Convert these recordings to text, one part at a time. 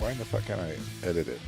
Why in the fuck can't I edit it?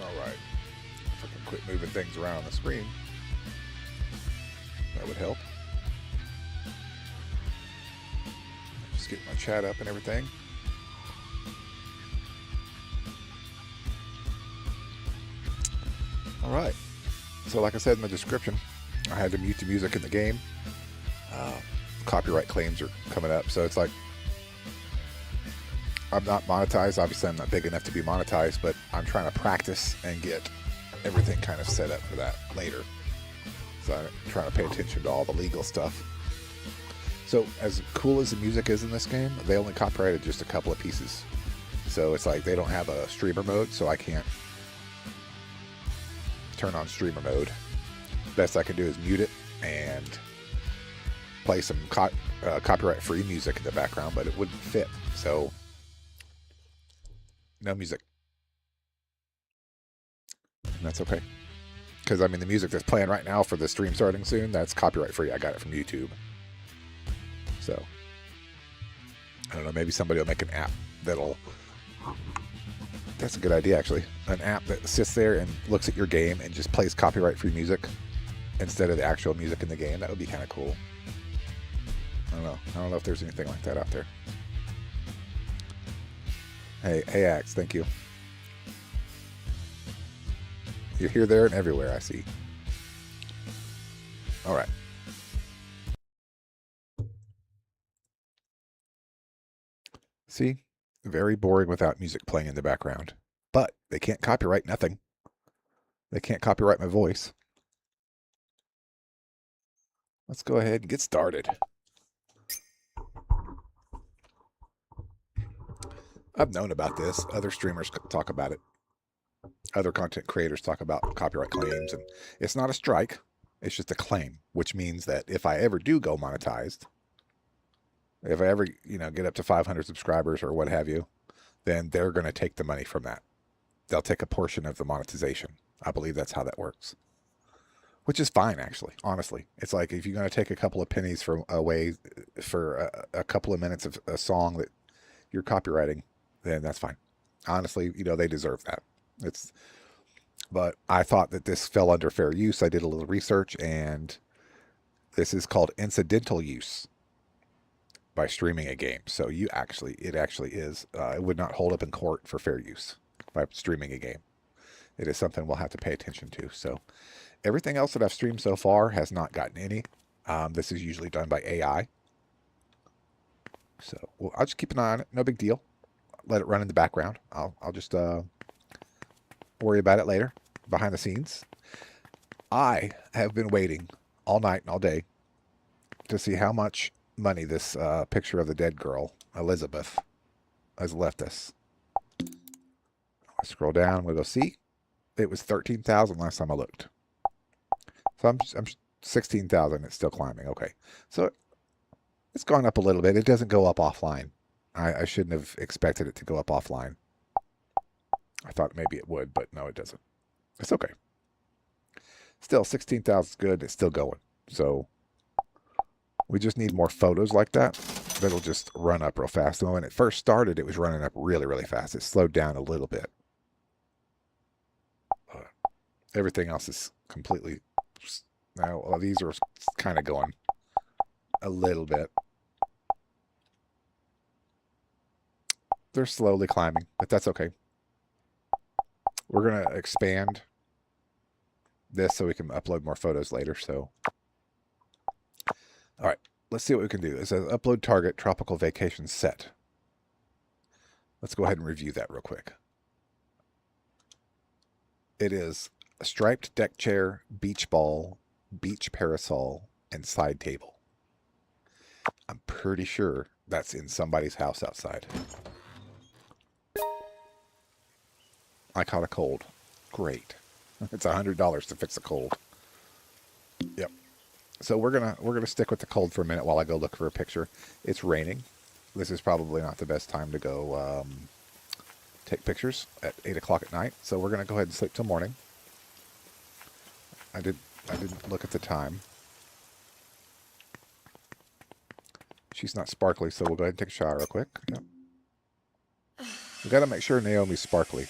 Alright. If I can quit moving things around on the screen, that would help. Just get my chat up and everything. Alright. So like I said in the description, I had to mute the music in the game. Copyright claims are coming up, so it's like I'm not monetized. Obviously, I'm not big enough to be monetized, but I'm trying to practice and get everything kind of set up for that later. So I'm trying to pay attention to all the legal stuff. So as cool as the music is in this game, they only copyrighted just a couple of pieces. So it's like they don't have a streamer mode, so I can't turn on streamer mode. Best I can do is mute it and play some copyright-free music in the background, but it wouldn't fit. So no music. And that's okay. Because, I mean, the music that's playing right now for the stream starting soon, that's copyright-free. I got it from YouTube. So, I don't know, maybe somebody will make an app that'll... That's a good idea, actually. An app that sits there and looks at your game and just plays copyright-free music instead of the actual music in the game. That would be kind of cool. I don't know if there's anything like that out there. Hey, Axe, thank you. You're here, there, and everywhere, I see. All right. See? Very boring without music playing in the background. But they can't copyright nothing. They can't copyright my voice. Let's go ahead and get started. I've known about this. Other streamers talk about it. Other content creators talk about copyright claims, and it's not a strike. It's just a claim, which means that if I ever do go monetized, if I ever, get up to 500 subscribers or what have you, then they're going to take the money from that. They'll take a portion of the monetization. I believe that's how that works. Which is fine, actually, honestly. It's like if you're going to take a couple of pennies away for a couple of minutes of a song that you're copywriting, then that's fine. Honestly, they deserve that. But I thought that this fell under fair use. I did a little research, and this is called incidental use by streaming a game. So it actually is. It would not hold up in court for fair use by streaming a game. It is something we'll have to pay attention to. So everything else that I've streamed so far has not gotten any. This is usually done by AI. So well, I'll just keep an eye on it. No big deal. Let it run in the background. I'll just worry about it later, behind the scenes. I have been waiting all night and all day to see how much money this picture of the dead girl, Elizabeth, has left us. I scroll down. We'll go see. It was 13,000 last time I looked. So I'm 16,000. It's still climbing. Okay. So it's gone up a little bit. It doesn't go up offline. I shouldn't have expected it to go up offline. I thought maybe it would, but no, it doesn't. It's okay. Still, 16,000 is good. It's still going. So we just need more photos like that. That'll just run up real fast. And when it first started, it was running up really, really fast. It slowed down a little bit. Everything else is completely... Now, well, these are kind of going a little bit. They're slowly climbing, but that's okay. We're going to expand this so we can upload more photos later. So, all right, let's see what we can do. It says upload target tropical vacation set. Let's go ahead and review that real quick. It is a striped deck chair, beach ball, beach parasol, and side table. I'm pretty sure that's in somebody's house outside. I caught a cold. Great. It's $100 to fix a cold. Yep. So we're gonna stick with the cold for a minute while I go look for a picture. It's raining. This is probably not the best time to go take pictures at 8 o'clock at night. So we're gonna go ahead and sleep till morning. I didn't look at the time. She's not sparkly, so we'll go ahead and take a shower real quick. Yep. We got to make sure Naomi's sparkly.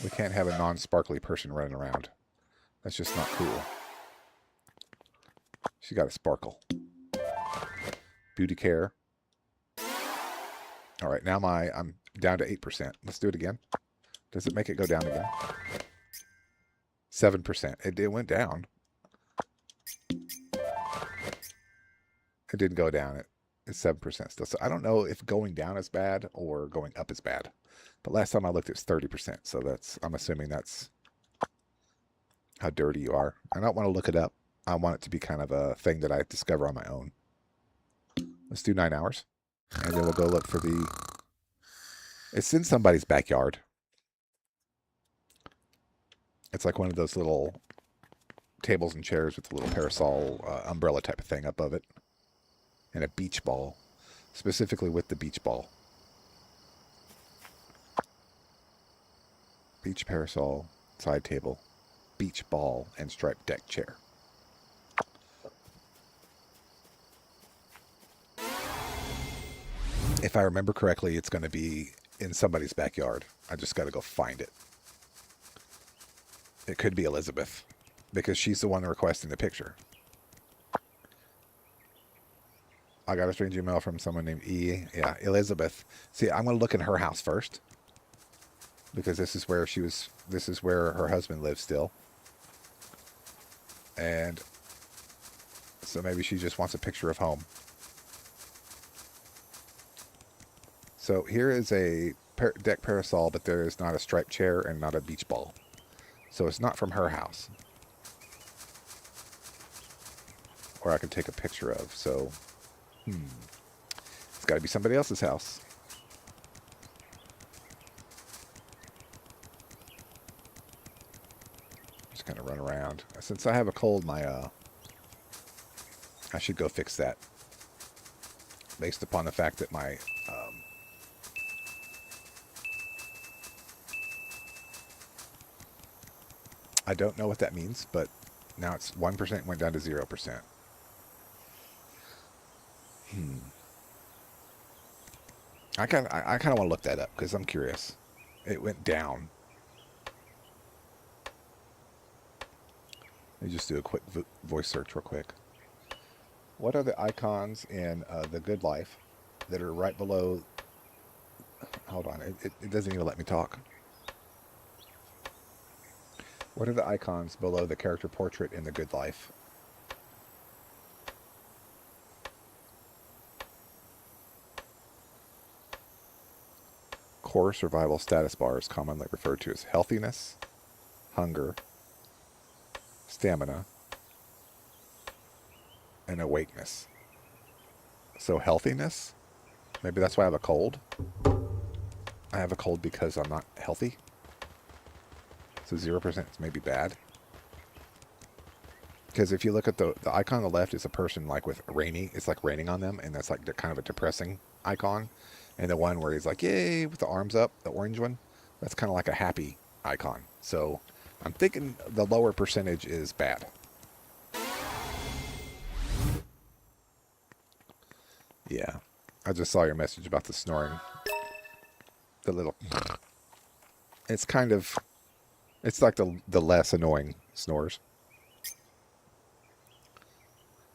We can't have a non-sparkly person running around. That's just not cool. She got a sparkle. Beauty care. All right, now I'm down to 8%. Let's do it again. Does it make it go down again? 7%. It went down. It didn't go down. It's 7% still. So I don't know if going down is bad or going up is bad. But last time I looked, it's 30%. So I'm assuming that's how dirty you are. I don't want to look it up. I want it to be kind of a thing that I discover on my own. Let's do 9 hours. And then we'll go look for it's in somebody's backyard. It's like one of those little tables and chairs with a little parasol umbrella type of thing above it. And a beach ball. Specifically with the beach ball. Beach parasol, side table, beach ball, and striped deck chair. If I remember correctly, it's going to be in somebody's backyard. I just got to go find it. It could be Elizabeth, because she's the one requesting the picture. I got a strange email from someone named E. Yeah, Elizabeth. See, I'm going to look in her house first. Because this is where her husband lives still. And so maybe she just wants a picture of home. So here is a deck parasol, but there is not a striped chair and not a beach ball. So it's not from her house. Or I could take a picture of. So, it's got to be somebody else's house. Just kind of run around. Since I have a cold, I should go fix that. Based upon the fact that my I don't know what that means, but now it's 1% went down to 0%. I kind of want to look that up because I'm curious. It went down. Let me just do a quick voice search real quick. What are the icons in The Good Life that are right below... Hold on, it doesn't even let me talk. What are the icons below the character portrait in The Good Life? core survival status bars, commonly referred to as healthiness, hunger, stamina, and awakeness. So healthiness, maybe that's why I have a cold. I have a cold because I'm not healthy. So 0% is maybe bad. Because if you look at the icon on the left is a person like with rainy, it's like raining on them, and that's like kind of a depressing icon. And the one where he's like, yay, with the arms up, the orange one, that's kind of like a happy icon. So I'm thinking the lower percentage is bad. Yeah. I just saw your message about the snoring. The little... It's kind of... It's like the less annoying snores.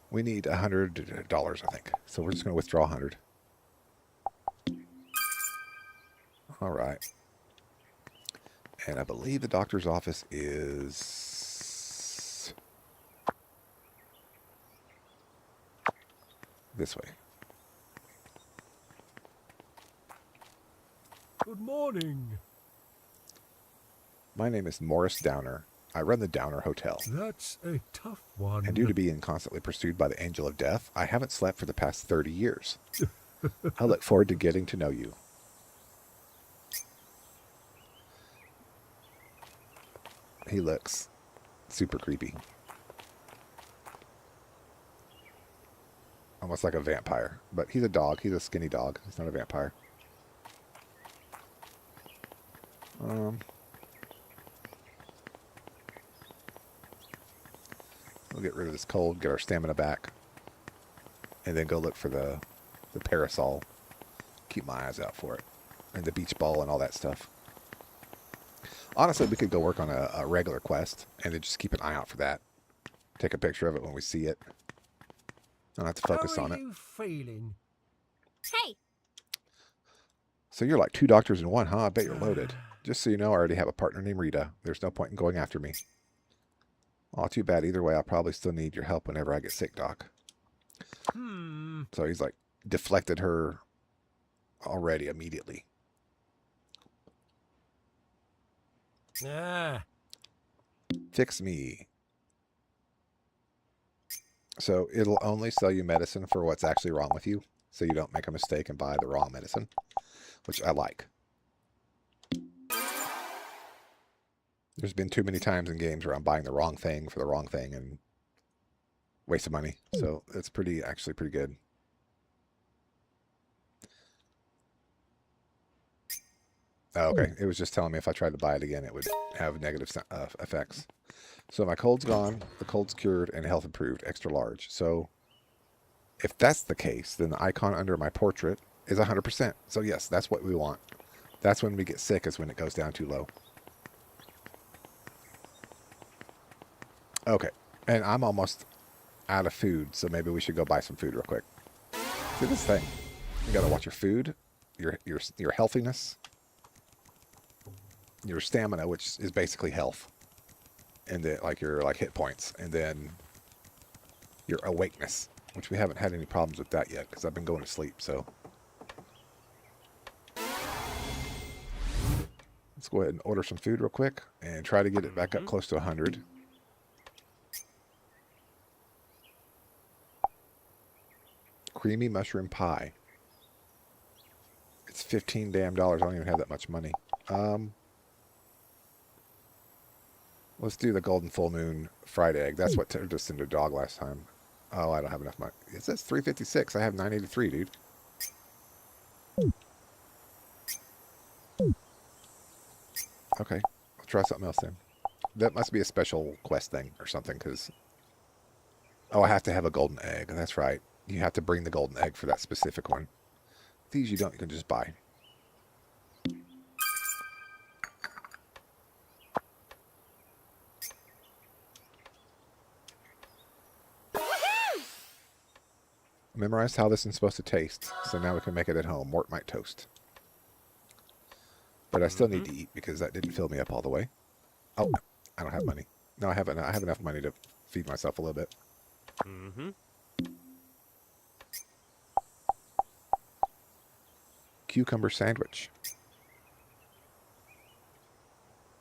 We need $100, I think. So we're just going to withdraw 100. All right. And I believe the doctor's office is this way. Good morning. My name is Morris Downer. I run the Downer Hotel. That's a tough one. And due to being constantly pursued by the angel of death, I haven't slept for the past 30 years. I look forward to getting to know you. He looks super creepy. Almost like a vampire. But he's a dog. He's a skinny dog. He's not a vampire. We'll get rid of this cold, get our stamina back, and then go look for the parasol. Keep my eyes out for it. And the beach ball and all that stuff. Honestly, we could go work on a regular quest and then just keep an eye out for that. Take a picture of it when we see it. Don't have to focus on it. How are you feeling? Hey! So you're like 2 doctors in one, huh? I bet you're loaded. Just so you know, I already have a partner named Rita. There's no point in going after me. Aw, too bad. Either way, I'll probably still need your help whenever I get sick, Doc. So he's like deflected her already immediately. Ah. Fix me. So it'll only sell you medicine for what's actually wrong with you, so you don't make a mistake and buy the wrong medicine, which I like. There's been too many times in games where I'm buying the wrong thing for the wrong thing and waste of money. So it's actually pretty good. Oh, okay. It was just telling me if I tried to buy it again, it would have negative effects. So my cold's gone, the cold's cured, and health improved, extra large. So if that's the case, then the icon under my portrait is 100%. So yes, that's what we want. That's when we get sick, is when it goes down too low. Okay, and I'm almost out of food, so maybe we should go buy some food real quick. See this thing. You gotta watch your food, your healthiness, your stamina, which is basically health, and then your hit points, and then your awakeness, which we haven't had any problems with that yet because I've been going to sleep. So let's go ahead and order some food real quick and try to get it back up close to 100. Creamy mushroom pie. It's $15 damn. I don't even have that much money. Let's do the golden full moon fried egg. That's what turned us into a dog last time. Oh, I don't have enough money. It says 356. I have 983, dude. Okay, I'll try something else then. That must be a special quest thing or something, because... Oh, I have to have a golden egg. That's right. You have to bring the golden egg for that specific one. These you don't, you can just buy. Memorized how this is supposed to taste, so now we can make it at home. Mort might toast. But I still need to eat because that didn't fill me up all the way. Oh, I don't have money. No, I have enough money to feed myself a little bit. Cucumber sandwich.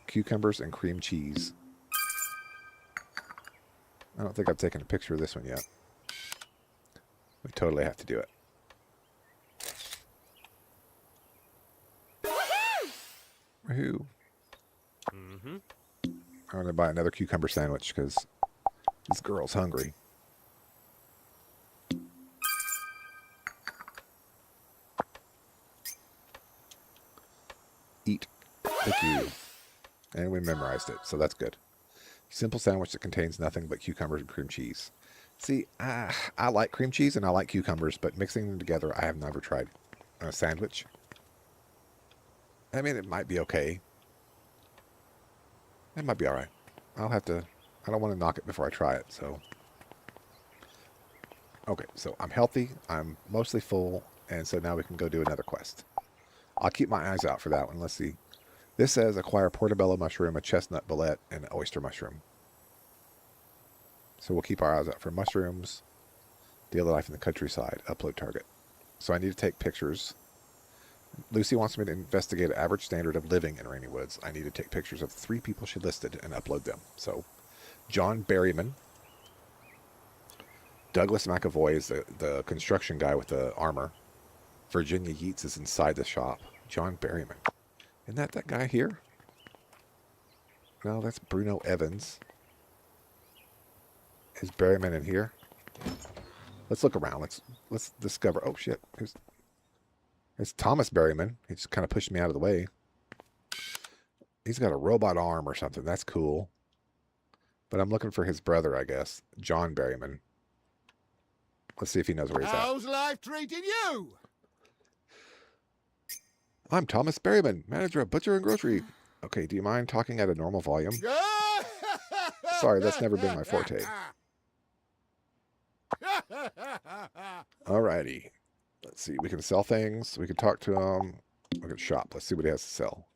cucumbers and cream cheese. I don't think I've taken a picture of this one yet. We totally have to do it. Woohoo! I'm gonna buy another cucumber sandwich because this girl's hungry. Eat. Thank you. And we memorized it, so that's good. Simple sandwich that contains nothing but cucumbers and cream cheese. See, I like cream cheese and I like cucumbers, but mixing them together, I have never tried a sandwich. I mean, it might be okay. It might be all right. I'll have to... I don't want to knock it before I try it, so... Okay, so I'm healthy, I'm mostly full, and so now we can go do another quest. I'll keep my eyes out for that one. Let's see. This says acquire portobello mushroom, a chestnut bullet, and an oyster mushroom. So we'll keep our eyes out for mushrooms. Daily life in the countryside. Upload target. So I need to take pictures. Lucy wants me to investigate an average standard of living in Rainy Woods. I need to take pictures of the 3 people she listed and upload them. So John Berryman. Douglas McAvoy is the construction guy with the armor. Virginia Yeats is inside the shop. John Berryman. Isn't that guy here? No, that's Bruno Evans. Is Berryman in here? Let's look around. Let's discover. Oh shit! It's Thomas Berryman. He just kind of pushed me out of the way. He's got a robot arm or something. That's cool. But I'm looking for his brother, I guess, John Berryman. Let's see if he knows where he's at. How's life treating you? I'm Thomas Berryman, manager of Butcher and Grocery. Okay, do you mind talking at a normal volume? Sorry, that's never been my forte. Alrighty. Let's see. We can sell things. We can talk to him. We can shop. Let's see what he has to sell.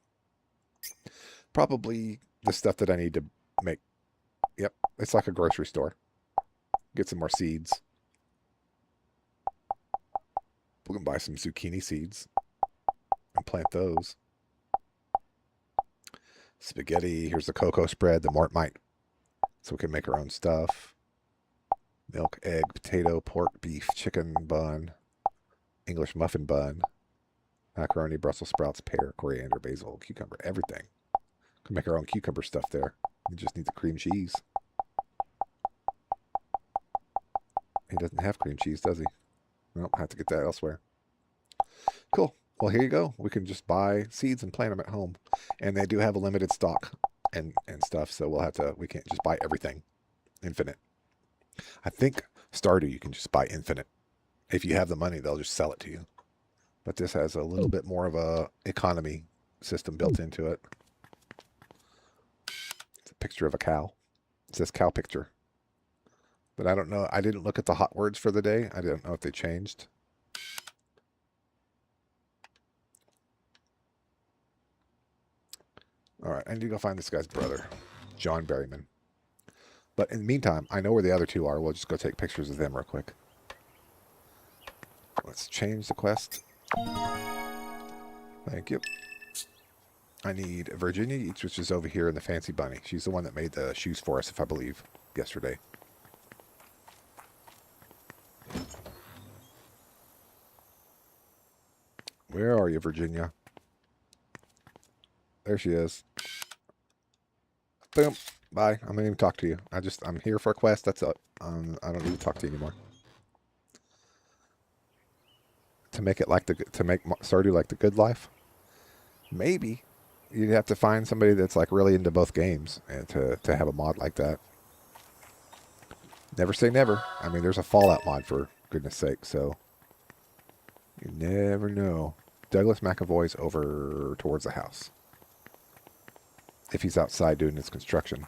Probably the stuff that I need to make. Yep. It's like a grocery store. Get some more seeds. We can buy some zucchini seeds and plant those. Spaghetti. Here's the cocoa spread, the Mortmite. So we can make our own stuff. Milk, egg, potato, pork, beef, chicken bun, English muffin bun, macaroni, Brussels sprouts, pear, coriander, basil, cucumber, everything. Can make our own cucumber stuff there. We just need the cream cheese. He doesn't have cream cheese, does he? Well, I have to get that elsewhere. Cool. Well, here you go. We can just buy seeds and plant them at home. And they do have a limited stock and stuff, so we can't just buy everything. Infinite. I think Stardew you can just buy infinite. If you have the money, they'll just sell it to you. But this has a little bit more of a economy system built into it. It's a picture of a cow. It says cow picture. But I don't know. I didn't look at the hot words for the day. I don't know if they changed. All right, I need to go find this guy's brother, John Berryman. But in the meantime, I know where the other 2 are. We'll just go take pictures of them real quick. Let's change the quest. Thank you. I need Virginia Yeats, which is over here in the Fancy Bunny. She's the one that made the shoes for us, if I believe, yesterday. Where are you, Virginia? There she is. Boom. Bye. I'm not even talk to you. I'm here for a quest. That's it. I don't need to talk to you anymore. To make Stardew like the good life, maybe you'd have to find somebody that's like really into both games and to have a mod like that. Never say never. I mean, there's a Fallout mod for goodness sake, so you never know. Douglas McAvoy's over towards the house. If he's outside doing his construction.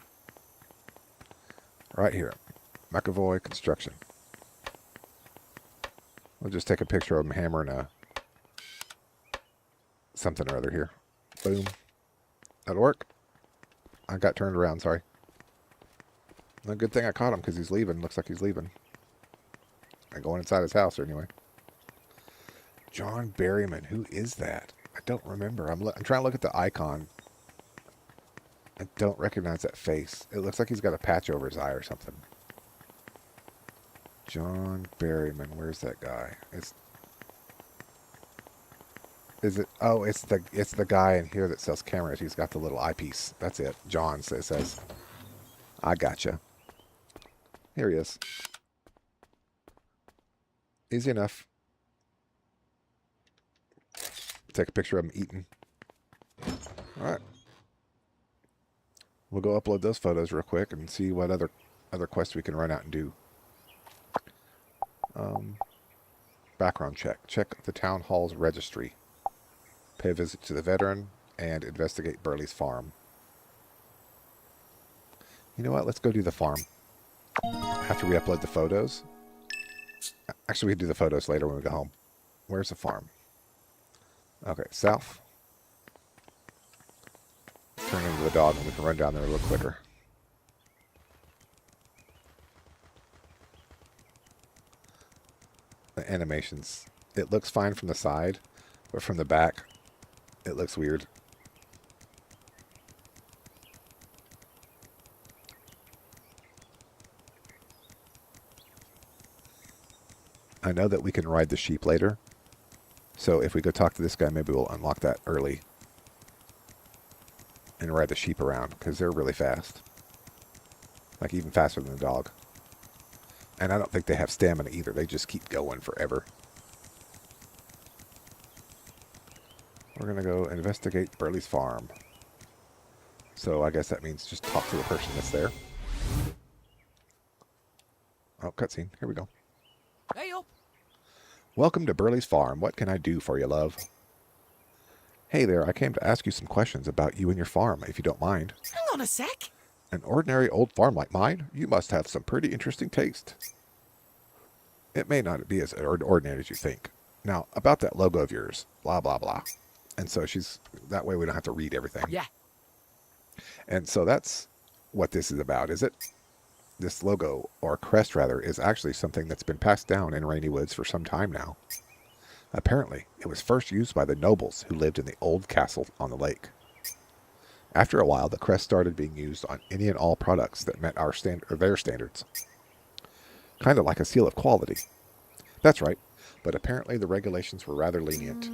Right here. McAvoy Construction. We'll just take a picture of him hammering a something or other here. Boom. That'll work. I got turned around, sorry. A good thing I caught him because he's leaving. Looks like he's leaving. I'm going inside his house anyway. John Berryman. Who is that? I don't remember. I'm trying to look at the icon. I don't recognize that face. It looks like he's got a patch over his eye or something. John Berryman. Where's that guy? Is it? Oh, it's the guy in here that sells cameras. He's got the little eyepiece. That's it. John says. I gotcha. Here he is. Easy enough. Take a picture of him eating. All right. We'll go upload those photos real quick and see what other quests we can run out and do. Background check. Check the town hall's registry. Pay a visit to the veteran and investigate Burley's farm. You know what? Let's go do the farm. After we upload the photos. Actually, we can do the photos later when we go home. Where's the farm? Okay, south. Turn into the dog and we can run down there a little quicker. The animations. It looks fine from the side, but from the back, it looks weird. I know that we can ride the sheep later. So if we go talk to this guy, maybe we'll unlock that early. And ride the sheep around, because they're really fast. Like even faster than the dog. And I don't think they have stamina either. They just keep going forever. We're going to go investigate Burley's farm. So I guess that means just talk to the person that's there. Oh, cutscene. Here we go. Hey, up. Welcome to Burley's farm. What can I do for you, love? Hey there, I came to ask you some questions about you and your farm, if you don't mind. Hang on a sec. An ordinary old farm like mine? You must have some pretty interesting taste. It may not be as ordinary as you think. Now, about that logo of yours, blah, blah, blah. And so that way we don't have to read everything. Yeah. And so that's what this is about, is it? This logo, or crest rather, is actually something that's been passed down in Rainy Woods for some time now. Apparently, it was first used by the nobles who lived in the old castle on the lake. After a while, the crest started being used on any and all products that met their standards. Kind of like a seal of quality. That's right, but apparently the regulations were rather lenient.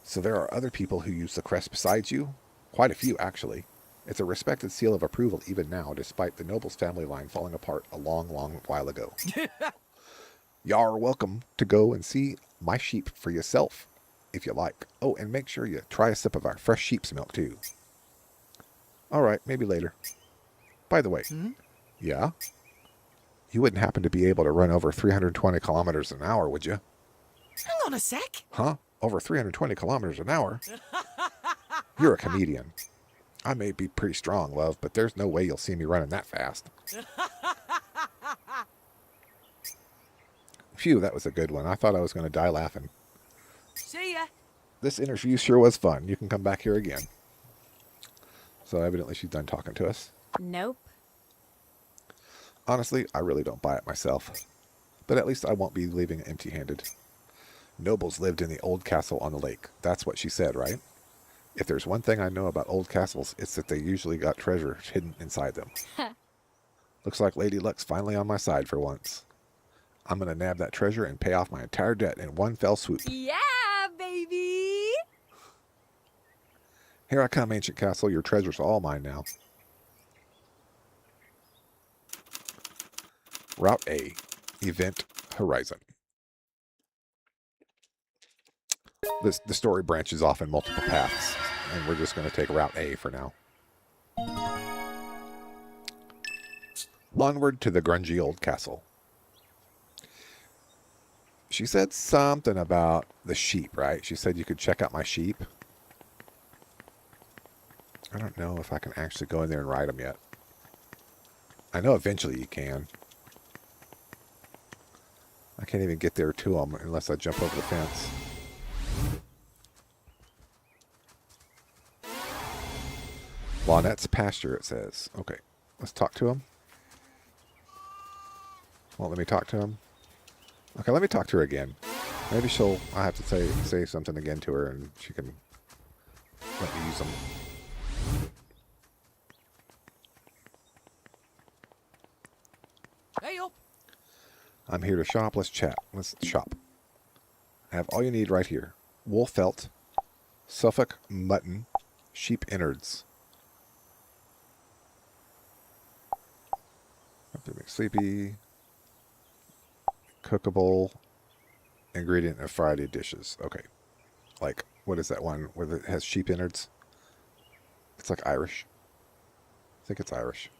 So there are other people who use the crest besides you? Quite a few, actually. It's a respected seal of approval even now, despite the nobles' family line falling apart a long, long while ago. Y'all are welcome to go and see my sheep for yourself, if you like. Oh, and make sure you try a sip of our fresh sheep's milk, too. All right, maybe later. By the way, yeah? You wouldn't happen to be able to run over 320 kilometers an hour, would you? Hang on a sec. Huh? Over 320 kilometers an hour? You're a comedian. I may be pretty strong, love, but there's no way you'll see me running that fast. Phew, that was a good one. I thought I was going to die laughing. See ya. This interview sure was fun. You can come back here again. So evidently she's done talking to us. Nope. Honestly, I really don't buy it myself. But at least I won't be leaving empty-handed. Nobles lived in the old castle on the lake. That's what she said, right? If there's one thing I know about old castles, it's that they usually got treasure hidden inside them. Looks like Lady Luck's finally on my side for once. I'm going to nab that treasure and pay off my entire debt in one fell swoop. Yeah, baby! Here I come, ancient castle. Your treasure's all mine now. Route A. Event Horizon. The story branches off in multiple paths, and we're just going to take Route A for now. Onward to the grungy old castle. She said something about the sheep, right? She said you could check out my sheep. I don't know if I can actually go in there and ride them yet. I know eventually you can. I can't even get there to them unless I jump over the fence. Lawnette's pasture, it says. Okay, let's talk to him. Well, let me talk to him. Okay, let me talk to her again. Maybe I have to say something again to her and she can let me use them. Hey up. I'm here to shop. Let's chat. Let's shop. I have all you need right here. Wool felt, Suffolk mutton, sheep innards. Have to make sleepy, cookable, ingredient of Friday dishes. Okay. Like, what is that one where it has sheep innards? It's like Irish. I think it's Irish.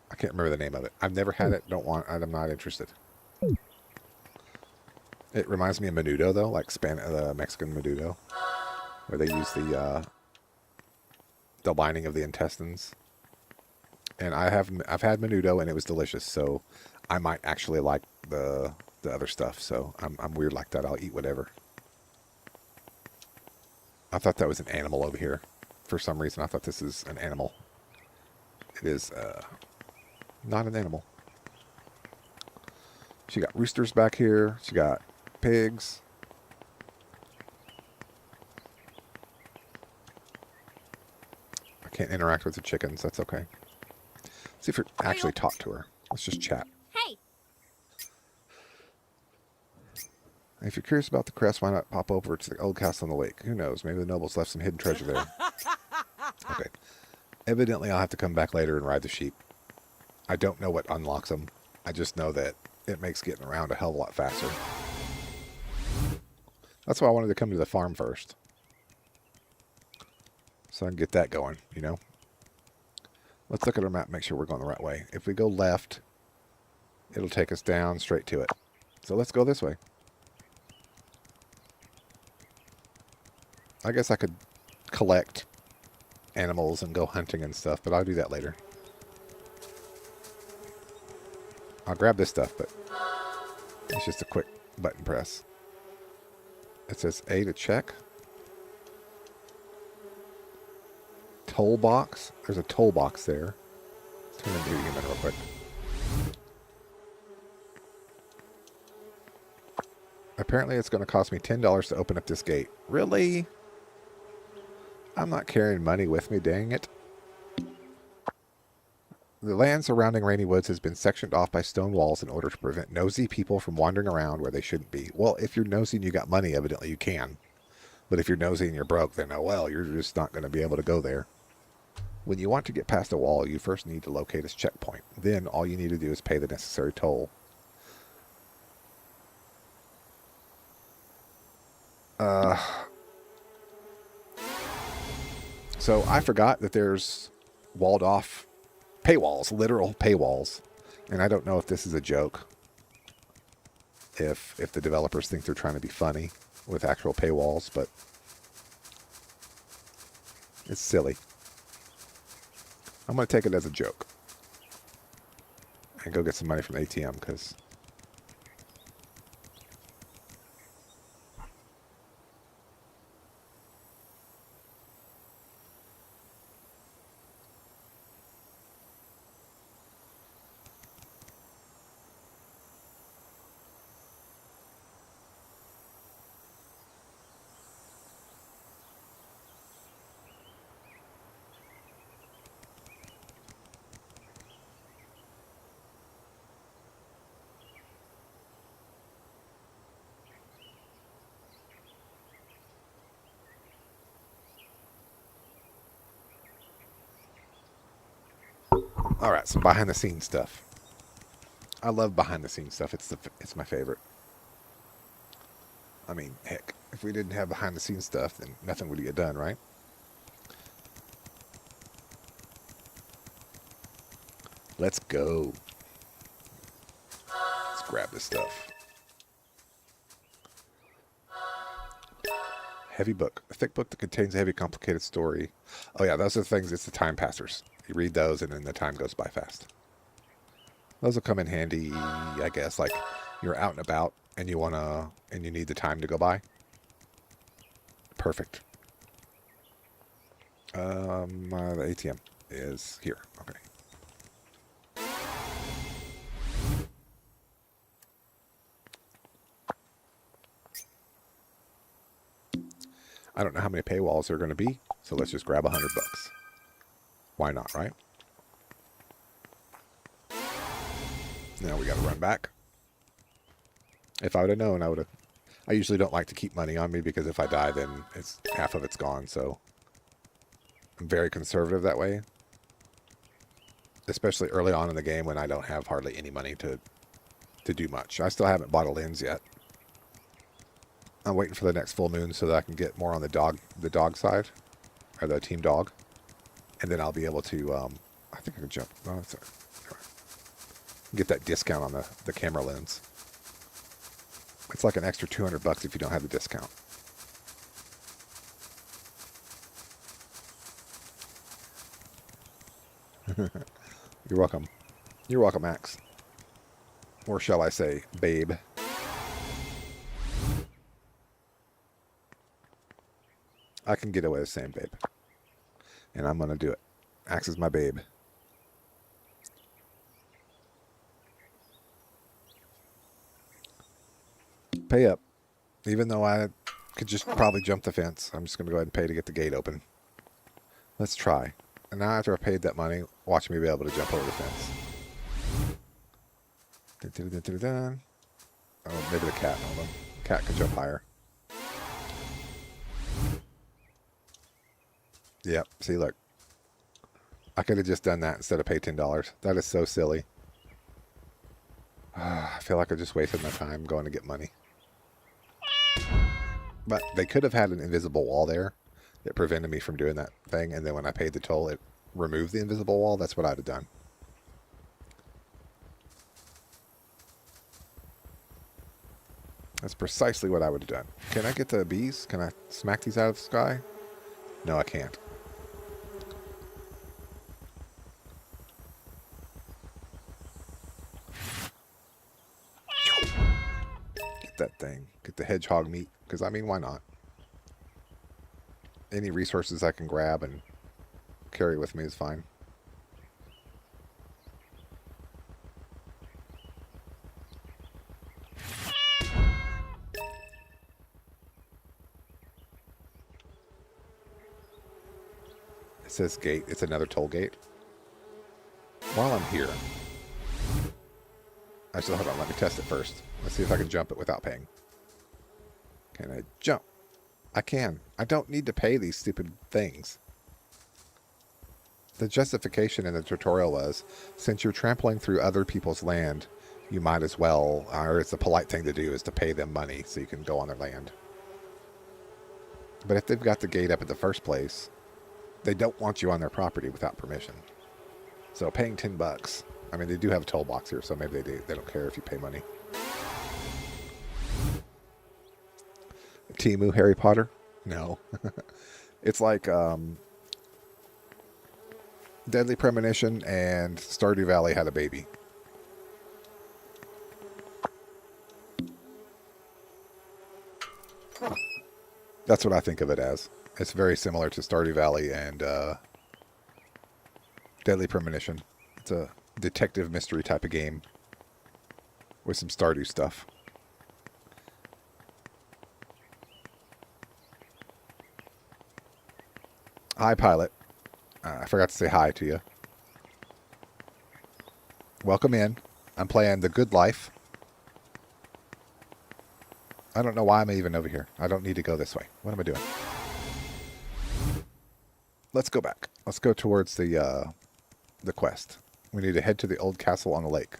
I can't remember the name of it. I've never had it. I'm not interested. It reminds me of menudo though, like the Mexican menudo, where they use the lining of the intestines. And I've had menudo and it was delicious. So I might actually like the other stuff. So I'm weird like that. I'll eat whatever. I thought that was an animal over here. For some reason, I thought this is an animal. It is not an animal. She got roosters back here. She got pigs. I can't interact with the chickens. That's okay. See if you actually talk to her. Let's just chat. Hey. If you're curious about the crest, why not pop over to the old castle on the lake? Who knows? Maybe the nobles left some hidden treasure there. Okay. Evidently, I'll have to come back later and ride the sheep. I don't know what unlocks them. I just know that it makes getting around a hell of a lot faster. That's why I wanted to come to the farm first. So I can get that going, you know? Let's look at our map, make sure we're going the right way. If we go left, it'll take us down straight to it. So let's go this way. I guess I could collect animals and go hunting and stuff, but I'll do that later. I'll grab this stuff, but it's just a quick button press. It says A to check. Toll box. There's a toll box there. Let's turn into a human real quick. Apparently it's going to cost me $10 to open up this gate. Really? I'm not carrying money with me, dang it. The land surrounding Rainy Woods has been sectioned off by stone walls in order to prevent nosy people from wandering around where they shouldn't be. Well, if you're nosy and you got money, evidently you can. But if you're nosy and you're broke, then oh well, you're just not going to be able to go there. When you want to get past a wall, you first need to locate its checkpoint. Then all you need to do is pay the necessary toll. So I forgot that there's walled off paywalls, literal paywalls. And I don't know if this is a joke. If the developers think they're trying to be funny with actual paywalls, but it's silly. I'm going to take it as a joke. And go get some money from the ATM because all right, some behind the scenes stuff. I love behind the scenes stuff. It's my favorite. I mean, heck, if we didn't have behind the scenes stuff, then nothing would get done, right? Let's go. Let's grab this stuff. Heavy book. A thick book that contains a heavy, complicated story. Oh yeah, those are the things. It's the time passers. You read those and then the time goes by fast. Those will come in handy, I guess, like you're out and about and you need the time to go by. Perfect. The ATM is here. Okay. I don't know how many paywalls there are going to be, so let's just grab $100. Why not, right? Now we got to run back. If I would have known, I would have. I usually don't like to keep money on me because if I die, then it's half of it's gone. So I'm very conservative that way, especially early on in the game when I don't have hardly any money to do much. I still haven't bought a lens yet. I'm waiting for the next full moon so that I can get more on the dog side, or the team dog, and then I'll be able to. I think I can jump. Oh, sorry. Get that discount on the camera lens. It's like an extra $200 if you don't have the discount. You're welcome. You're welcome, Max. Or shall I say, babe. I can get away with saying babe. And I'm going to do it. Axe is my babe. Pay up. Even though I could just probably jump the fence, I'm just going to go ahead and pay to get the gate open. Let's try. And now after I paid that money, watch me be able to jump over the fence. Oh, maybe the cat. Hold on. Cat can jump higher. Yep. See, look. I could have just done that instead of pay $10. That is so silly. I feel like I just wasted my time going to get money. But they could have had an invisible wall there that prevented me from doing that thing. And then when I paid the toll, it removed the invisible wall. That's what I'd have done. That's precisely what I would have done. Can I get the bees? Can I smack these out of the sky? No, I can't. Get that thing. Get the hedgehog meat. Because, I mean, why not? Any resources I can grab and carry with me is fine. It says gate. It's another toll gate. While I'm here, actually, hold on. Let me test it first. Let's see if I can jump it without paying. Can I jump? I can. I don't need to pay these stupid things. The justification in the tutorial was, since you're trampling through other people's land, you might as well, or it's a polite thing to do, is to pay them money so you can go on their land. But if they've got the gate up in the first place, they don't want you on their property without permission. So paying $10, I mean, they do have a toll box here, so maybe they don't care if you pay money. Timu Harry Potter? No. It's like Deadly Premonition and Stardew Valley had a baby. That's what I think of it as. It's very similar to Stardew Valley and Deadly Premonition. It's a detective mystery type of game with some Stardew stuff. Hi, Pilot. I forgot to say hi to you. Welcome in. I'm playing The Good Life. I don't know why I'm even over here. I don't need to go this way. What am I doing? Let's go back. Let's go towards the quest. We need to head to the old castle on the lake.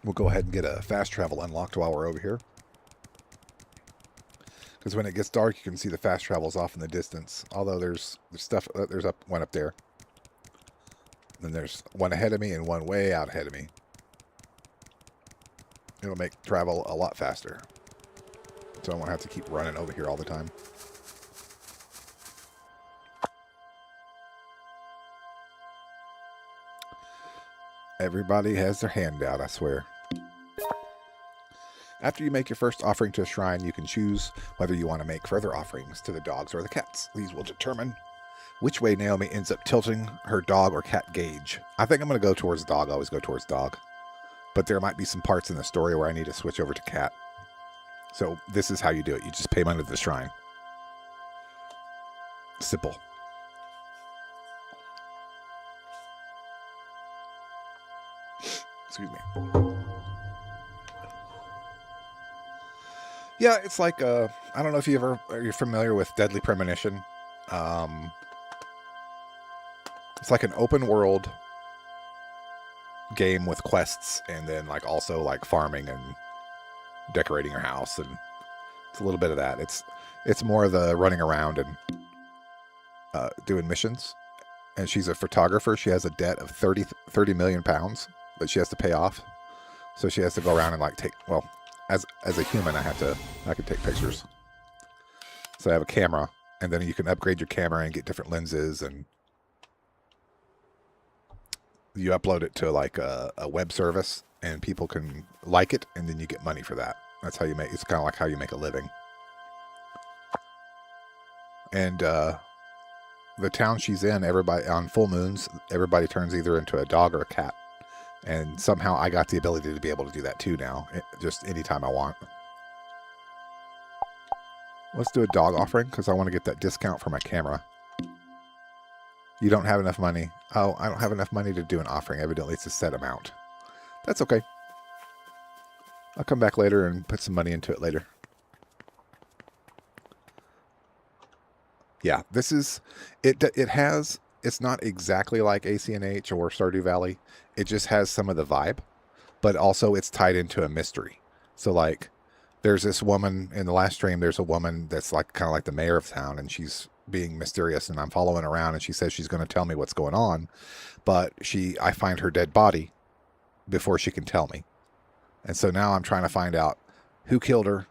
We'll go ahead and get a fast travel unlocked while we're over here. Because when it gets dark, you can see the fast travels off in the distance. Although there's stuff, there's one up there. Then there's one ahead of me and one way out ahead of me. It'll make travel a lot faster. So I won't have to keep running over here all the time. Everybody has their hand out, I swear. After you make your first offering to a shrine, you can choose whether you want to make further offerings to the dogs or the cats. These will determine Which way Naomi ends up tilting her dog or cat gauge. I think I'm going to go towards dog. I always go towards dog. But there might be some parts in the story where I need to switch over to cat. So this is how you do it. You just pay money to the shrine. Simple. Excuse me. Yeah, it's like, I don't know if you're familiar with Deadly Premonition. It's like an open world game with quests and then like also like farming and decorating your house, and it's a little bit of that. It's more the running around and doing missions. And she's a photographer. She has a debt of 30 million pounds that she has to pay off. So she has to go around and like take, well, as a human, I can take pictures. So I have a camera, and then you can upgrade your camera and get different lenses, and you upload it to like a web service, and people can like it, and then you get money for that. That's how you make, it's kind of like how you make a living. And the town she's in, everybody on full moons, everybody turns either into a dog or a cat. And somehow I got the ability to be able to do that too now, just anytime I want. Let's do a dog offering because I want to get that discount for my camera. You don't have enough money. Oh, I don't have enough money to do an offering. Evidently, it's a set amount. That's okay. I'll come back later and put some money into it later. Yeah, this is it. It has. It's not exactly like ACNH or Stardew Valley. It just has some of the vibe, but also it's tied into a mystery. So like, there's this woman in the last stream. There's a woman that's like kind of like the mayor of town, and she's being mysterious, and I'm following around, and she says she's going to tell me what's going on, but I find her dead body before she can tell me. And so now I'm trying to find out who killed her,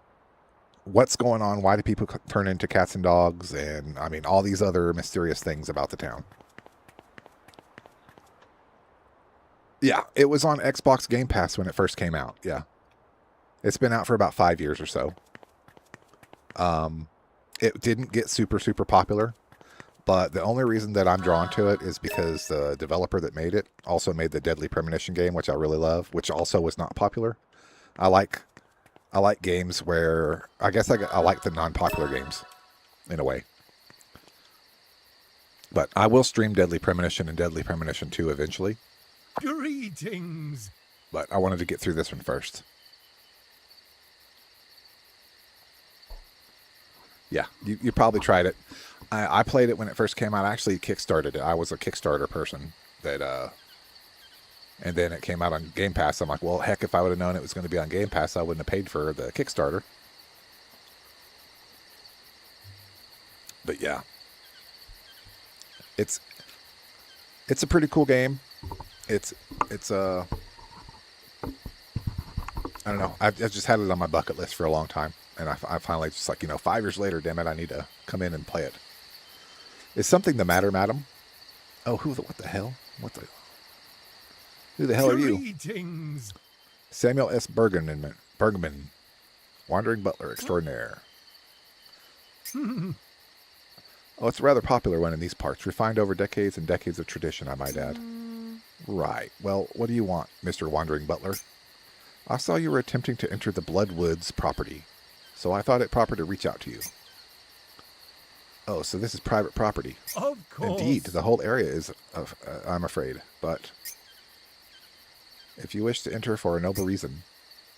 what's going on, why do people turn into cats and dogs, and I mean all these other mysterious things about the town. Yeah, it was on Xbox Game Pass when it first came out. Yeah, it's been out for about 5 years or so. It didn't get super popular, but the only reason that I'm drawn to it is because the developer that made it also made the Deadly Premonition game, which I really love, which also was not popular. I like games where, I guess I like the non-popular games in a way. But I will stream Deadly Premonition and Deadly Premonition 2 eventually. Greetings. But I wanted to get through this one first. Yeah, you probably tried it. I played it when it first came out. I actually kickstarted it. I was a Kickstarter person that, and then it came out on Game Pass. I'm like, well, heck, if I would have known it was going to be on Game Pass, I wouldn't have paid for the Kickstarter. But yeah, it's a pretty cool game. It's I don't know. I've just had it on my bucket list for a long time. And I finally just like, 5 years later, damn it, I need to come in and play it. Is something the matter, madam? Oh, what the hell? Who the hell are you? Greetings. Samuel S. Bergman, Wandering Butler Extraordinaire. Oh, it's a rather popular one in these parts, refined over decades and decades of tradition, I might add. Right. Well, what do you want, Mr. Wandering Butler? I saw you were attempting to enter the Bloodwoods property, so I thought it proper to reach out to you. Oh, so this is private property. Of course. Indeed, the whole area is, I'm afraid, but if you wish to enter for a noble reason,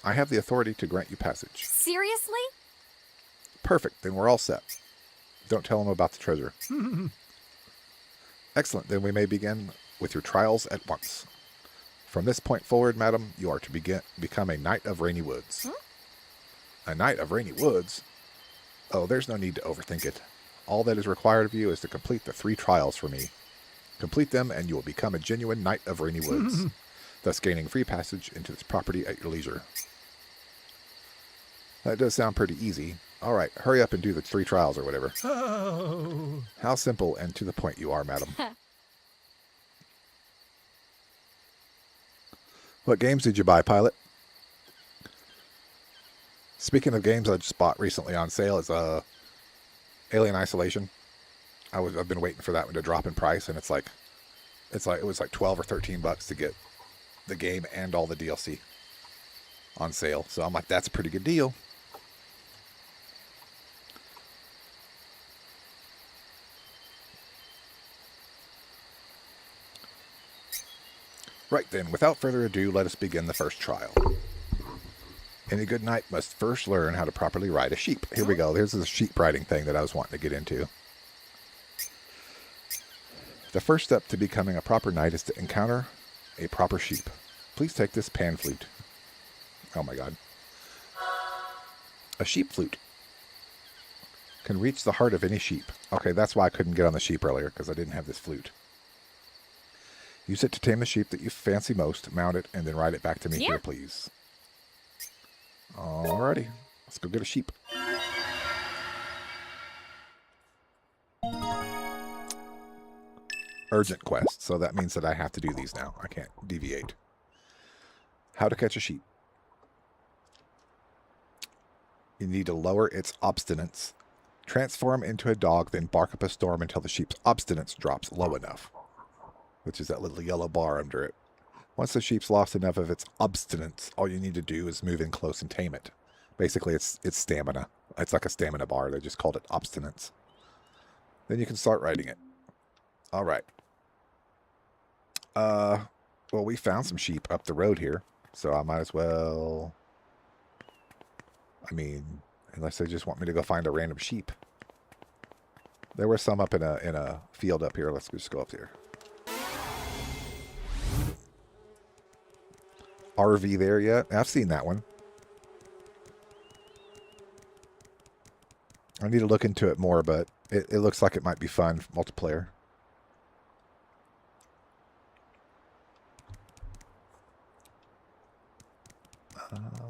I have the authority to grant you passage. Seriously? Perfect, then we're all set. Don't tell him about the treasure. Excellent, then we may begin with your trials at once. From this point forward, madam, you are to become a Knight of Rainy Woods. A Knight of Rainy Woods? Oh, there's no need to overthink it. All that is required of you is to complete the 3 trials for me. Complete them, and you will become a genuine Knight of Rainy Woods, thus gaining free passage into this property at your leisure. That does sound pretty easy. All right, hurry up and do the 3 trials or whatever. Oh. How simple and to the point you are, madam. What games did you buy, Pilot? Speaking of games I just bought recently on sale, is Alien Isolation. I've been waiting for that one to drop in price, and it was like 12 or 13 bucks to get the game and all the DLC on sale. So I'm like, that's a pretty good deal. Right then, without further ado, let us begin the first trial. Any good knight must first learn how to properly ride a sheep. Here we go. Here's the sheep riding thing that I was wanting to get into. The first step to becoming a proper knight is to encounter a proper sheep. Please take this pan flute. Oh my god. A sheep flute can reach the heart of any sheep. Okay, that's why I couldn't get on the sheep earlier, because I didn't have this flute. Use it to tame the sheep that you fancy most, mount it, and then ride it back to me here, please. Alrighty, let's go get a sheep. Urgent quest, so that means that I have to do these now. I can't deviate. How to catch a sheep. You need to lower its obstinance. Transform into a dog, then bark up a storm until the sheep's obstinance drops low enough, which is that little yellow bar under it. Once the sheep's lost enough of its obstinance, all you need to do is move in close and tame it. Basically, it's stamina. It's like a stamina bar. They just called it obstinance. Then you can start riding it. All right. Well, we found some sheep up the road here, so I might as well... I mean, unless they just want me to go find a random sheep. There were some up in a field up here. Let's just go up here. RV there yet? I've seen that one. I need to look into it more, but it looks like it might be fun multiplayer.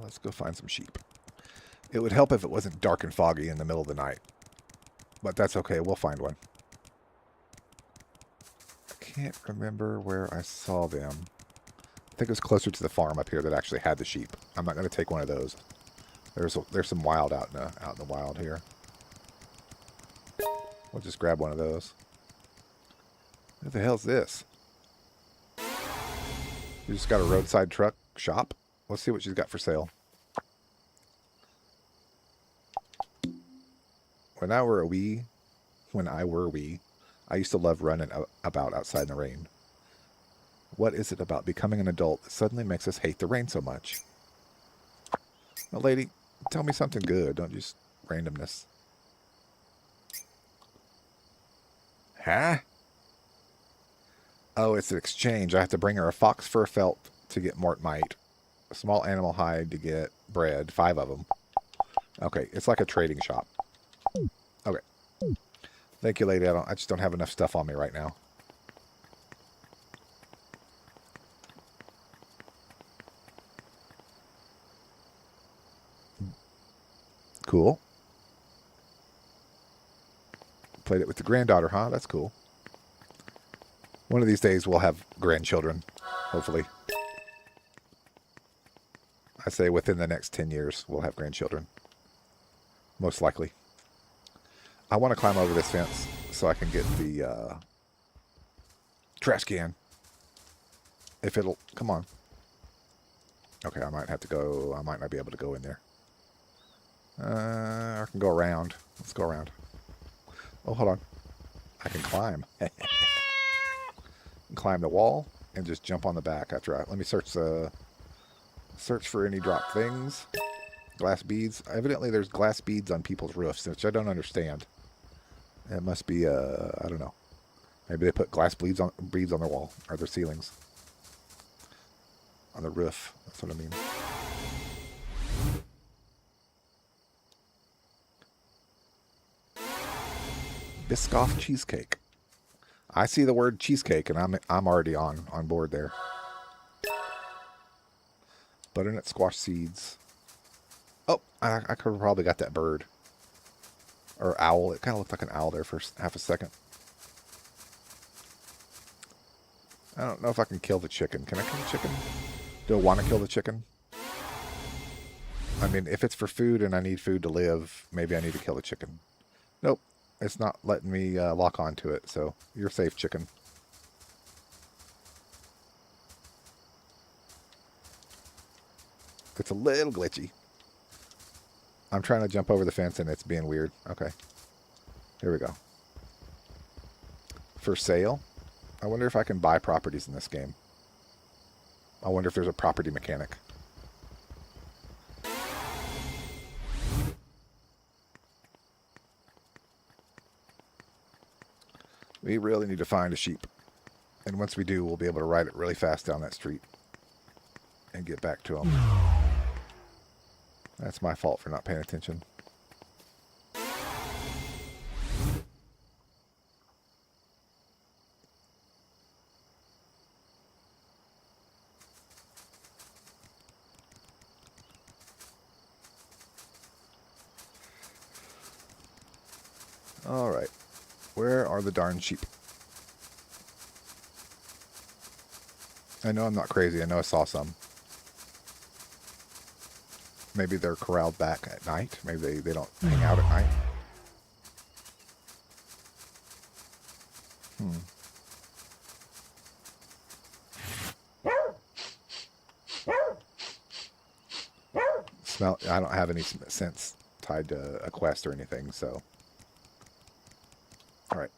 Let's go find some sheep. It would help if it wasn't dark and foggy in the middle of the night. But that's okay. We'll find one. I can't remember where I saw them. I think it was closer to the farm up here that actually had the sheep. I'm not going to take one of those. There's some wild out in the wild here. We'll just grab one of those. What the hell's this? You just got a roadside truck shop? Let's see what she's got for sale. When I were wee, I used to love running about outside in the rain. What is it about becoming an adult that suddenly makes us hate the rain so much? Now, lady, tell me something good. Don't just randomness. Huh? Oh, it's an exchange. I have to bring her a fox fur felt to get Mortmite. A small animal hide to get bread. 5 of them. Okay, it's like a trading shop. Okay. Thank you, lady. I just don't have enough stuff on me right now. Cool. Played it with the granddaughter, huh? That's cool. One of these days we'll have grandchildren, hopefully. I say within the next 10 years we'll have grandchildren. Most likely. I want to climb over this fence so I can get the trash can. If it'll... Come on. Okay, I might have to go... I might not be able to go in there. I can go around. Let's go around. Oh, hold on. I can climb. Climb the wall and just jump on the back after I... Let me search for any dropped things. Glass beads. Evidently there's glass beads on people's roofs, which I don't understand. It must be, I don't know. Maybe they put glass beads on their wall, or their ceilings. On the roof. That's what I mean. Biscoff cheesecake. I see the word cheesecake, and I'm already on board there. Butternut squash seeds. Oh, I could have probably got that bird. Or owl. It kind of looked like an owl there for half a second. I don't know if I can kill the chicken. Can I kill the chicken? Do I want to kill the chicken? I mean, if it's for food and I need food to live, maybe I need to kill the chicken. Nope. it's not letting me lock onto it, so you're safe, chicken. It's a little glitchy. I'm trying to jump over the fence and it's being weird. Okay. Here we go. For sale? I wonder if I can buy properties in this game. I wonder if there's a property mechanic. We really need to find a sheep. And once we do, we'll be able to ride it really fast down that street and get back to them. That's my fault for not paying attention. All right. Where are the darn sheep? I know I'm not crazy. I know I saw some. Maybe they're corralled back at night. Maybe they don't hang out at night. Smell. I don't have any sense tied to a quest or anything, so. All right.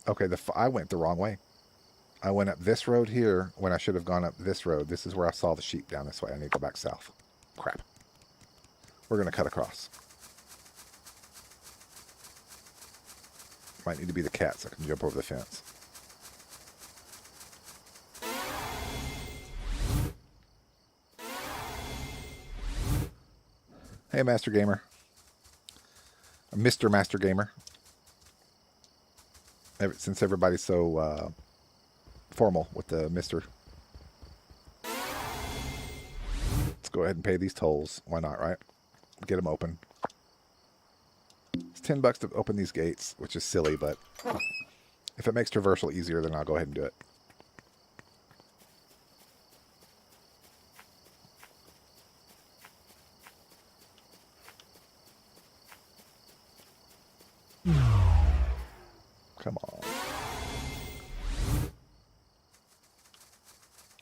Okay, I went the wrong way. I went up this road here when I should have gone up this road. This is where I saw the sheep down this way. I need to go back south. Crap. We're going to cut across. Might need to be the cat so I can jump over the fence. Hey, Master Gamer. Mr. Master Gamer. Since everybody's so formal with the Mr. Let's go ahead and pay these tolls. Why not, right? Get them open. It's $10 to open these gates, which is silly, but if it makes traversal easier, then I'll go ahead and do it. Come on.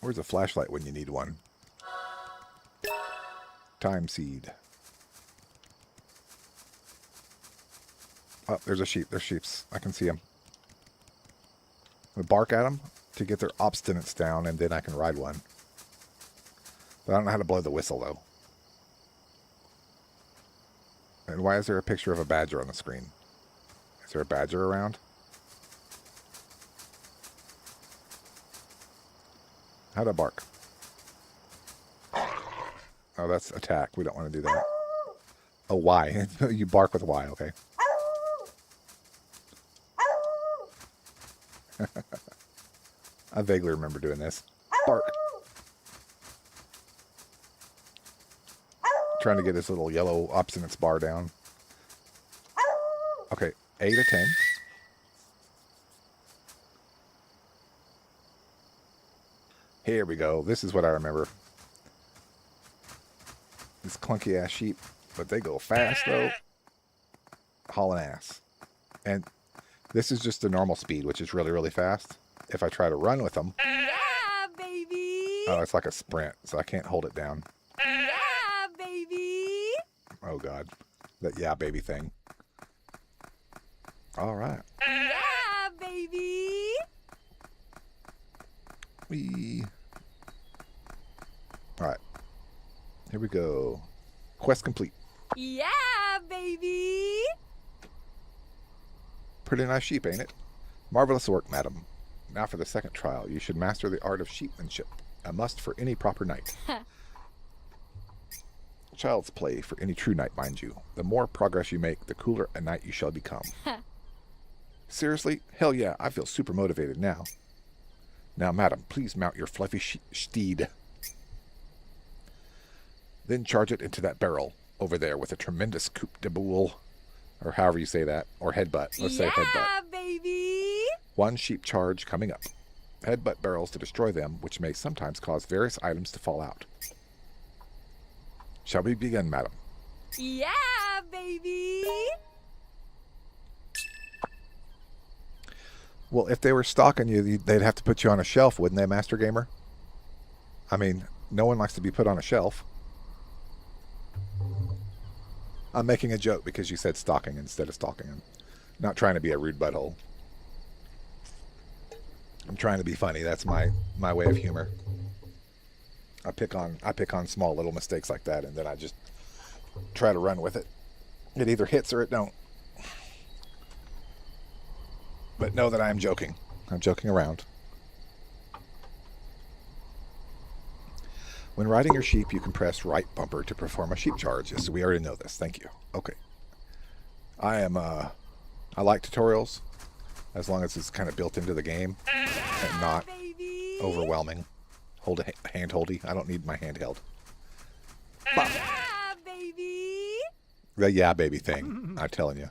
Where's a flashlight when you need one? Time seed. Oh, there's a sheep. There's sheeps. I can see them. We bark at them to get their obstinance down, and then I can ride one. But I don't know how to blow the whistle, though. And why is there a picture of a badger on the screen? Is there a badger around? How'd I bark? Oh, that's attack. We don't want to do that. Oh, Y. You bark with Y, okay. I vaguely remember doing this. Bark. Trying to get this little yellow obstinance bar down. Okay, 8 or 10. Here we go. This is what I remember. These clunky ass sheep, but they go fast though. Hauling ass. And this is just the normal speed, which is really, really fast. If I try to run with them. Yeah, baby. Oh, it's like a sprint, so I can't hold it down. Yeah, baby. Oh, God. That yeah, baby thing. All right. Yeah, baby. All right. Here we go. Quest complete. Yeah, baby. Pretty nice sheep, ain't it? Marvelous work, madam. Now for the second trial. You should master the art of sheepmanship. A must for any proper knight. Child's play for any true knight, mind you. The more progress you make, the cooler a knight you shall become. Seriously? Hell yeah, I feel super motivated now. Now, madam, please mount your fluffy steed. Then charge it into that barrel over there with a tremendous coup de boule, or however you say that, or headbutt. Let's say headbutt. Yeah, baby. One sheep charge coming up. Headbutt barrels to destroy them, which may sometimes cause various items to fall out. Shall we begin, madam? Yeah, baby. Well, if they were stalking you, they'd have to put you on a shelf, wouldn't they, Master Gamer? I mean, no one likes to be put on a shelf. I'm making a joke because you said stalking instead of stalking. I'm not trying to be a rude butthole. I'm trying to be funny. That's my way of humor. I pick on small little mistakes like that, and then I just try to run with it. It either hits or it don't. But know that I am joking. I'm joking around. When riding your sheep, you can press right bumper to perform a sheep charge. Yes, we already know this. Thank you. Okay. I like tutorials as long as it's kind of built into the game and not Baby. overwhelming. Hold a hand holdy. I don't need my handheld. Yeah, baby. The yeah baby thing. I'm telling you.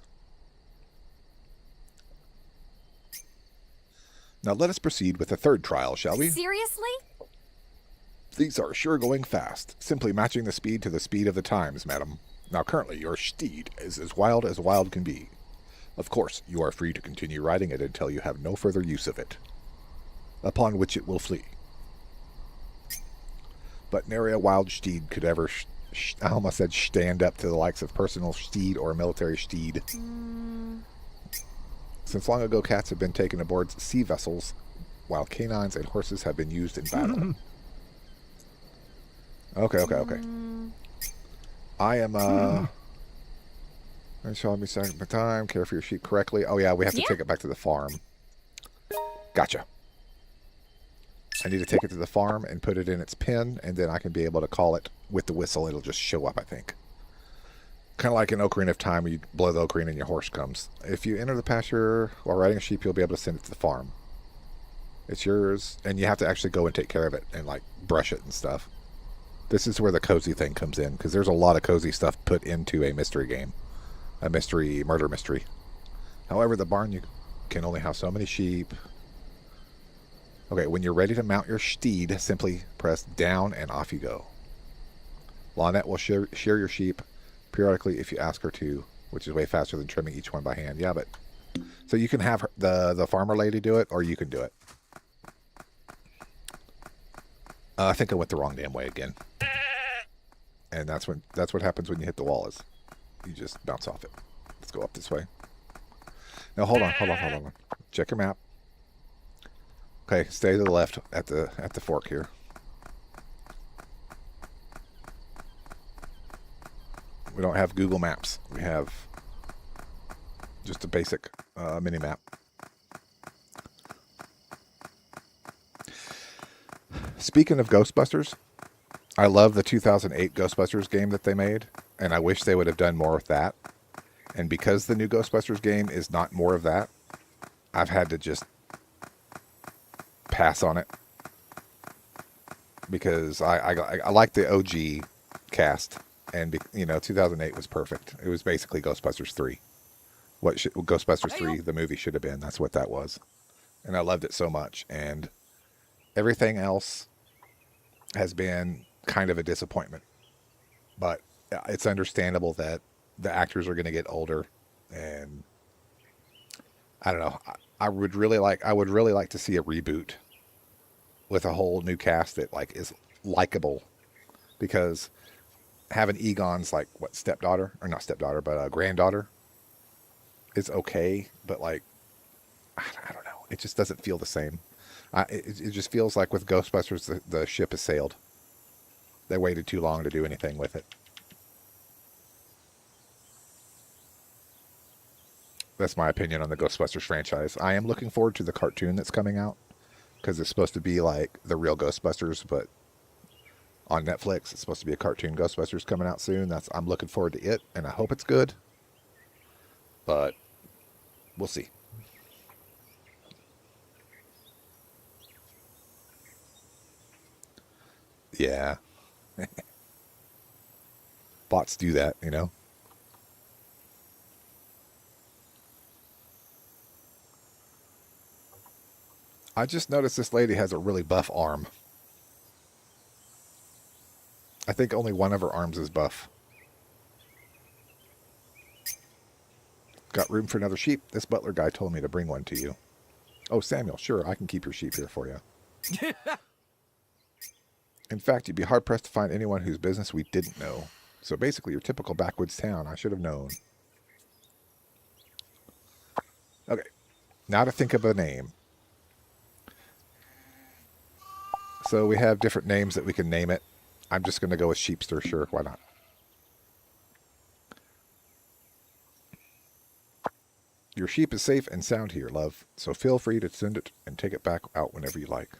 Now let us proceed with the third trial, shall we? Seriously? These are sure going fast, simply matching the speed to the speed of the times, madam. Now currently your steed is as wild can be. Of course, you are free to continue riding it until you have no further use of it, upon which it will flee. But nary a wild steed could ever, I almost said stand up to the likes of personal steed or military steed. Since long ago, cats have been taken aboard sea vessels, while canines and horses have been used in battle. Okay. I am, show me second time, care for your sheep correctly. Oh yeah, we have to take it back to the farm. Gotcha. I need to take it to the farm and put it in its pen, and then I can be able to call it with the whistle. It'll just show up, I think. Kind of like in Ocarina of Time, where you blow the ocarina and your horse comes. If you enter the pasture while riding a sheep, you'll be able to send it to the farm. It's yours, and you have to actually go and take care of it and like brush it and stuff. This is where the cozy thing comes in, because there's a lot of cozy stuff put into a mystery game. A murder mystery. However, the barn, you can only have so many sheep. Okay, when you're ready to mount your steed, simply press down and off you go. Lynette will shear your sheep periodically if you ask her to, which is way faster than trimming each one by hand. Yeah, but so you can have the farmer lady do it, or you can do it. I think I went the wrong damn way again. And that's what happens when you hit the wall, is you just bounce off it. Let's go up this way. Now hold on. Check your map. Okay, stay to the left at the fork here. We don't have Google Maps. We have just a basic mini map. Speaking of Ghostbusters, I love the 2008 Ghostbusters game that they made, and I wish they would have done more with that. And because the new Ghostbusters game is not more of that, I've had to just pass on it. Because I like the OG cast, and 2008 was perfect. It was basically Ghostbusters 3. What Ghostbusters 3, the movie, should have been. That's what that was. And I loved it so much. And everything else has been kind of a disappointment. But it's understandable that the actors are going to get older, and I don't know. I would really like to see a reboot with a whole new cast that like is likable, because having Egon's like stepdaughter, or not stepdaughter, but granddaughter is okay, but like I don't know, it just doesn't feel the same. It just feels like with Ghostbusters the ship has sailed. They waited too long to do anything with it. That's my opinion on the Ghostbusters franchise. I am looking forward to the cartoon that's coming out, because it's supposed to be like the real Ghostbusters, but on Netflix. It's supposed to be a cartoon Ghostbusters coming out soon. I'm looking forward to it, and I hope it's good. But we'll see. Yeah. Bots do that, I just noticed this lady has a really buff arm. I think only one of her arms is buff. Got room for another sheep? This butler guy told me to bring one to you. Oh, Samuel, sure, I can keep your sheep here for you. In fact, you'd be hard-pressed to find anyone whose business we didn't know. So basically, your typical backwoods town. I should have known. Okay, now to think of a name. So we have different names that we can name it. I'm just going to go with Sheepster, sure, why not? Your sheep is safe and sound here, love, so feel free to send it and take it back out whenever you like.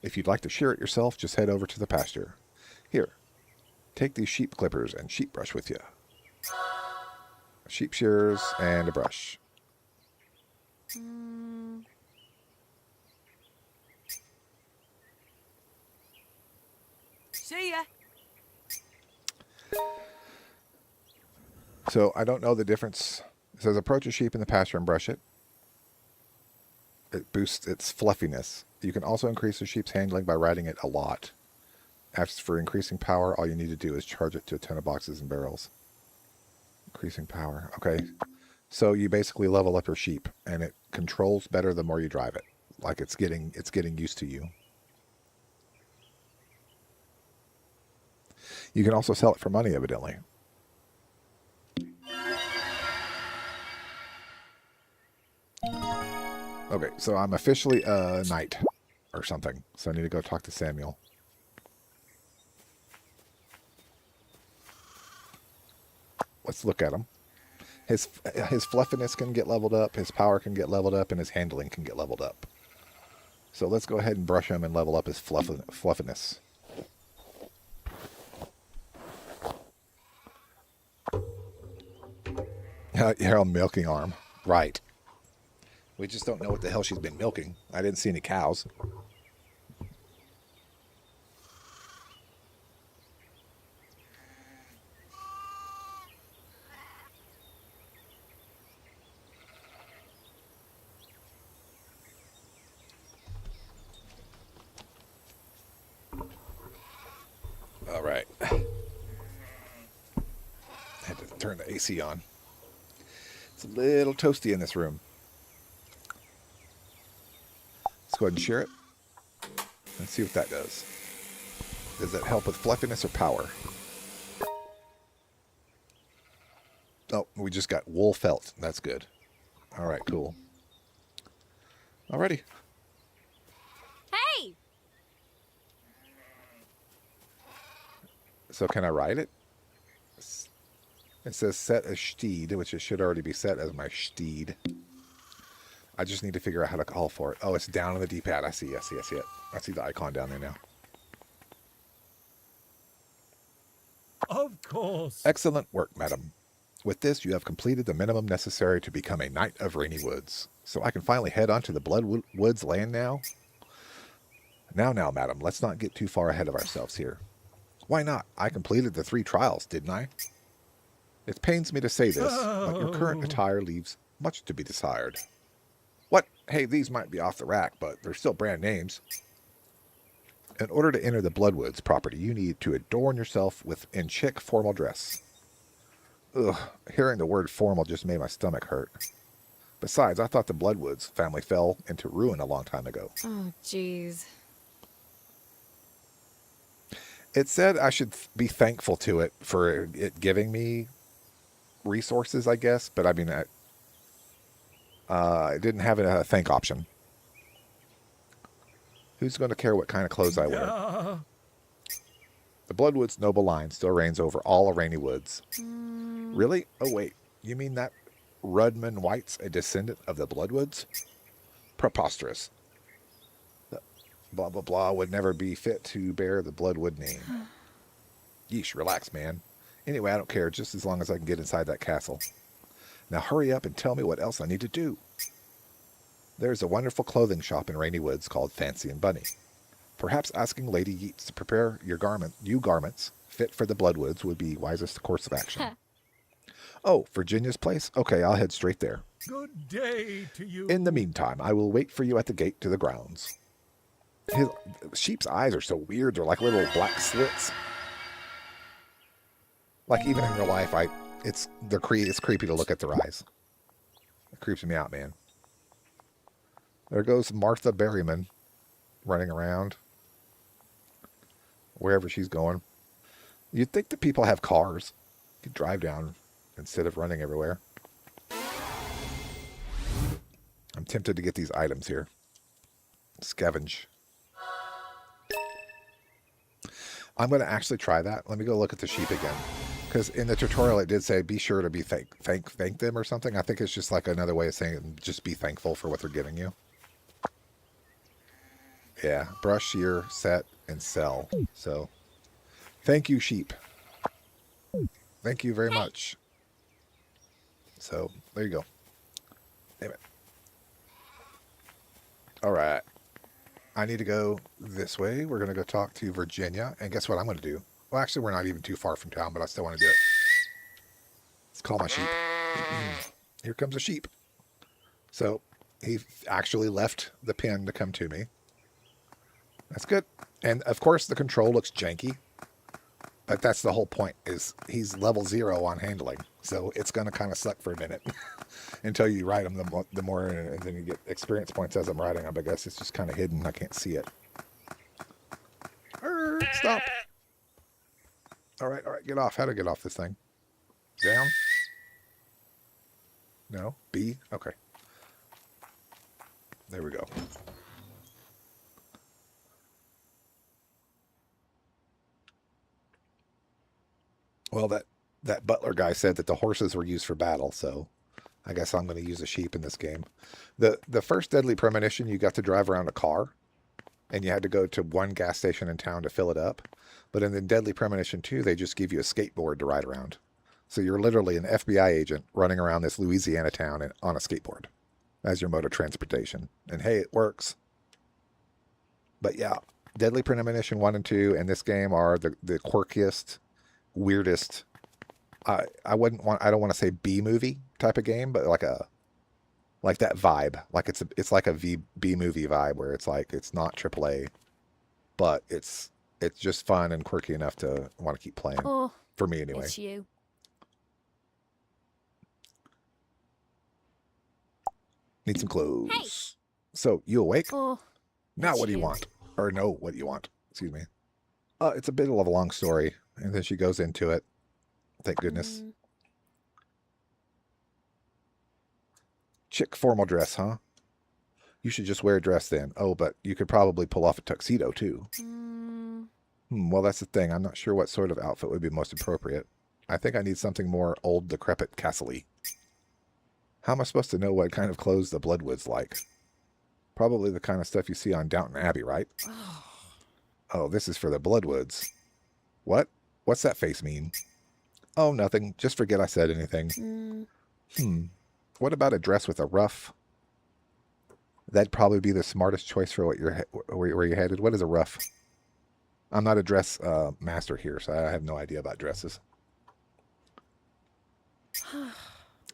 If you'd like to shear it yourself, just head over to the pasture. Here, take these sheep clippers and sheep brush with you. Sheep shears and a brush. See ya. So I don't know the difference. It says approach a sheep in the pasture and brush it. It boosts its fluffiness. You can also increase the sheep's handling by riding it a lot. As for increasing power, all you need to do is charge it to a ton of boxes and barrels. Increasing power. Okay. So you basically level up your sheep, and it controls better the more you drive it. Like it's getting used to you. You can also sell it for money, evidently. Okay, so I'm officially a knight or something. So I need to go talk to Samuel. Let's look at him. His fluffiness can get leveled up, his power can get leveled up, and his handling can get leveled up. So let's go ahead and brush him and level up his fluffiness. Your milking arm. Right. We just don't know what the hell she's been milking. I didn't see any cows. All right. Had to turn the AC on. It's a little toasty in this room. Let's go ahead and shear it and see what that does. Does that help with fluffiness or power? Oh, we just got wool felt. That's good. All right, cool. Alrighty. Hey! So can I ride it? It says set as steed, which it should already be set as my steed. I just need to figure out how to call for it. Oh, it's down on the D-pad. I see it. I see the icon down there now. Of course. Excellent work, madam. With this, you have completed the minimum necessary to become a Knight of Rainy Woods. So I can finally head on to the Bloodwoods land now? Now, madam, let's not get too far ahead of ourselves here. Why not? I completed the 3 trials, didn't I? It pains me to say this, but your current attire leaves much to be desired. What? Hey, these might be off the rack, but they're still brand names. In order to enter the Bloodwoods property, you need to adorn yourself in chic formal dress. Ugh, hearing the word formal just made my stomach hurt. Besides, I thought the Bloodwoods family fell into ruin a long time ago. Oh, jeez. It said I should be thankful to it for it giving me resources, I guess, but I mean, I didn't have a thank option. Who's going to care what kind of clothes I wear? Yeah. The Bloodwoods noble line still reigns over all Rainy Woods. Really? Oh, wait. You mean that Rudman White's a descendant of the Bloodwoods? Preposterous. Blah, blah, blah would never be fit to bear the Bloodwood name. Yeesh, relax, man. Anyway, I don't care, just as long as I can get inside that castle. Now hurry up and tell me what else I need to do. There's a wonderful clothing shop in Rainy Woods called Fancy and Bunny. Perhaps asking Lady Yeats to prepare your garments fit for the Bloodwoods would be wisest course of action. Oh, Virginia's place? Okay, I'll head straight there. Good day to you. In the meantime, I will wait for you at the gate to the grounds. His sheep's eyes are so weird. They're like little black slits. Like even in real life, It's creepy to look at their eyes. It creeps me out, man. There goes Martha Berryman running around wherever she's going. You'd think that people have cars. You could drive down instead of running everywhere. I'm tempted to get these items here. Scavenge. I'm going to actually try that. Let me go look at the sheep again. Because in the tutorial it did say be sure to be thank them or something. I think it's just like another way of saying just be thankful for what they're giving you. Yeah, brush, shear, set, and sell. So, thank you, sheep. Thank you very much. So, there you go. Damn it. All right. I need to go this way. We're going to go talk to Virginia. And guess what I'm going to do? Well, actually, we're not even too far from town, but I still want to do it. Let's call my sheep. Here comes a sheep. So, he actually left the pen to come to me. That's good. And, of course, the control looks janky. But that's the whole point, is he's level 0 on handling. So it's going to kind of suck for a minute until you ride him the more, and then you get experience points as I'm riding him. I guess it's just kind of hidden. I can't see it. Stop. All right, get off. How to get off this thing? Down? No? B? Okay. There we go. Well, that butler guy said that the horses were used for battle, so I guess I'm going to use a sheep in this game. The first Deadly Premonition, you got to drive around a car, and you had to go to one gas station in town to fill it up. But in the Deadly Premonition 2, they just give you a skateboard to ride around. So you're literally an FBI agent running around this Louisiana town on a skateboard as your mode of transportation. And hey, it works. But yeah, Deadly Premonition 1 and 2 and this game are the quirkiest, weirdest. I don't want to say B movie type of game, but like that vibe. Like it's like a B movie vibe where it's like it's not AAA, but it's just fun and quirky enough to want to keep playing. Oh, for me anyway. it's you. Need some clothes. Hey. So you awake? Oh, Now it's what do you you. want? Or no, what do you want? Excuse me. It's a bit of a long story, and then she goes into it. Thank goodness. Chick formal dress, huh? You should just wear a dress then. Oh, but you could probably pull off a tuxedo too. Well, that's the thing. I'm not sure what sort of outfit would be most appropriate. I think I need something more old, decrepit, castle-y. How am I supposed to know what kind of clothes the Bloodwoods like? Probably the kind of stuff you see on Downton Abbey, right? Oh, this is for the Bloodwoods. What? What's that face mean? Oh, nothing. Just forget I said anything. What about a dress with a ruff? That'd probably be the smartest choice for where you're headed. What is a ruff? I'm not a dress master here, so I have no idea about dresses.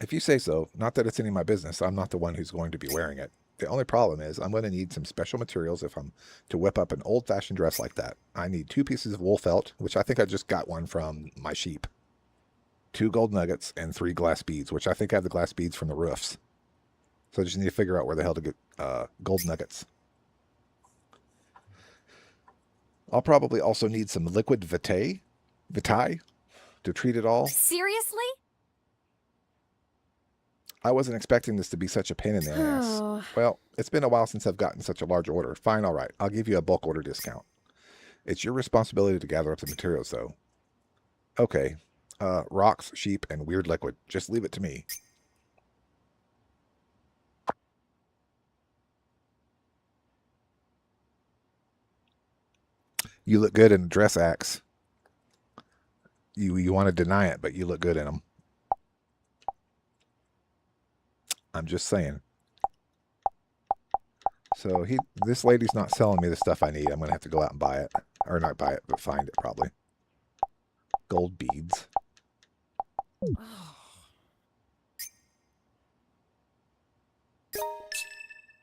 If you say so, not that it's any of my business. I'm not the one who's going to be wearing it. The only problem is I'm going to need some special materials if I'm to whip up an old-fashioned dress like that. I need 2 pieces of wool felt, which I think I just got one from my sheep. 2 gold nuggets and 3 glass beads, which I think I have the glass beads from the roofs. So I just need to figure out where the hell to get gold nuggets. I'll probably also need some liquid vitae to treat it all. Seriously? I wasn't expecting this to be such a pain in the ass. Well, it's been a while since I've gotten such a large order. Fine, all right. I'll give you a bulk order discount. It's your responsibility to gather up the materials, though. Okay. Rocks, sheep, and weird liquid. Just leave it to me. You look good in a dress axe. You want to deny it, but you look good in them. I'm just saying. So this lady's not selling me the stuff I need. I'm going to have to go out and buy it. Or not buy it, but find it probably. Gold beads.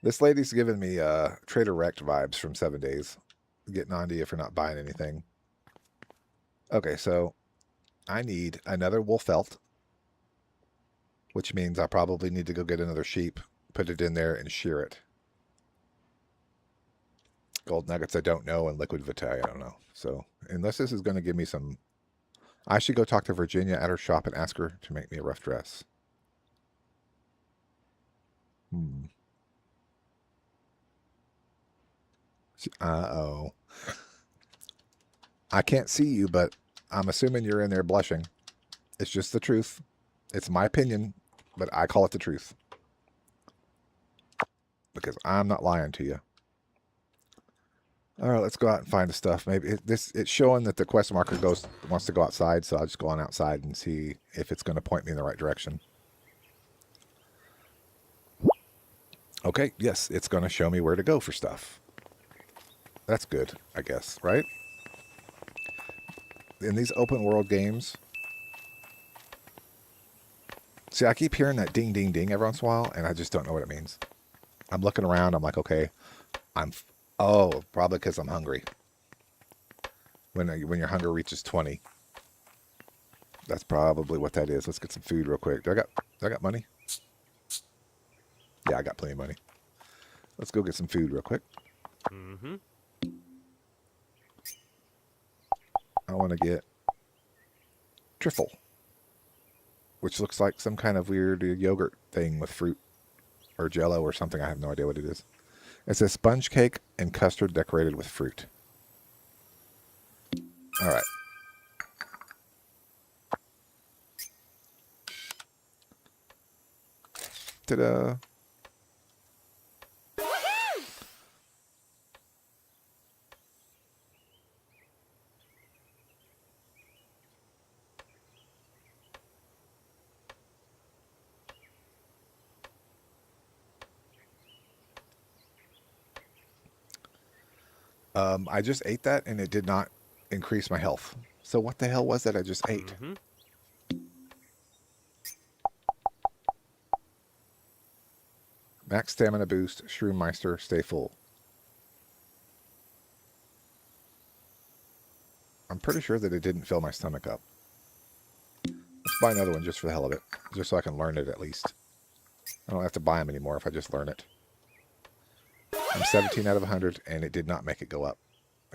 This lady's giving me Trader Wrecked vibes from 7 Days. Getting on to you for not buying anything. Okay, so I need another wool felt. which means I probably need to go get another sheep, put it in there, and shear it. Gold nuggets I don't know, and liquid vitae I don't know. So unless this is going to give me some... I should go talk to Virginia at her shop and ask her to make me a rough dress. Uh-oh. I can't see you, but I'm assuming you're in there blushing. It's just the truth. It's my opinion, but I call it the truth. Because I'm not lying to you. All right, let's go out and find the stuff. Maybe it's showing that the quest marker wants to go outside, so I'll just go on outside and see if it's going to point me in the right direction. Okay, yes, it's going to show me where to go for stuff. That's good, I guess, right? In these open world games, see, I keep hearing that ding, ding, ding every once in a while, and I just don't know what it means. I'm looking around, I'm like, okay, oh, probably because I'm hungry. When your hunger reaches 20. That's probably what that is. Let's get some food real quick. Do I got money? Yeah, I got plenty of money. Let's go get some food real quick. Mm-hmm. I want to get trifle, which looks like some kind of weird yogurt thing with fruit or jello or something. I have no idea what it is. It says sponge cake and custard decorated with fruit. All right. Ta-da. I just ate that and it did not increase my health. So what the hell was that I just ate? Mm-hmm. Max stamina boost, Shroom-meister, stay full. I'm pretty sure that it didn't fill my stomach up. Let's buy another one just for the hell of it. Just so I can learn it at least. I don't have to buy them anymore if I just learn it. I'm 17 out of 100 and it did not make it go up.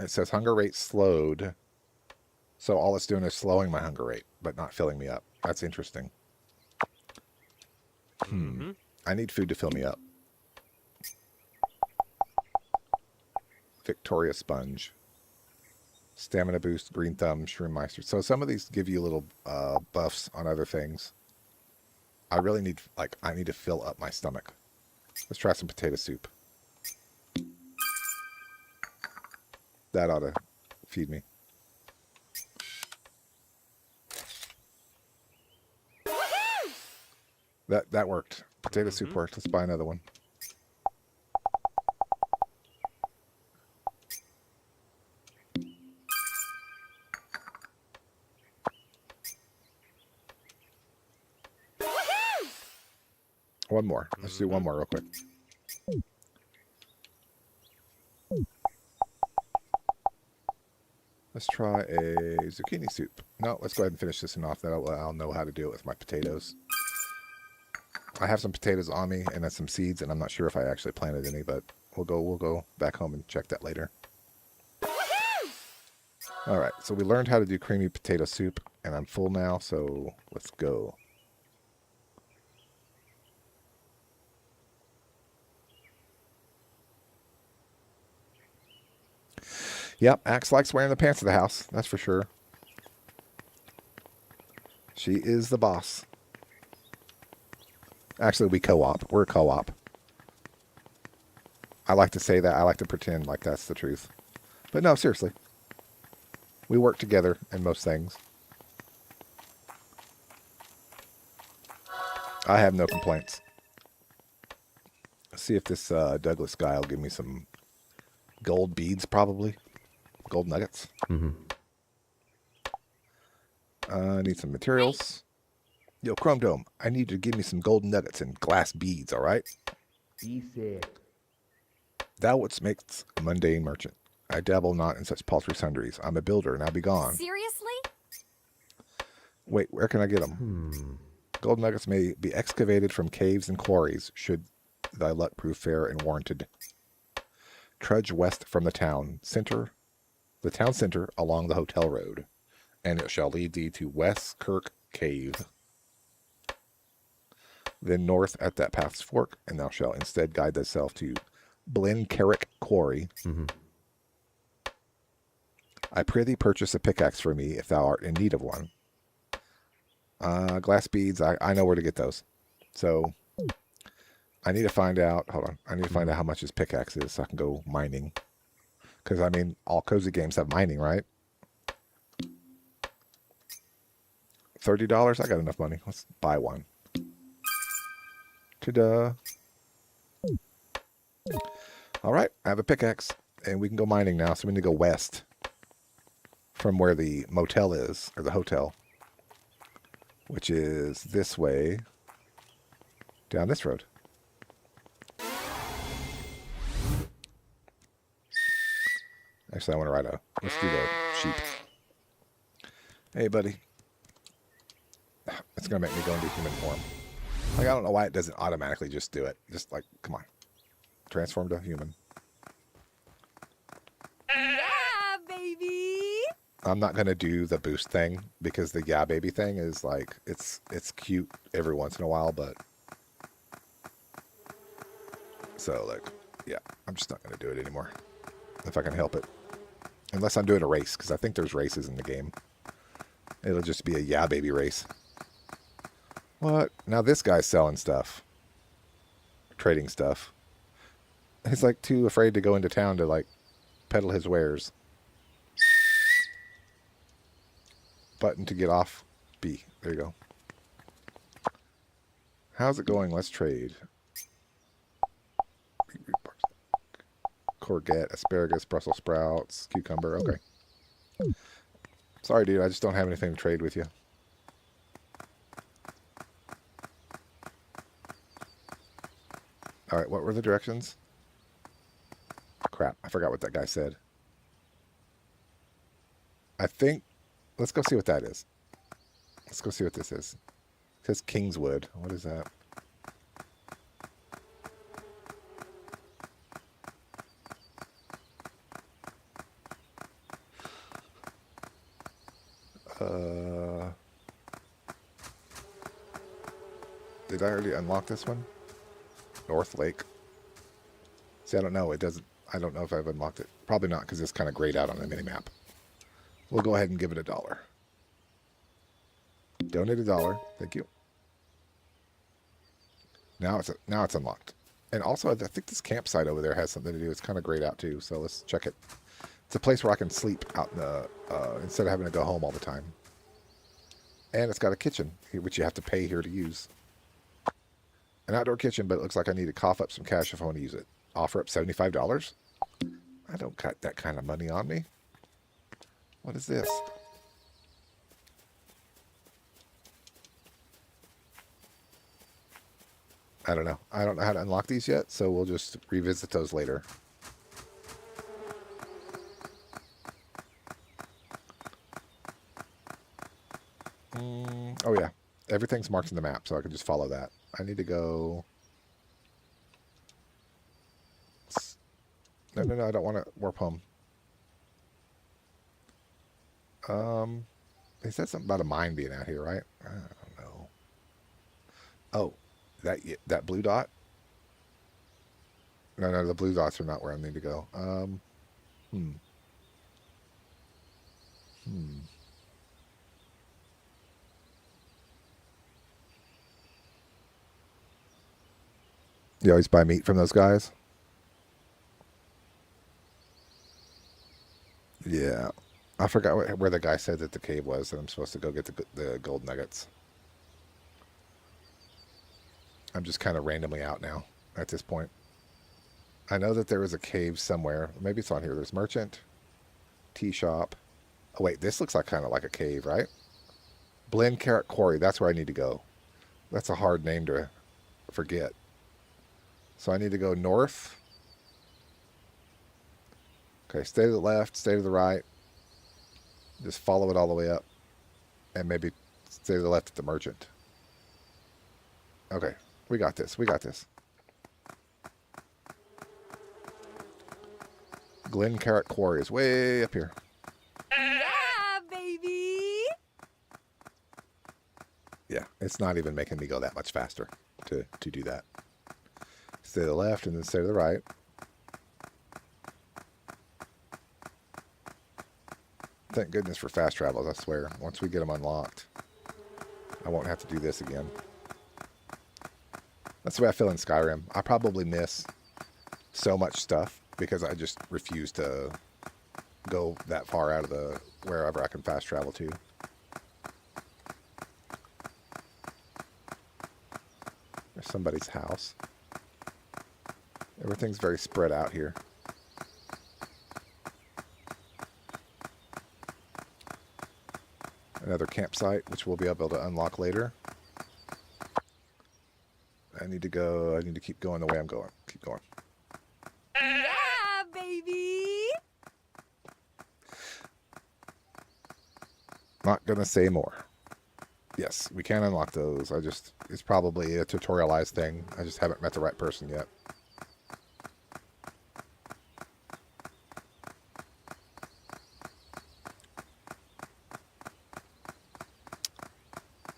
It says hunger rate slowed. So all it's doing is slowing my hunger rate, but not filling me up. That's interesting. Mm-hmm. I need food to fill me up. Victoria Sponge. Stamina boost, green thumb, Shroom-meister. So some of these give you little buffs on other things. I really need, I need to fill up my stomach. Let's try some potato soup. That ought to feed me. That worked. Potato soup worked. Let's buy another one. One more. Let's do one more real quick. Let's try a zucchini soup. No, let's go ahead and finish this one off. Then I'll know how to do it with my potatoes. I have some potatoes on me and then some seeds, and I'm not sure if I actually planted any, but we'll go back home and check that later. All right, so we learned how to do creamy potato soup, and I'm full now, so let's go. Yep, Axe likes wearing the pants of the house. That's for sure. She is the boss. Actually, we co-op. We're a co-op. I like to say that. I like to pretend like that's the truth. But no, seriously. We work together in most things. I have no complaints. Let's see if this Douglas guy will give me some gold beads, probably. Gold nuggets. Mm-hmm. I need some materials. Yo, Chrome Dome, I need you to give me some golden nuggets and glass beads, all right? Easy. Thou wouldst make a mundane merchant. I dabble not in such paltry sundries. I'm a builder, now be gone. Seriously? Wait, where can I get them? Gold nuggets may be excavated from caves and quarries, should thy luck prove fair and warranted. Trudge west from the town center along the hotel road, and it shall lead thee to West Kirk Cave. Then north at that path's fork, and thou shalt instead guide thyself to Blencarrick Quarry. Mm-hmm. I prithee purchase a pickaxe for me if thou art in need of one. Glass beads, I know where to get those. So I need to find out, hold on, I need to find out how much his pickaxe is so I can go mining. Because, I mean, all cozy games have mining, right? $30? I got enough money. Let's buy one. Ta-da. All right, I have a pickaxe, and we can go mining now. So we need to go west from where the motel is, or the hotel, which is this way, down this road. Actually, I want to ride let's do the sheep. Hey, buddy. It's going to make me go into human form. Like, I don't know why it doesn't automatically just do it. Just like, come on. Transform to human. Yeah, baby. I'm not going to do the boost thing because the yeah baby thing is like, it's cute every once in a while, but so like, yeah, I'm just not going to do it anymore if I can help it. Unless I'm doing a race, because I think there's races in the game. It'll just be a yeah baby race. What? Now this guy's selling stuff. Trading stuff. He's like too afraid to go into town to like peddle his wares. Button to get off. B. There you go. How's it going? Let's trade. Courgette, asparagus, Brussels sprouts, cucumber. Okay. Sorry, dude. I just don't have anything to trade with you. All right. What were the directions? Crap. I forgot what that guy said. I think... Let's go see what that is. Let's go see what this is. It says Kingswood. What is that? Did I already unlock this one? North Lake. See, I don't know. It doesn't. I don't know if I've unlocked it. Probably not, because it's kind of grayed out on the minimap. We'll go ahead and give it $1. Donate $1. Thank you. Now it's unlocked. And also, I think this campsite over there has something to do. It's kind of grayed out too. So let's check it. It's a place where I can sleep out in the instead of having to go home all the time. And it's got a kitchen, which you have to pay here to use. An outdoor kitchen, but it looks like I need to cough up some cash if I want to use it. Offer up $75? I don't got that kind of money on me. What is this? I don't know. I don't know how to unlock these yet, so we'll just revisit those later. Oh yeah. Everything's marked in the map, so I can just follow that. I need to go... No, I don't want to warp home. They said something about a mine being out here, right? I don't know. Oh, that blue dot? No, the blue dots are not where I need to go. You always buy meat from those guys? Yeah. I forgot where the guy said that the cave was that I'm supposed to go get the gold nuggets. I'm just kind of randomly out now at this point. I know that there was a cave somewhere. Maybe it's on here. There's merchant, tea shop. Oh, wait. This looks like kind of like a cave, right? Blencarrick Quarry. That's where I need to go. That's a hard name to forget. So I need to go north. Okay, stay to the left, stay to the right. Just follow it all the way up. And maybe stay to the left at the merchant. Okay, we got this. We got this. Glen Carrot Quarry is way up here. Yeah, baby. Yeah, it's not even making me go that much faster to do that. Stay to the left and then stay to the right. Thank goodness for fast travels, I swear. Once we get them unlocked, I won't have to do this again. That's the way I feel in Skyrim. I probably miss so much stuff because I just refuse to go that far out of the wherever I can fast travel to. There's somebody's house. Everything's very spread out here. Another campsite, which we'll be able to unlock later. I need to keep going the way I'm going. Keep going. Yeah, baby. Not gonna say more. Yes, we can unlock those. It's probably a tutorialized thing. I just haven't met the right person yet.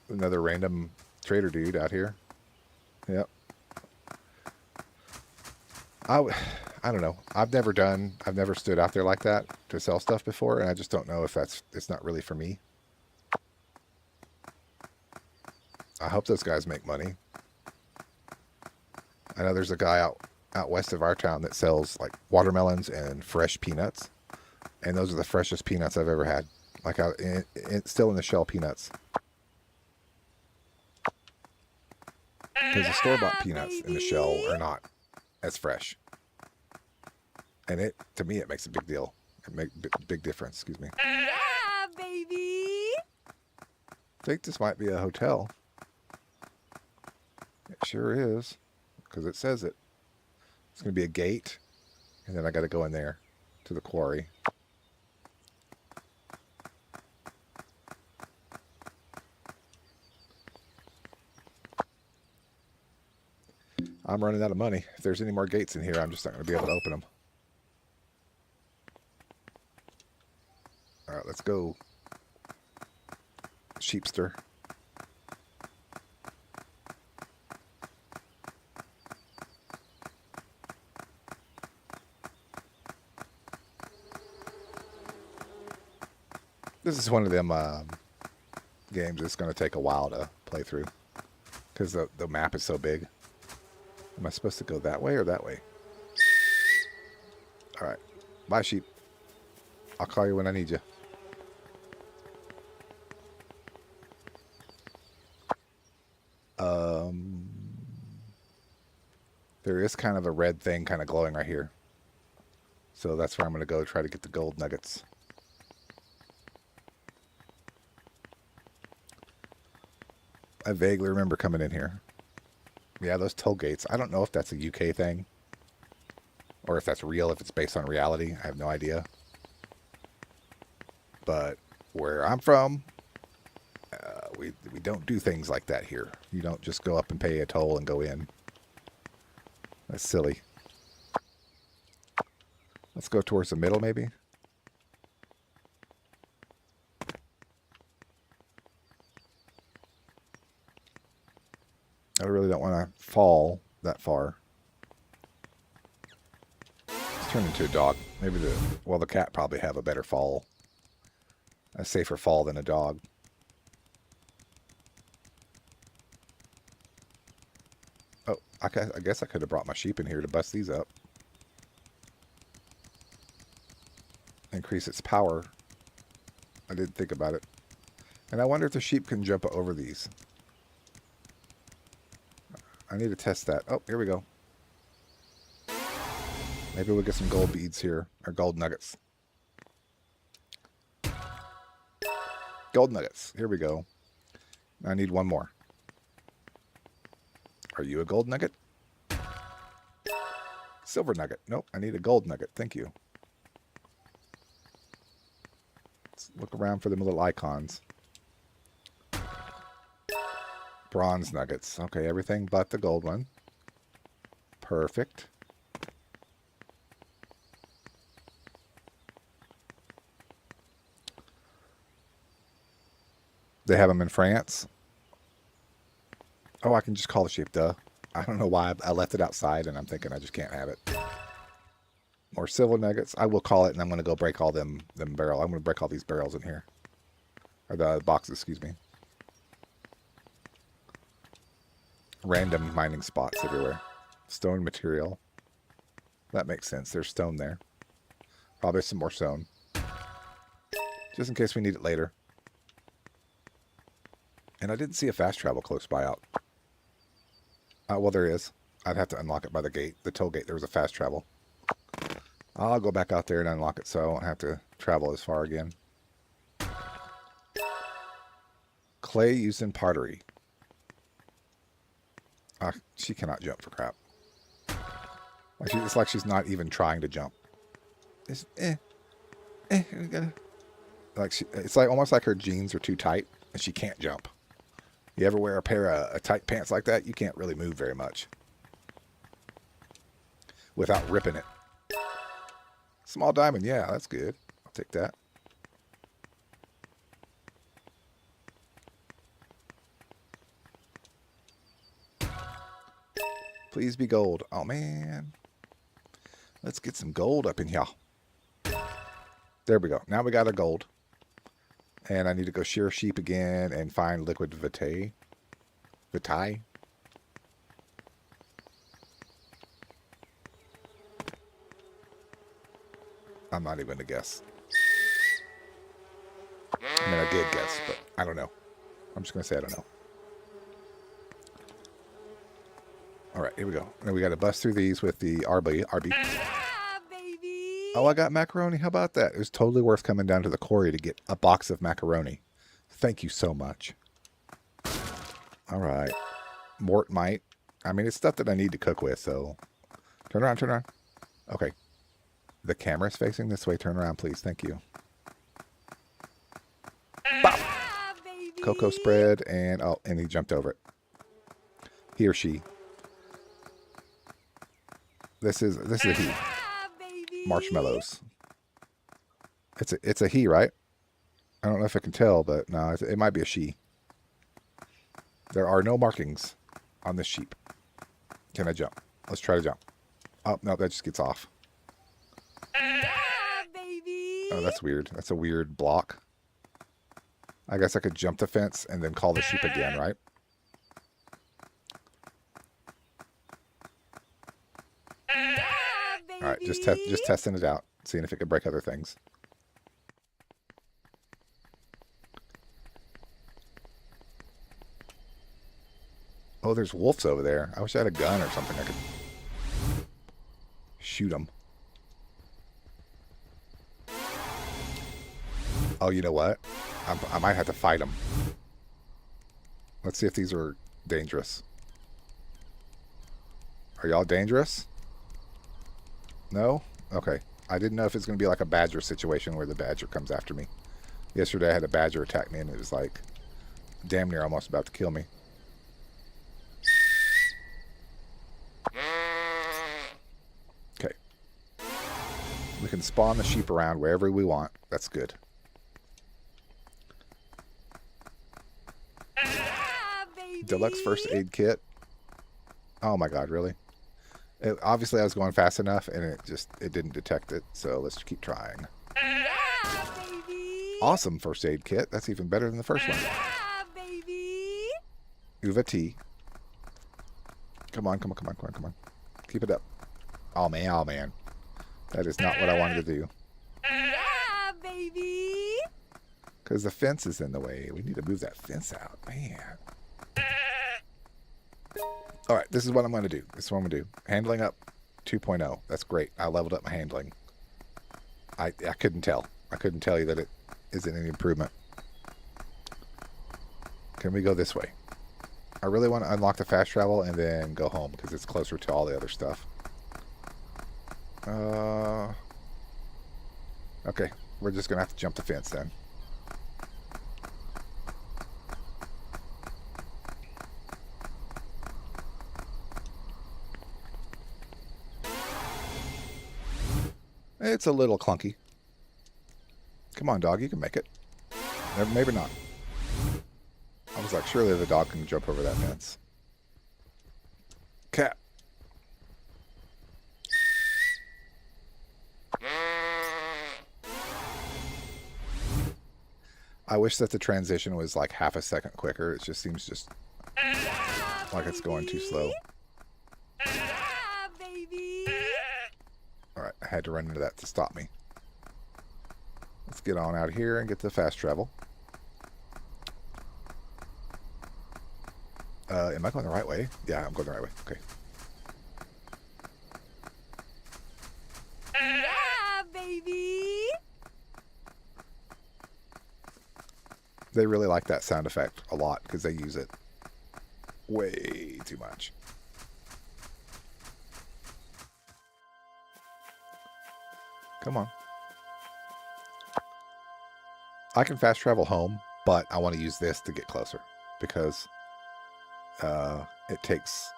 Another random trader dude out here. Yep. I don't know. I've never stood out there like that to sell stuff before, and I just don't know if it's not really for me. I hope those guys make money. I know there's a guy out west of our town that sells like watermelons and fresh peanuts, and those are the freshest peanuts I've ever had. Like still in the shell peanuts. Because the store-bought peanuts in the shell are not as fresh. And to me, it makes a big deal. It makes a big difference, excuse me. Yeah, baby. I think this might be a hotel. It sure is, because it says it. It's going to be a gate, and then I got to go in there to the quarry. I'm running out of money. If there's any more gates in here, I'm just not going to be able to open them. All right, let's go. Sheepster. This is one of them games that's going to take a while to play through because the map is so big. Am I supposed to go that way or that way? All right. Bye, sheep. I'll call you when I need you. There is kind of a red thing kind of glowing right here. So that's where I'm going to go try to get the gold nuggets. I vaguely remember coming in here. Yeah, those toll gates. I don't know if that's a UK thing. Or if that's real, if it's based on reality. I have no idea. But where I'm from, we don't do things like that here. You don't just go up and pay a toll and go in. That's silly. Let's go towards the middle, maybe. I really don't want to fall that far. Let's turn into a dog. Maybe the cat probably have a better fall. A safer fall than a dog. Oh, I guess I could have brought my sheep in here to bust these up. Increase its power. I didn't think about it. And I wonder if the sheep can jump over these. I need to test that. Oh, here we go. Maybe we'll get some gold beads here. Or gold nuggets. Gold nuggets. Here we go. I need one more. Are you a gold nugget? Silver nugget. Nope, I need a gold nugget. Thank you. Let's look around for them little icons. Bronze nuggets. Okay, everything but the gold one. Perfect. They have them in France. Oh, I can just call the sheep, duh. I don't know why I left it outside, and I'm thinking I just can't have it. More silver nuggets. I will call it, and I'm going to go break all them barrels. I'm going to break all these barrels in here. Or the boxes, excuse me. Random mining spots everywhere. Stone material. That makes sense. There's stone there. Probably some more stone. Just in case we need it later. And I didn't see a fast travel close by out. Well, there is. I'd have to unlock it by the gate. The toll gate, there was a fast travel. I'll go back out there and unlock it so I won't have to travel as far again. Clay used in pottery. She cannot jump for crap. It's like she's not even trying to jump. It's it's like almost like her jeans are too tight and she can't jump. You ever wear a pair of tight pants like that? You can't really move very much without ripping it. Small diamond, yeah, that's good. I'll take that. Please be gold. Oh, man. Let's get some gold up in here. There we go. Now we got our gold. And I need to go shear sheep again and find liquid vitae. Vitae. I'm not even going to guess. I mean, I did guess, but I don't know. I'm just going to say I don't know. All right, here we go. Now we got to bust through these with the RB. Yeah, baby. Oh, I got macaroni. How about that? It was totally worth coming down to the quarry to get a box of macaroni. Thank you so much. All right. Mortmite. I mean, it's stuff that I need to cook with, so... Turn around, turn around. Okay. The camera's facing this way. Turn around, please. Thank you. Bop! Yeah, baby. Cocoa spread, and... Oh, and he jumped over it. He or she. This is a he. Yeah, baby. Marshmallows. It's a he, right? I don't know if I can tell, but no, it might be a she. There are no markings on this sheep. Can I jump? Let's try to jump. Oh, no, that just gets off. Yeah, baby. Oh, that's weird. That's a weird block. I guess I could jump the fence and then call the sheep again, right? Yeah, baby. All right, just testing it out, seeing if it could break other things. Oh, there's wolves over there. I wish I had a gun or something I could shoot them. Oh, you know what? I might have to fight them. Let's see if these are dangerous. Are y'all dangerous? No? Okay. I didn't know if it's going to be like a badger situation where the badger comes after me. Yesterday I had a badger attack me and it was like damn near almost about to kill me. Okay. We can spawn the sheep around wherever we want. That's good. Yeah, baby. Deluxe first aid kit. Oh my god, really? Obviously I was going fast enough and it didn't detect it, so let's keep trying. Yeah, baby. Awesome first aid kit. That's even better than the first one. Yeah, baby. Uva tea. Come on, come on, come on, come on, come on. Keep it up. Oh man. That is not what I wanted to do. Yeah, baby. Because the fence is in the way. We need to move that fence out. Man. Alright, this is what I'm going to do. This is what I'm going to do. Handling up 2.0. That's great. I leveled up my handling. I couldn't tell. I couldn't tell you that it isn't any improvement. Can we go this way? I really want to unlock the fast travel and then go home because it's closer to all the other stuff. Okay, we're just going to have to jump the fence then. It's a little clunky. Come on, dog. You can make it. Maybe not. I was like, surely the dog can jump over that fence. Cat. I wish that the transition was like half a second quicker. It just seems just like it's going too slow. Yeah, baby. Alright, I had to run into that to stop me. Let's get on out here and get to fast travel. Am I going the right way? Yeah, I'm going the right way. Okay. Yeah, baby. They really like that sound effect a lot because they use it way too much. Come on. I can fast travel home, but I want to use this to get closer because it takes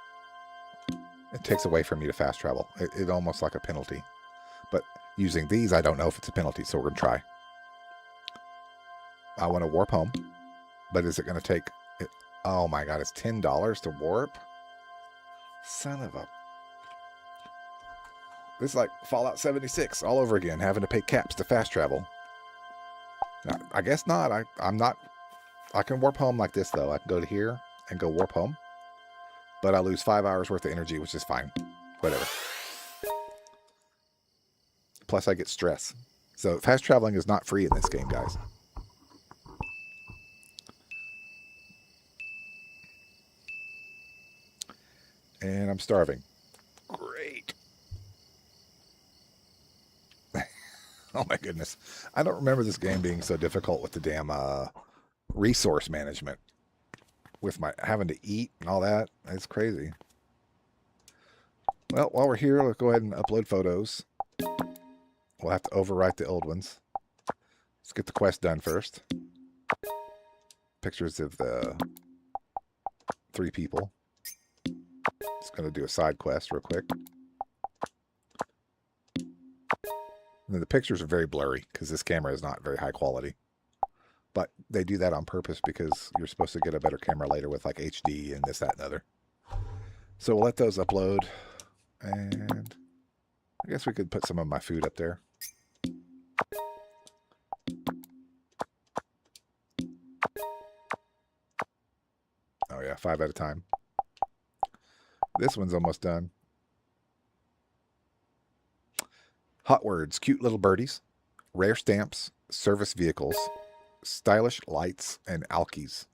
away from me to fast travel. It almost like a penalty. But using these, I don't know if it's a penalty, so we're going to try. I want to warp home, but is it going to take... Oh my god, it's $10 to warp? Son of a... This is like Fallout 76 all over again, having to pay caps to fast travel. Now, I guess not. I'm not... I can warp home like this, though. I can go to here and go warp home. But I lose 5 hours worth of energy, which is fine. Whatever. Plus, I get stress. So, fast traveling is not free in this game, guys. And I'm starving. Great. Oh my goodness. I don't remember this game being so difficult with the damn resource management. With my having to eat and all that. It's crazy. Well, while we're here, let's go ahead and upload photos. We'll have to overwrite the old ones. Let's get the quest done first. Pictures of the 3 people. Just going to do a side quest real quick. And the pictures are very blurry because this camera is not very high quality. But they do that on purpose because you're supposed to get a better camera later with like HD and this, that, and the other. So we'll let those upload. And I guess we could put some of my food up there. Oh yeah, 5 at a time. This one's almost done. Hot words, cute little birdies, rare stamps, service vehicles, stylish lights, and alkies.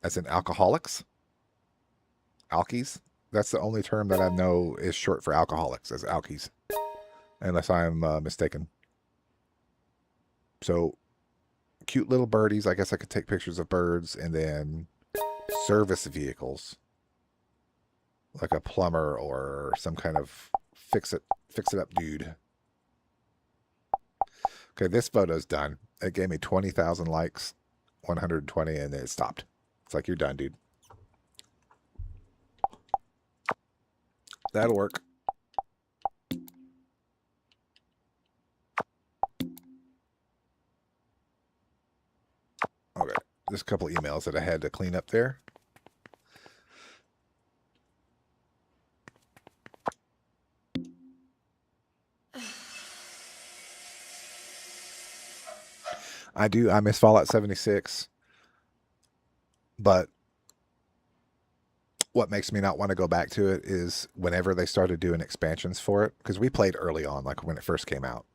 As in alcoholics? Alkies? That's the only term that I know is short for alcoholics, as alkies. Unless I'm mistaken. So, cute little birdies. I guess I could take pictures of birds. And then service vehicles. Like a plumber or some kind of fix it up dude. Okay, this photo's done. It gave me 20,000 likes, 120, and then it stopped. It's like, you're done, dude. That'll work. Okay, there's a couple emails that I had to clean up there. I miss Fallout 76. But what makes me not want to go back to it is whenever they started doing expansions for it, because we played early on, like when it first came out.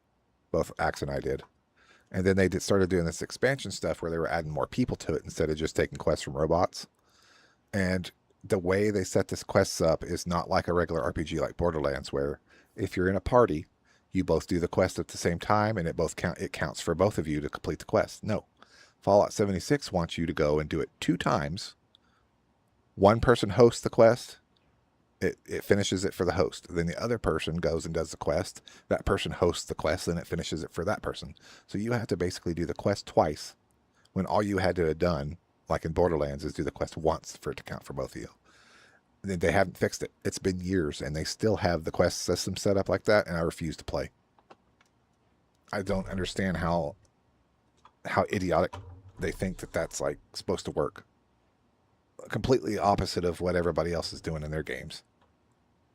Both Axe and I did. And then they started doing this expansion stuff where they were adding more people to it instead of just taking quests from robots. And the way they set this quests up is not like a regular RPG like Borderlands, where if you're in a party, you both do the quest at the same time, and it counts for both of you to complete the quest. No. Fallout 76 wants you to go and do it 2 times. One person hosts the quest. It finishes it for the host. Then the other person goes and does the quest. That person hosts the quest, and it finishes it for that person. So you have to basically do the quest twice, when all you had to have done, like in Borderlands, is do the quest once for it to count for both of you. They haven't fixed it. It's been years, and they still have the quest system set up like that, and I refuse to play. I don't understand how idiotic they think that that's like supposed to work. Completely opposite of what everybody else is doing in their games.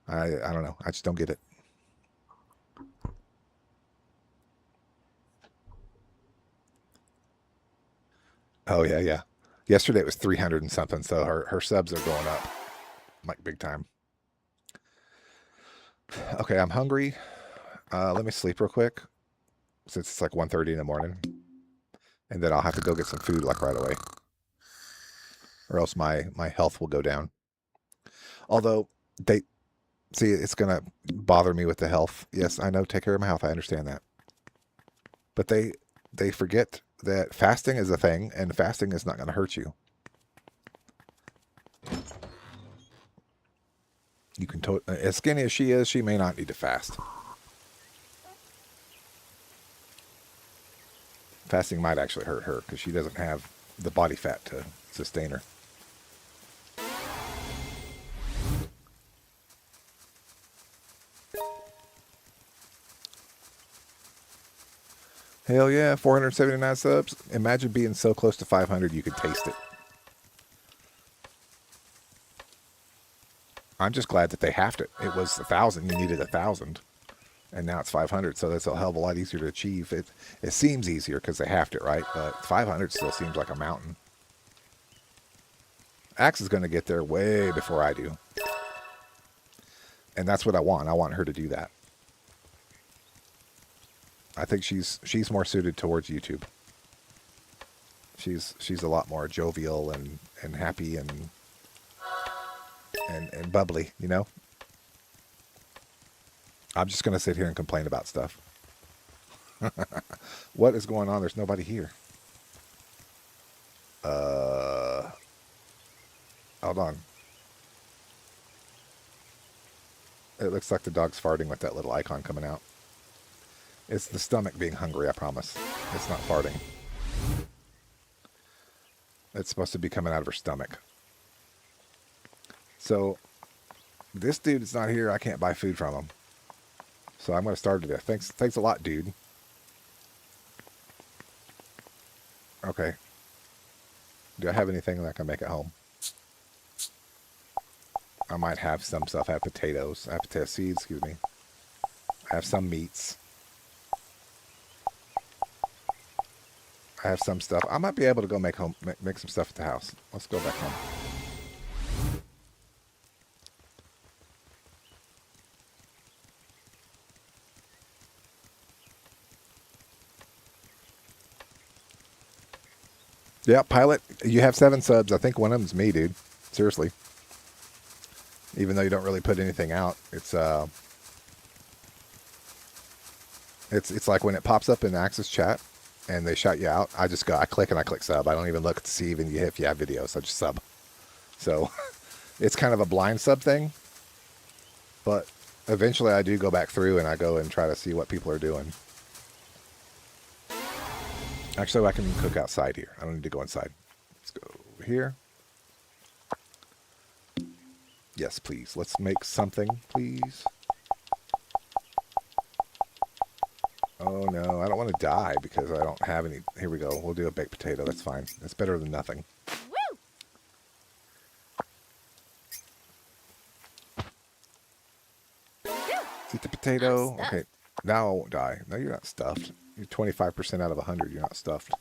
I don't know. I just don't get it. Oh yeah, yeah. Yesterday it was 300 and something, so her subs are going up like big time. Okay, I'm hungry. Let me sleep real quick since it's like 1:30 in the morning, and then I'll have to go get some food like right away, or else my health will go down. Although they see it's gonna bother me with the health. Yes, I know. Take care of my health. I understand that, but they forget that fasting is a thing, and fasting is not going to hurt you. You can as skinny as she is, she may not need to fast. Fasting might actually hurt her because she doesn't have the body fat to sustain her. Hell yeah, 479 subs. Imagine being so close to 500 you could taste it. I'm just glad that they halved it. It was 1,000, you needed 1,000. And now it's 500, so that's a hell of a lot easier to achieve. It seems easier because they halved it, right? But 500 still seems like a mountain. Axe is going to get there way before I do. And that's what I want. I want her to do that. I think she's more suited towards YouTube. She's a lot more jovial and happy and bubbly, you know? I'm just going to sit here and complain about stuff. What is going on? There's nobody here. Hold on. It looks like the dog's farting with that little icon coming out. It's the stomach being hungry, I promise. It's not farting. It's supposed to be coming out of her stomach. So, this dude is not here. I can't buy food from him. So I'm going to starve to death. Thanks a lot, dude. Okay. Do I have anything that I can make at home? I might have some stuff. I have potatoes. I have potato seeds, excuse me. I have some meats. I have some stuff. I might be able to go make some stuff at the house. Let's go back home. Yeah, Pilot, you have 7 subs. I think one of them's me, dude. Seriously. Even though you don't really put anything out, it's like when it pops up in Access chat and they shout you out, I click sub. I don't even look to see even if you have videos. I just sub. So it's kind of a blind sub thing, but eventually I do go back through and I go and try to see what people are doing. Actually, I can cook outside here. I don't need to go inside. Let's go here. Yes, please. Let's make something, please. Oh, no. I don't want to die because I don't have any. Here we go. We'll do a baked potato. That's fine. That's better than nothing. Woo! Eat the potato. Okay. Now I won't die. No, you're not stuffed. You're 25% out of 100. You're not stuffed.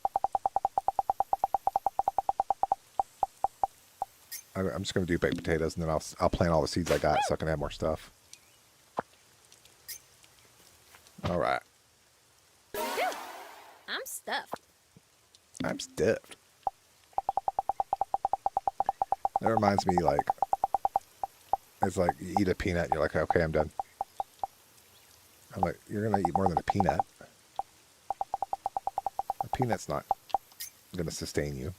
I'm just going to do baked potatoes, and then I'll plant all the seeds I got so I can have more stuff. All right. I'm stuffed. I'm stuffed. That reminds me, like, it's like you eat a peanut, and you're like, okay, I'm done. I'm like, you're going to eat more than a peanut. A peanut's not going to sustain you.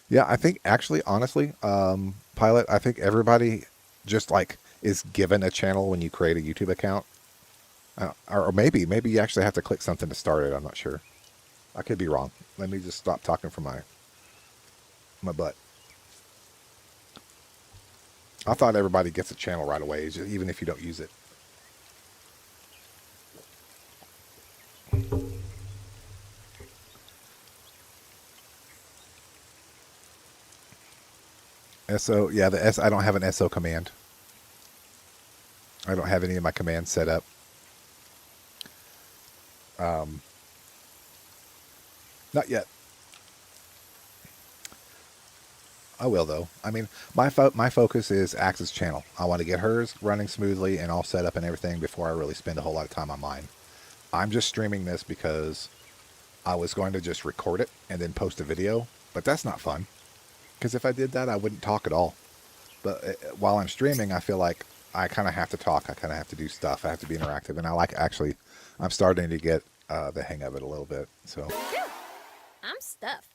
Yeah, I think actually, honestly, Pilot, I think everybody just like is given a channel when you create a YouTube account. Or maybe you actually have to click something to start it. I'm not sure. I could be wrong. Let me just stop talking from my butt. I thought everybody gets a channel right away, even if you don't use it. SO, yeah, the S. I don't have an SO command. I don't have any of my commands set up. Not yet. I will though. I mean, my focus is Axe's channel. I want to get hers running smoothly and all set up and everything before I really spend a whole lot of time on mine. I'm just streaming this because I was going to just record it and then post a video, but that's not fun. Because if I did that, I wouldn't talk at all. But while I'm streaming, I feel like I kind of have to talk. I kind of have to do stuff. I have to be interactive, and I like actually. I'm starting to get the hang of it a little bit. So. Phew. I'm stuffed.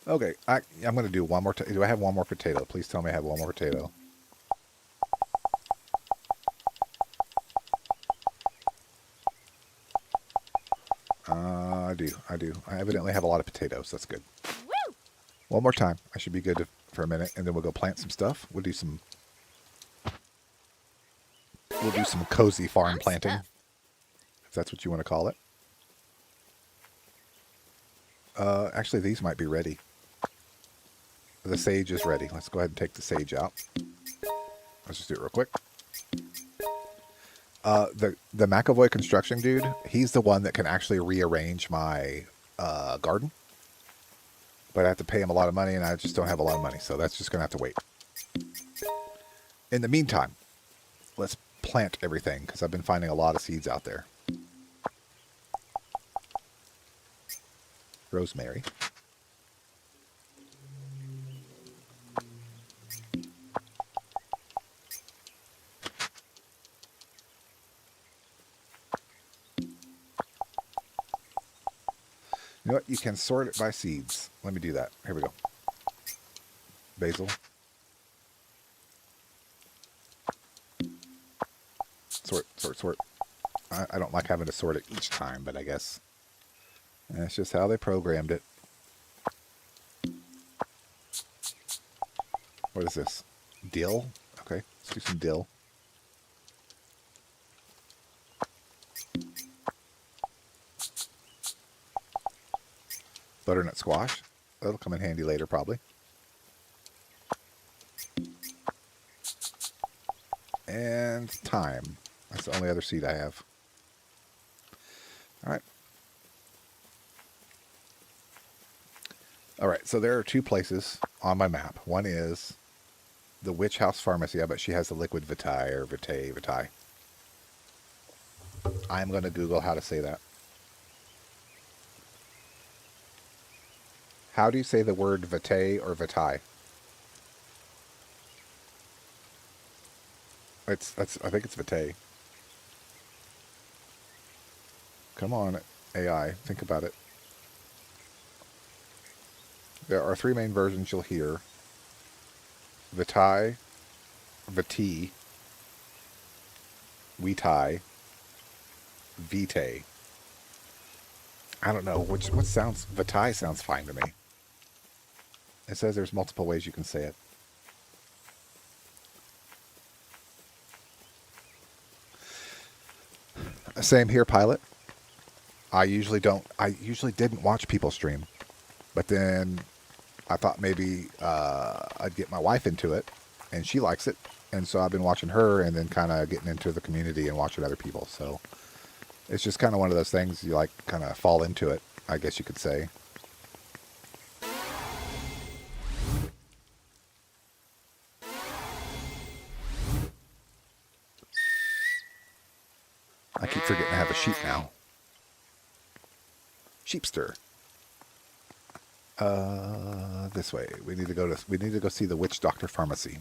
Okay, I'm going to do one more. Do I have one more potato? Please tell me I have one more potato. I do. I evidently have a lot of potatoes. That's good. Woo! One more time. I should be good for a minute, and then we'll go plant some stuff. We'll do some cozy farm I'm planting, stuffed. if that's what you want to call it. Actually, these might be ready. The sage is ready. Let's go ahead and take the sage out. Let's just do it real quick. The McAvoy construction dude, he's the one that can actually rearrange my garden. But I have to pay him a lot of money, and I just don't have a lot of money, so that's just going to have to wait. In the meantime, let's plant everything, because I've been finding a lot of seeds out there. Rosemary. You know what? You can sort it by seeds. Let me do that. Here we go. Basil. Sort. I don't like having to sort it each time, but I guess that's just how they programmed it. What is this? Dill? Okay, let's do some dill. Butternut squash. That'll come in handy later, probably. And thyme. That's the only other seed I have. All right. All right, so there are two places on my map. One is the Witch House Pharmacy. I bet she has the liquid vitae or vitae. I'm going to Google how to say that. How do you say the word vitae or vitae? I think it's vitae. Come on, AI, think about it. There are three main versions you'll hear. Vitae, vitae, vitae. I don't know what sounds. Vitae sounds fine to me. It says there's multiple ways you can say it. Same here, Pilot. I usually didn't watch people stream, but then I thought maybe I'd get my wife into it, and she likes it, and so I've been watching her, and then kind of getting into the community and watching other people. So it's just kind of one of those things you like, kind of fall into it, I guess you could say. I keep forgetting I have a sheep now. Sheepster. This way. We need to go see the witch doctor pharmacy.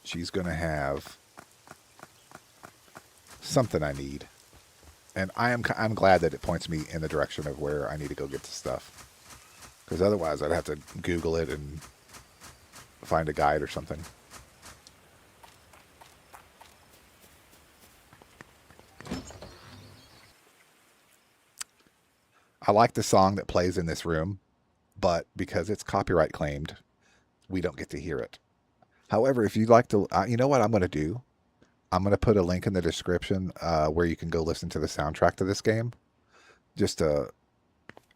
She's gonna have something I need, and I'm glad that it points me in the direction of where I need to go get the stuff. Because otherwise, I'd have to Google it and find a guide or something. I like the song that plays in this room, but because it's copyright claimed, we don't get to hear it. However, if you'd like to, you know what I'm going to do? I'm going to put a link in the description where you can go listen to the soundtrack to this game, just to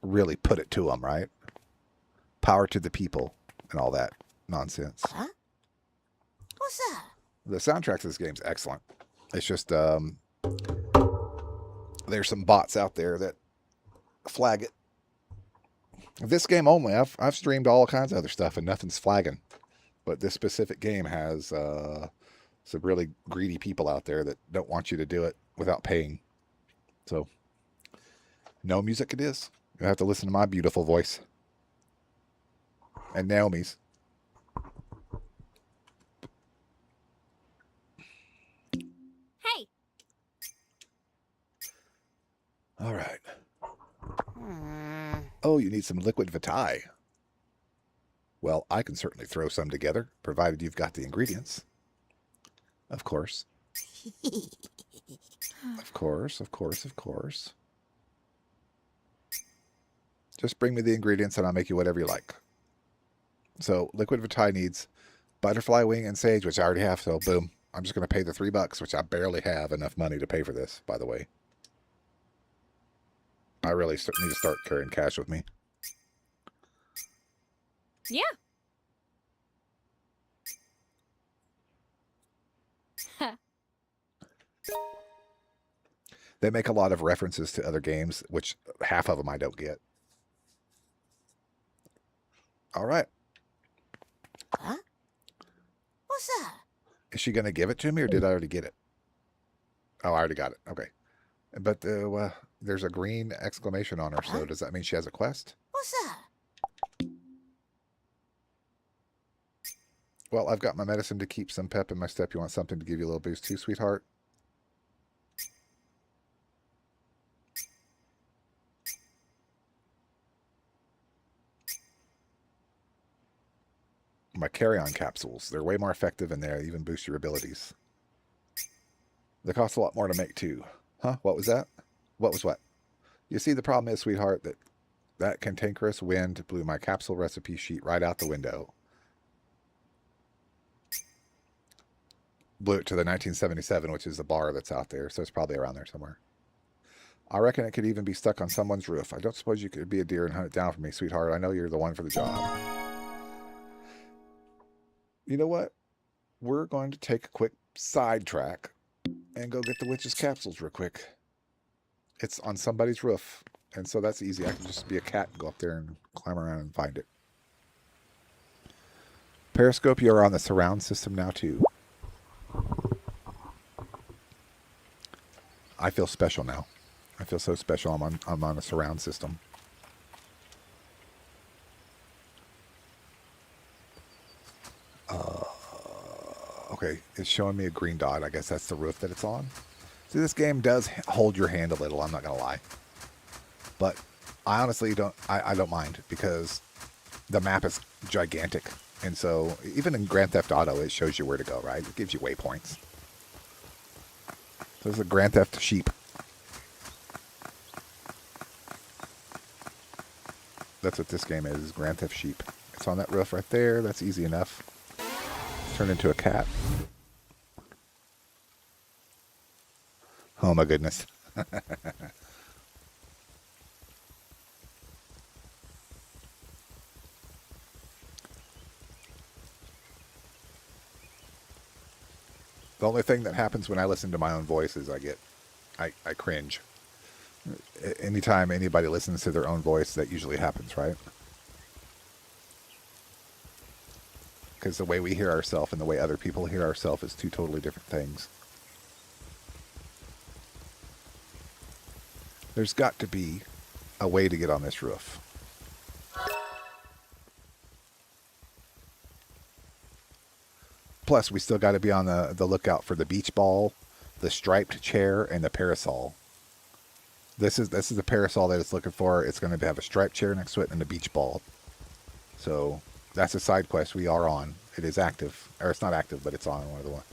really put it to them, right? Power to the people and all that nonsense. Huh? What's that? The soundtrack to this game is excellent. It's just there's some bots out there that flag it. This game only. I've streamed all kinds of other stuff and nothing's flagging. But this specific game has some really greedy people out there that don't want you to do it without paying. So, no music it is. You have to listen to my beautiful voice. And Naomi's. Hey, All right. Oh, you need some liquid vitae. Well, I can certainly throw some together, provided you've got the ingredients. Of course. Of course, of course, of course. Just bring me the ingredients and I'll make you whatever you like. So, liquid vitae needs butterfly wing and sage, which I already have, so boom. I'm just going to pay the $3, which I barely have enough money to pay for this, by the way. I really need to start carrying cash with me. yeah. They make a lot of references to other games, which half of them I don't get. All right. Huh? What's that? Is she going to give it to me, or did I already get it? Oh, I already got it. Okay. But there's a green exclamation on her, so does that mean she has a quest? What's that? Well, I've got my medicine to keep some pep in my step. You want something to give you a little boost too, sweetheart? My carry-on capsules. They're way more effective and they even boost your abilities. They cost a lot more to make too. Huh? What was that? What was what? You see, the problem is, sweetheart, that cantankerous wind blew my capsule recipe sheet right out the window. Blew it to the 1977, which is the bar that's out there, so it's probably around there somewhere. I reckon it could even be stuck on someone's roof. I don't suppose you could be a deer and hunt it down for me, sweetheart. I know you're the one for the job. You know what? We're going to take a quick sidetrack and go get the witch's capsules real quick. It's on somebody's roof, and so that's easy. I can just be a cat and go up there and climb around and find it. Periscope, you're on the surround system now too. I feel special now. I feel so special. I'm on a surround system. Okay, it's showing me a green dot. I guess that's the roof that it's on. See, this game does hold your hand a little. I'm not gonna lie, but I honestly don't. I don't mind because the map is gigantic, and so even in Grand Theft Auto, it shows you where to go. Right? It gives you waypoints. So there's a Grand Theft sheep. That's what this game is Grand Theft Sheep. It's on that roof right there. That's easy enough. Turn into a cat. Oh my goodness. The only thing that happens when I listen to my own voice is I cringe. Anytime anybody listens to their own voice, that usually happens, right? Because the way we hear ourselves and the way other people hear ourselves is two totally different things. There's got to be a way to get on this roof. Plus, we still got to be on the lookout for the beach ball, the striped chair, and the parasol. This is the parasol that it's looking for. It's going to have a striped chair next to it and a beach ball. So that's a side quest we are on. It is active, or it's not active, but it's on one of the ones.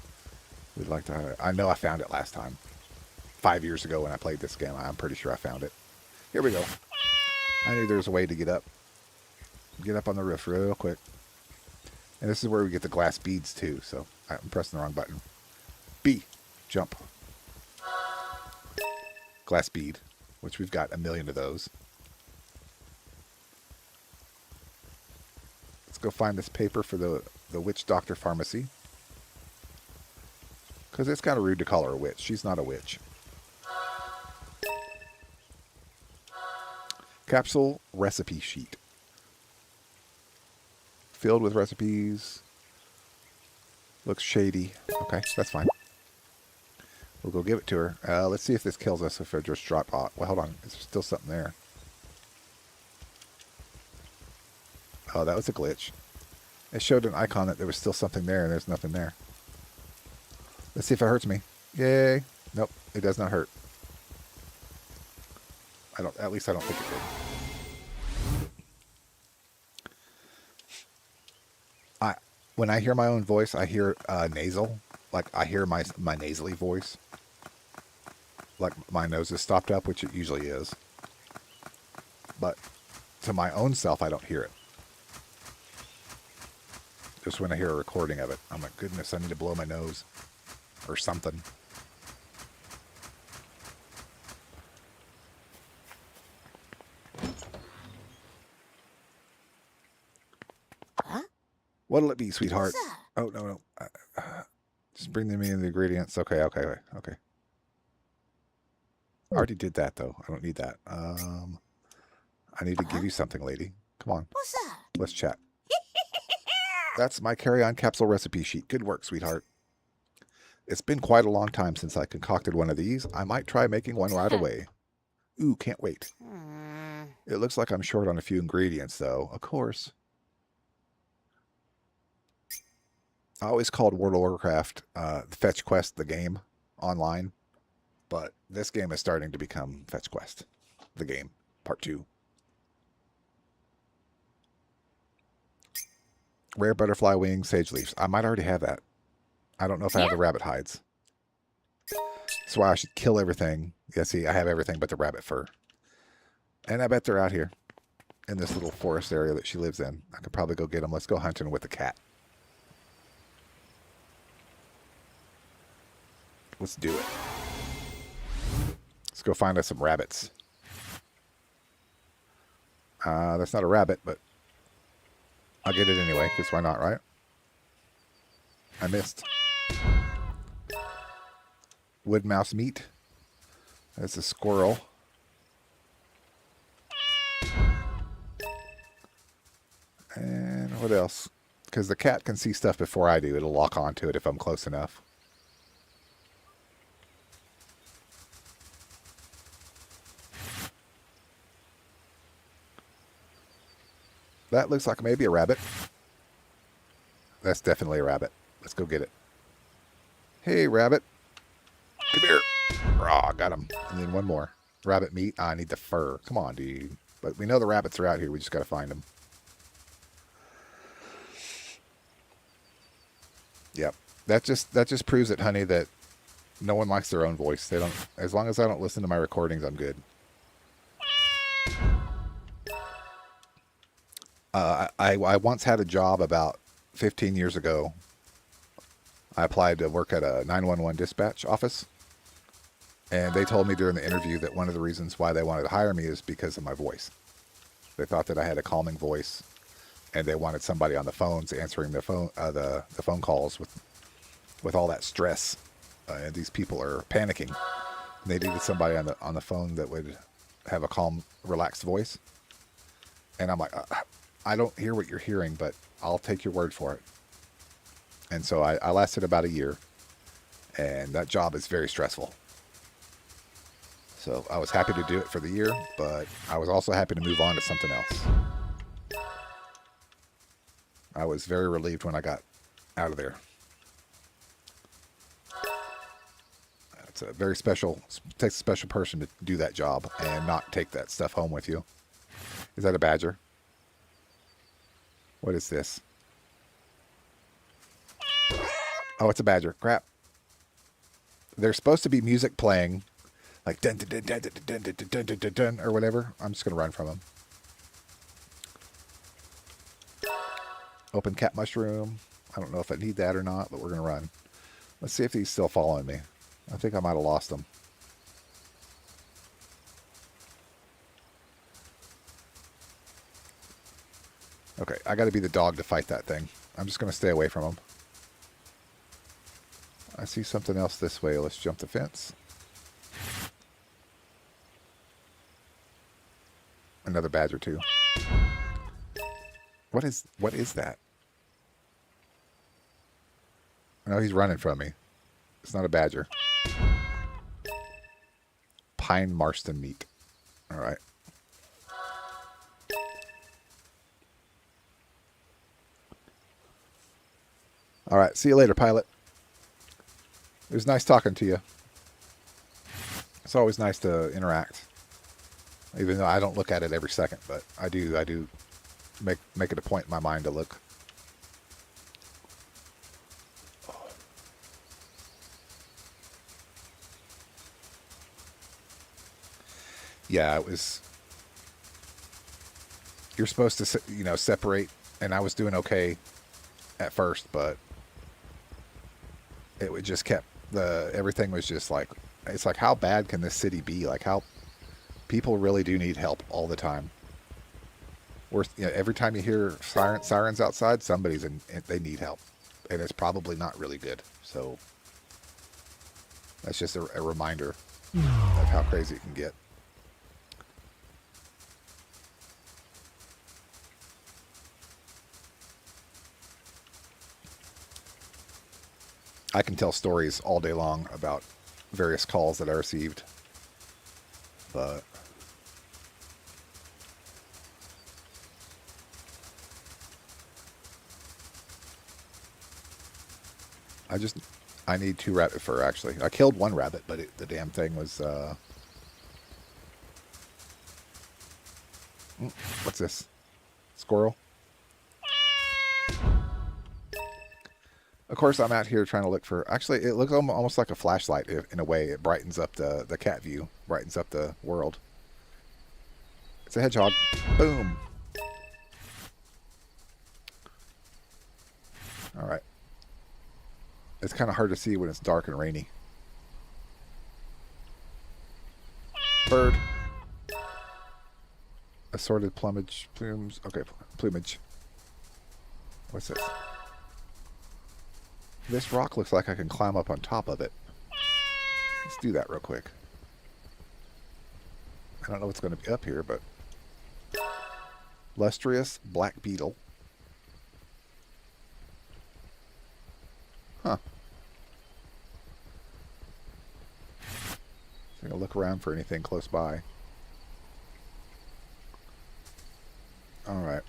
We'd like to. I know I found it last time, 5 years ago when I played this game. I'm pretty sure I found it. Here we go. I knew there was a way to get up. Get up on the roof real quick. And this is where we get the glass beads too, so I'm pressing the wrong button. B. Jump. Glass bead, which we've got a million of those. Let's go find this paper for the witch doctor pharmacy. Because it's kind of rude to call her a witch. She's not a witch. Capsule recipe sheet. Filled with recipes. Looks shady. Okay, that's fine. We'll go give it to her. Let's see if this kills us if I just drop... well, hold on. Is there still something there? Oh, that was a glitch. It showed an icon that there was still something there, and there's nothing there. Let's see if it hurts me. Yay. Nope, it does not hurt. At least I don't think it did. When I hear my own voice, I hear nasal. Like, I hear my nasally voice. Like, my nose is stopped up, which it usually is. But to my own self, I don't hear it. Just when I hear a recording of it, I'm like, goodness, I need to blow my nose. Or something. Huh? What'll it be, sweetheart? What's that? Oh, no. Just bring me in the ingredients. Okay. I already did that, though. I don't need that. I need to give you something, lady. Come on. What's that? Let's chat. That's my carry-on capsule recipe sheet. Good work, sweetheart. It's been quite a long time since I concocted one of these. I might try making one right away. Ooh, can't wait. It looks like I'm short on a few ingredients, though. Of course. I always called World of Warcraft Fetch Quest the game online. But this game is starting to become Fetch Quest, the game, part 2. Rare butterfly wings, sage leaves. I might already have that. I don't know if I have the rabbit hides. That's why I should kill everything. Yeah, see, I have everything but the rabbit fur. And I bet they're out here in this little forest area that she lives in. I could probably go get them. Let's go hunting with the cat. Let's do it. Let's go find us some rabbits. That's not a rabbit, but I'll get it anyway, because why not, right? I missed. Wood mouse meat. That's a squirrel. And what else? Because the cat can see stuff before I do. It'll lock onto it if I'm close enough. That looks like maybe a rabbit. That's definitely a rabbit. Let's go get it. Hey, rabbit. Come here. Raw, got him. And then one more. Rabbit meat. I need the fur. Come on, dude. But we know the rabbits are out here. We just got to find them. Yep. That just proves it, honey, that no one likes their own voice. They don't. As long as I don't listen to my recordings, I'm good. I once had a job about 15 years ago. I applied to work at a 911 dispatch office. And they told me during the interview that one of the reasons why they wanted to hire me is because of my voice. They thought that I had a calming voice, and they wanted somebody on the phones answering the phone calls with all that stress. And these people are panicking. And they needed somebody on the phone that would have a calm, relaxed voice. And I'm like, I don't hear what you're hearing, but I'll take your word for it. And so I lasted about a year, and that job is very stressful. So I was happy to do it for the year, but I was also happy to move on to something else. I was very relieved when I got out of there. It's a very special, it takes a special person to do that job and not take that stuff home with you. Is that a badger? What is this? Oh, it's a badger. Crap. There's supposed to be music playing, like dun dun dun dun dun dun dun dun dun dun dun or whatever. I'm just gonna run from them. Open cat mushroom. I don't know if I need that or not, but we're going to run. Let's see if he's still following me. I think I might have lost him. Okay, I got to be the dog to fight that thing. I'm just going to stay away from him. I see something else this way. Let's jump the fence. Another badger too. What is that? No, he's running from me. It's not a badger. Pine Marston meat. All right. All right. See you later, pilot. It was nice talking to you. It's always nice to interact. Even though I don't look at it every second, but I do make it a point in my mind to look. Yeah, it was. You're supposed to, separate, and I was doing okay at first, but it would just kept everything was just like, it's like, how bad can this city be? Like, how people really do need help all the time. Every time you hear sirens outside, they need help, and it's probably not really good. So that's just a reminder of how crazy it can get. I can tell stories all day long about various calls that I received, but I need 2 rabbit fur, actually. I killed 1 rabbit, but the damn thing was, what's this? Squirrel? Of course, I'm out here trying to look for... Actually, it looks almost like a flashlight in a way. It brightens up the cat view, brightens up the world. It's a hedgehog. Boom. All right. It's kind of hard to see when it's dark and rainy. Bird. Assorted plumage plumes. Okay, plumage. What's this? This rock looks like I can climb up on top of it. Let's do that real quick. I don't know what's going to be up here, but... Lustrous black beetle. Huh. I'm going to look around for anything close by. Alright.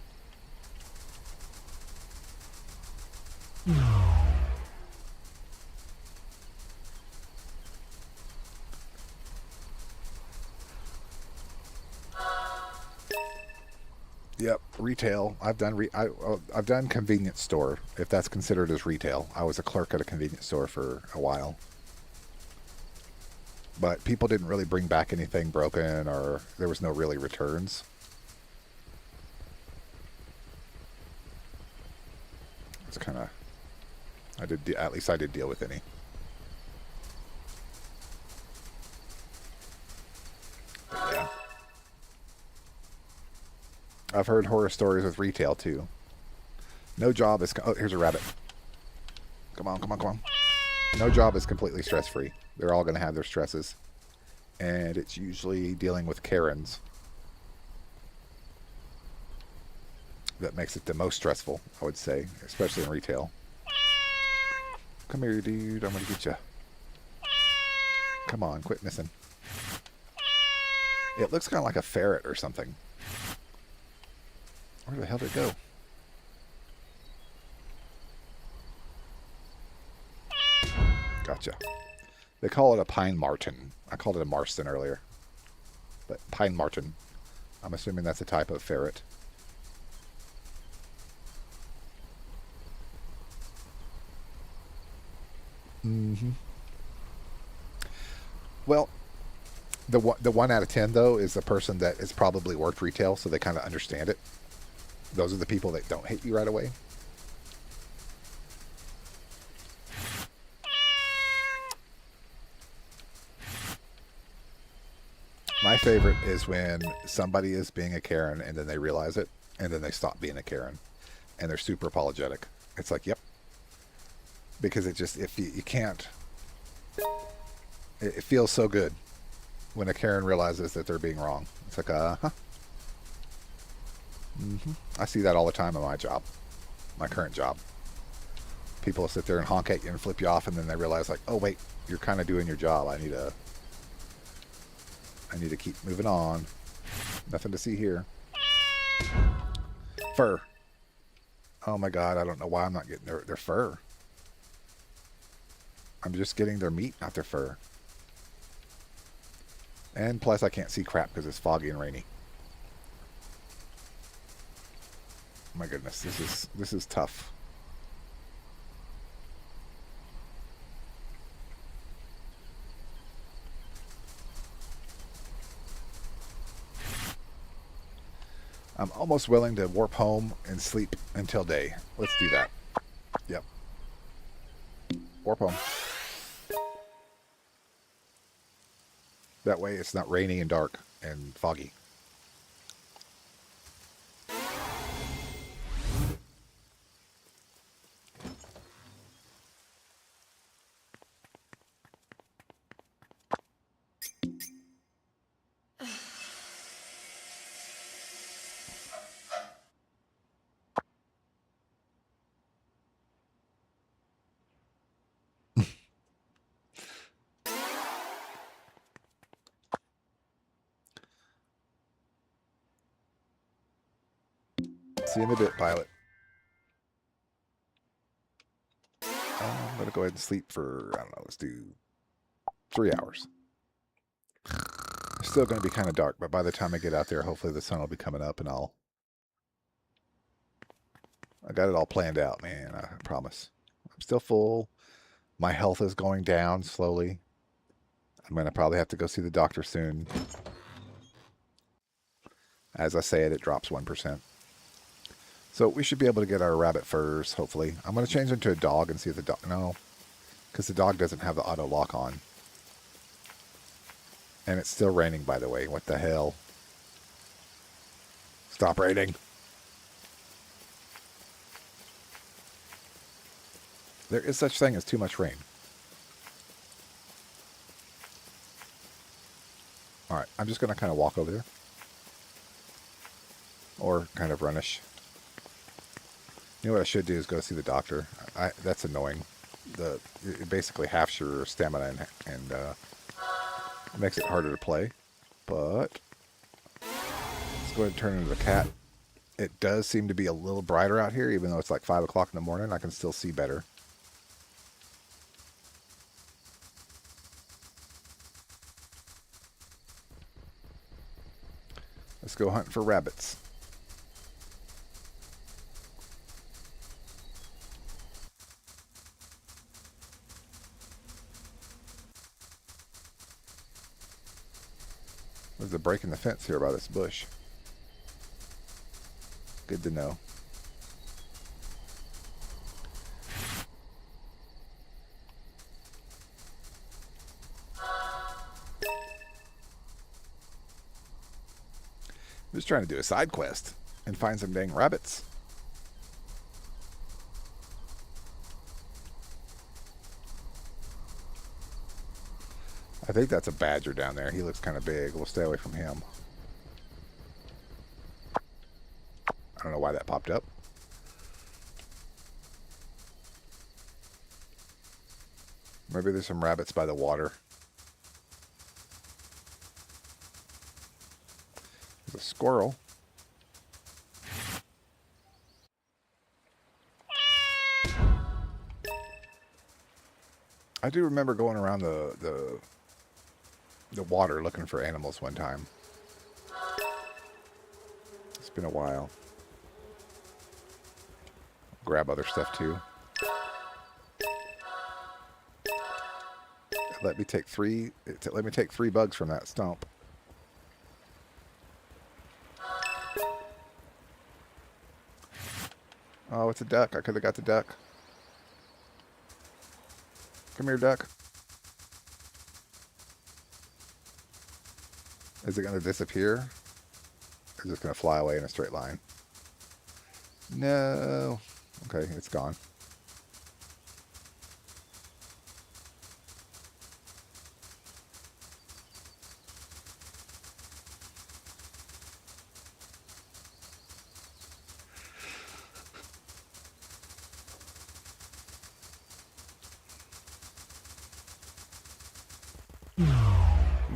Yep, retail. I've done convenience store, if that's considered as retail. I was a clerk at a convenience store for a while. But people didn't really bring back anything broken, or there was no really returns. It's kind of... at least I did deal with any. But yeah. I've heard horror stories with retail too. No job is... Oh, here's a rabbit. Come on, come on, come on. No job is completely stress-free. They're all going to have their stresses. And it's usually dealing with Karens that makes it the most stressful, I would say, especially in retail. Come here, dude. I'm going to get you. Come on, quit missing. It looks kind of like a ferret or something. Where the hell did it go? Gotcha. They call it a pine marten. I called it a marston earlier. But pine marten. I'm assuming that's a type of ferret. Mm-hmm. Well, the 1 out of 10, though, is the person that has probably worked retail, so they kind of understand it. Those are the people that don't hate you right away. favorite is when somebody is being a Karen and then they realize it and then they stop being a Karen and they're super apologetic. It's like, yep. Because it just, if you can't, it feels so good when a Karen realizes that they're being wrong. It's like, uh-huh. I see that all the time in my job, my current job. People sit there and honk at you and flip you off, and then they realize, like, oh wait, you're kind of doing your job. I need to keep moving on. Nothing to see here. Fur. Oh my god, I don't know why I'm not getting their fur. I'm just getting their meat, not their fur. And plus, I can't see crap because it's foggy and rainy. My goodness, this is tough. I'm almost willing to warp home and sleep until day. Let's do that. Yep. Warp home. That way it's not rainy and dark and foggy. See you in a bit, pilot. I'm going to go ahead and sleep for, I don't know, let's do 3 hours. It's still going to be kind of dark, but by the time I get out there, hopefully the sun will be coming up and I got it all planned out, man. I promise. I'm still full. My health is going down slowly. I'm going to probably have to go see the doctor soon. As I say it drops 1%. So we should be able to get our rabbit furs, hopefully. I'm going to change them to a dog and see if the dog... No, because the dog doesn't have the auto lock on. And it's still raining, by the way. What the hell? Stop raining. There is such thing as too much rain. Alright, I'm just going to kind of walk over there. Or kind of runish. You know what I should do is go see the doctor. That's annoying. It basically halves your stamina and makes it harder to play. But let's go ahead and turn into the cat. It does seem to be a little brighter out here, even though it's like 5 o'clock in the morning. I can still see better. Let's go hunting for rabbits. There's a break in the fence here by this bush. Good to know. I'm just trying to do a side quest and find some dang rabbits. I think that's a badger down there. He looks kind of big. We'll stay away from him. I don't know why that popped up. Maybe there's some rabbits by the water. There's a squirrel. I do remember going around the water looking for animals one time. It's been a while. Grab other stuff too. Let me take three bugs from that stump. Oh, it's a duck. I could have got the duck. Come here, duck. Is it going to disappear? Or is it going to fly away in a straight line? No. Okay, it's gone.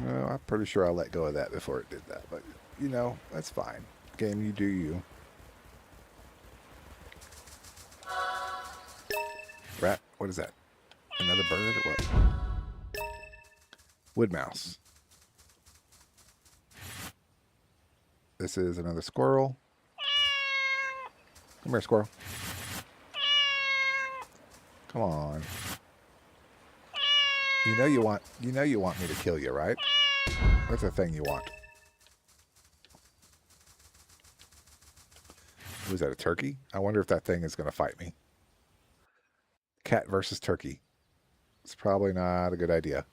No, I'm pretty sure I let go of that before it did that, but you know, that's fine. Game, you do you. Rat, what is that? Another bird or what? Wood mouse. This is another squirrel. Come here, squirrel. Come on. You know you want me to kill you, right? That's the thing you want. Was that a turkey? I wonder if that thing is going to fight me. Cat versus turkey. It's probably not a good idea.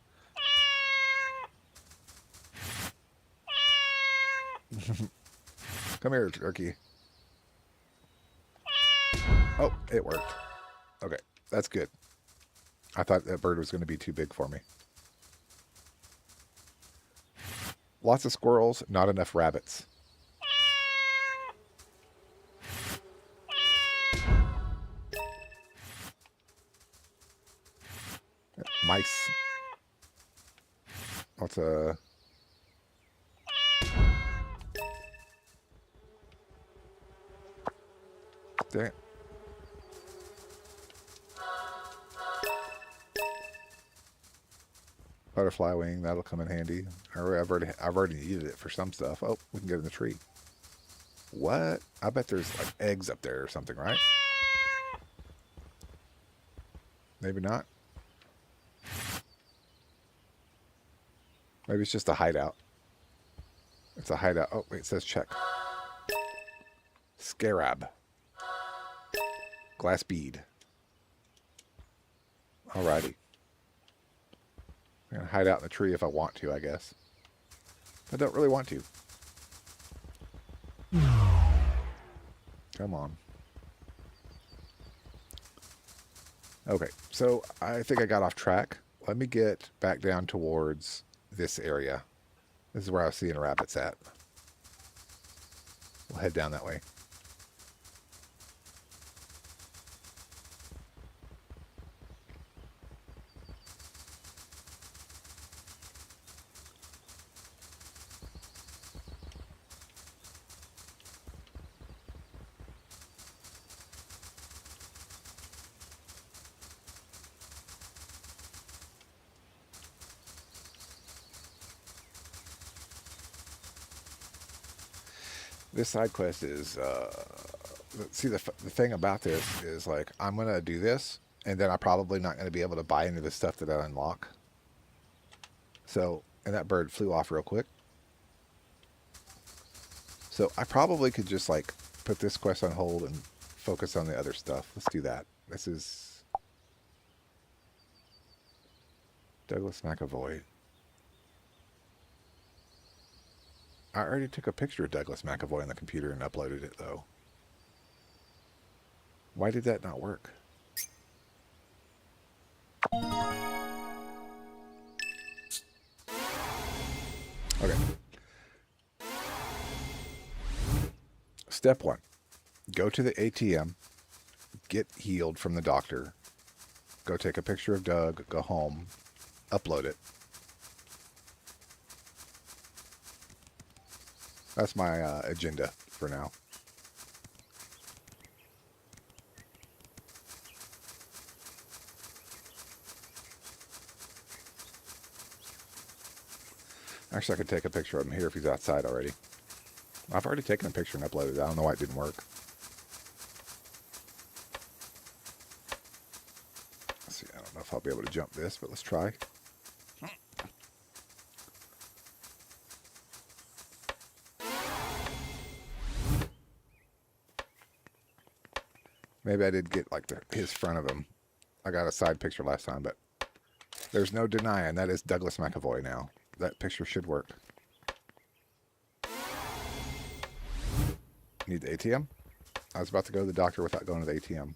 Come here, turkey. Oh, it worked. Okay, that's good. I thought that bird was going to be too big for me. Lots of squirrels, not enough rabbits. Mice. Lots of... Dang it. Butterfly wing, that'll come in handy. I've already needed it for some stuff. Oh, we can get in the tree. What? I bet there's like eggs up there or something, right? Maybe not. Maybe it's just a hideout. It's a hideout. Oh, wait, it says check. Scarab. Glass bead. Alrighty. I'm going to hide out in the tree if I want to, I guess. I don't really want to. Come on. Okay, so I think I got off track. Let me get back down towards this area. This is where I was seeing rabbits at. We'll head down that way. This side quest is, see, the thing about this is, like, I'm going to do this, and then I'm probably not going to be able to buy any of the stuff that I unlock. So, and that bird flew off real quick. So, I probably could just, like, put this quest on hold and focus on the other stuff. Let's do that. This is Douglas McAvoy. I already took a picture of Douglas McAvoy on the computer and uploaded it, though. Why did that not work? Okay. Step 1. Go to the ATM. Get healed from the doctor. Go take a picture of Doug. Go home. Upload it. That's my agenda for now. Actually, I could take a picture of him here if he's outside already. I've already taken a picture and uploaded it. I don't know why it didn't work. Let's see, I don't know if I'll be able to jump this, but let's try. Maybe I did get like his front of him. I got a side picture last time, but there's no denying that is Douglas McAvoy now. That picture should work. Need the ATM? I was about to go to the doctor without going to the ATM.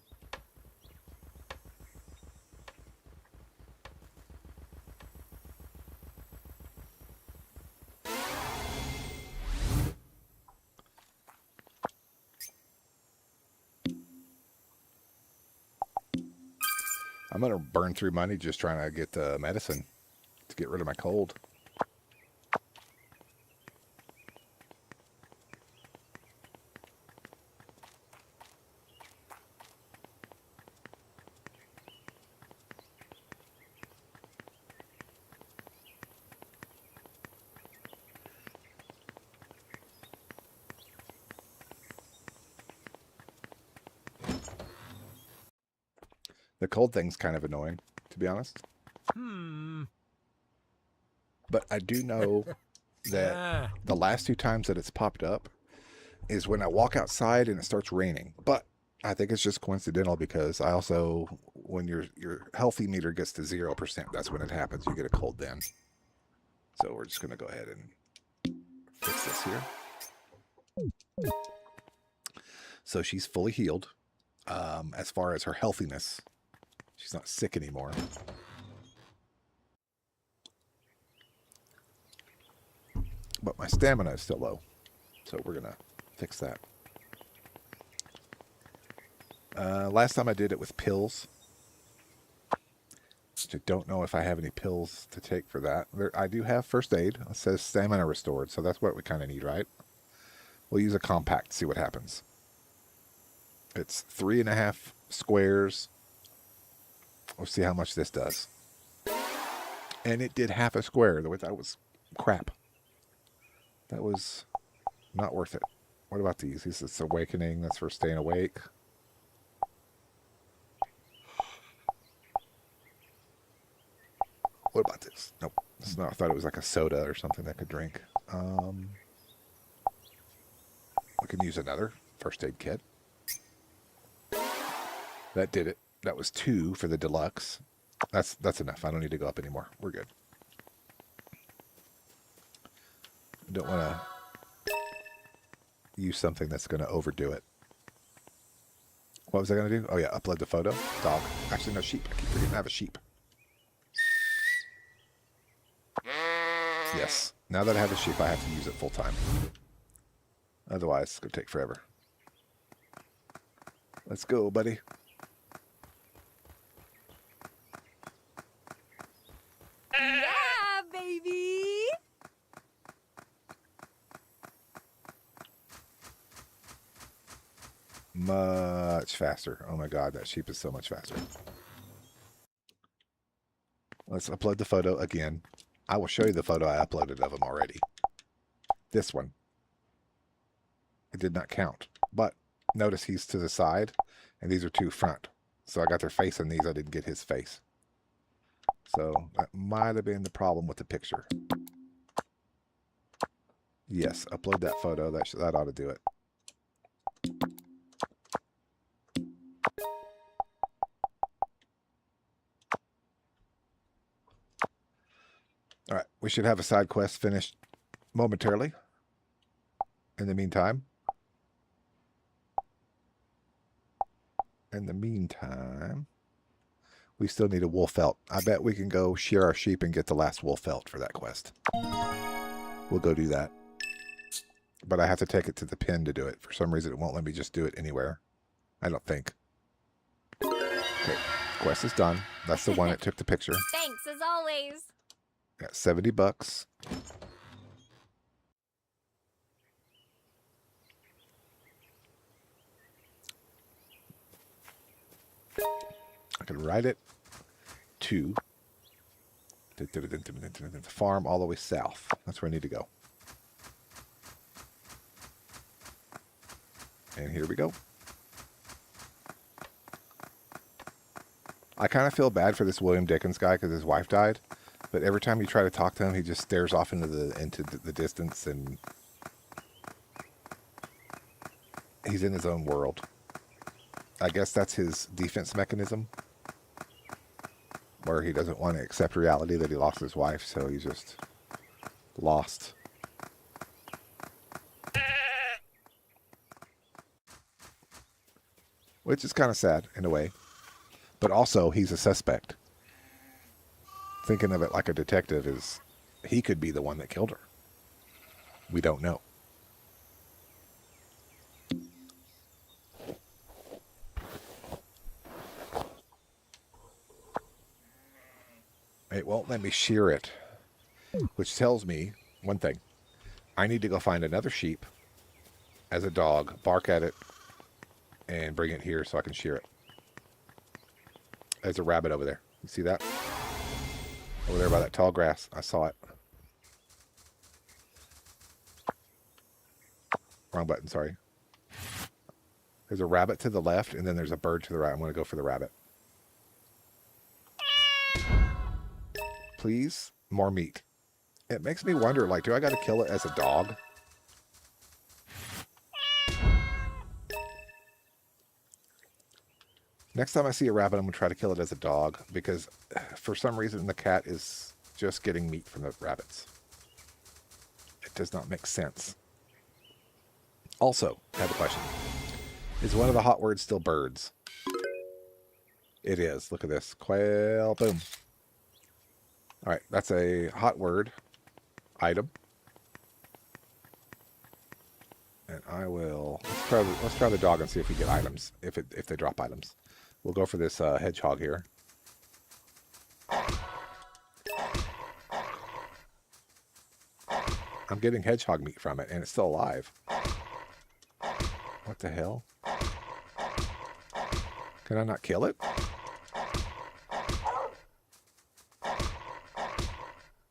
I'm going to burn through money just trying to get medicine to get rid of my cold. The cold thing's kind of annoying, to be honest. But I do know that the last 2 times that it's popped up is when I walk outside and it starts raining. But I think it's just coincidental because I also, when your healthy meter gets to 0%, that's when it happens. You get a cold then. So we're just going to go ahead and fix this here. So she's fully healed. As far as her healthiness, she's not sick anymore. But my stamina is still low. So we're going to fix that. Last time I did it with pills. I don't know if I have any pills to take for that. I do have first aid. It says stamina restored, so that's what we kind of need, right? We'll use a compact to see what happens. It's 3.5 squares. We'll see how much this does. And it did half a square. That was crap. That was not worth it. What about these? This is awakening. That's for staying awake. What about this? Nope. It's not. I thought it was like a soda or something that I could drink. We can use another first aid kit. That did it. That was 2 for the deluxe. That's enough. I don't need to go up anymore. We're good. I don't want to use something that's going to overdo it. What was I going to do? Oh yeah, upload the photo. Dog. Actually, no, sheep. I keep forgetting I have a sheep. Yes. Now that I have a sheep, I have to use it full time. Otherwise, it's going to take forever. Let's go, buddy. Yeah, baby. Much faster. Oh my god, that sheep is so much faster. Let's upload the photo again. I will show you the photo I uploaded of them already. This one. It did not count. But notice he's to the side, and these are 2 front. So I got their face on these. I didn't get his face. So that might have been the problem with the picture. Yes, upload that photo. That ought to do it. All right, we should have a side quest finished momentarily. In the meantime, we still need a wool felt. I bet we can go shear our sheep and get the last wool felt for that quest. We'll go do that. But I have to take it to the pen to do it. For some reason, it won't let me just do it anywhere. I don't think. Okay, quest is done. That's the one that took the picture. Thanks, as always. Got $70. I can ride it to the farm all the way south. That's where I need to go. And here we go. I kind of feel bad for this William Dickens guy because his wife died. But every time you try to talk to him, he just stares off into the distance, and he's in his own world. I guess that's his defense mechanism, where he doesn't want to accept reality that he lost his wife, so he's just lost. which is kind of sad in a way. But also, he's a suspect. Thinking of it like a detective is, he could be the one that killed her. We don't know. It won't let me shear it, which tells me one thing. I need to go find another sheep as a dog, bark at it, and bring it here so I can shear it. There's a rabbit over there. You see that? Over there by that tall grass. I saw it. Wrong button, sorry. There's a rabbit to the left, and then there's a bird to the right. I'm going to go for the rabbit. Please, more meat. It makes me wonder, like, do I got to kill it as a dog? Next time I see a rabbit, I'm going to try to kill it as a dog, because for some reason the cat is just getting meat from the rabbits. It does not make sense. Also, I have a question. Is one of the hot words still birds? It is. Look at this. Quail. Boom. All right. That's a hot word item. And I will... Let's try the dog and see if we get items. If they drop items. We'll go for this hedgehog here. I'm getting hedgehog meat from it, and it's still alive. What the hell? Can I not kill it?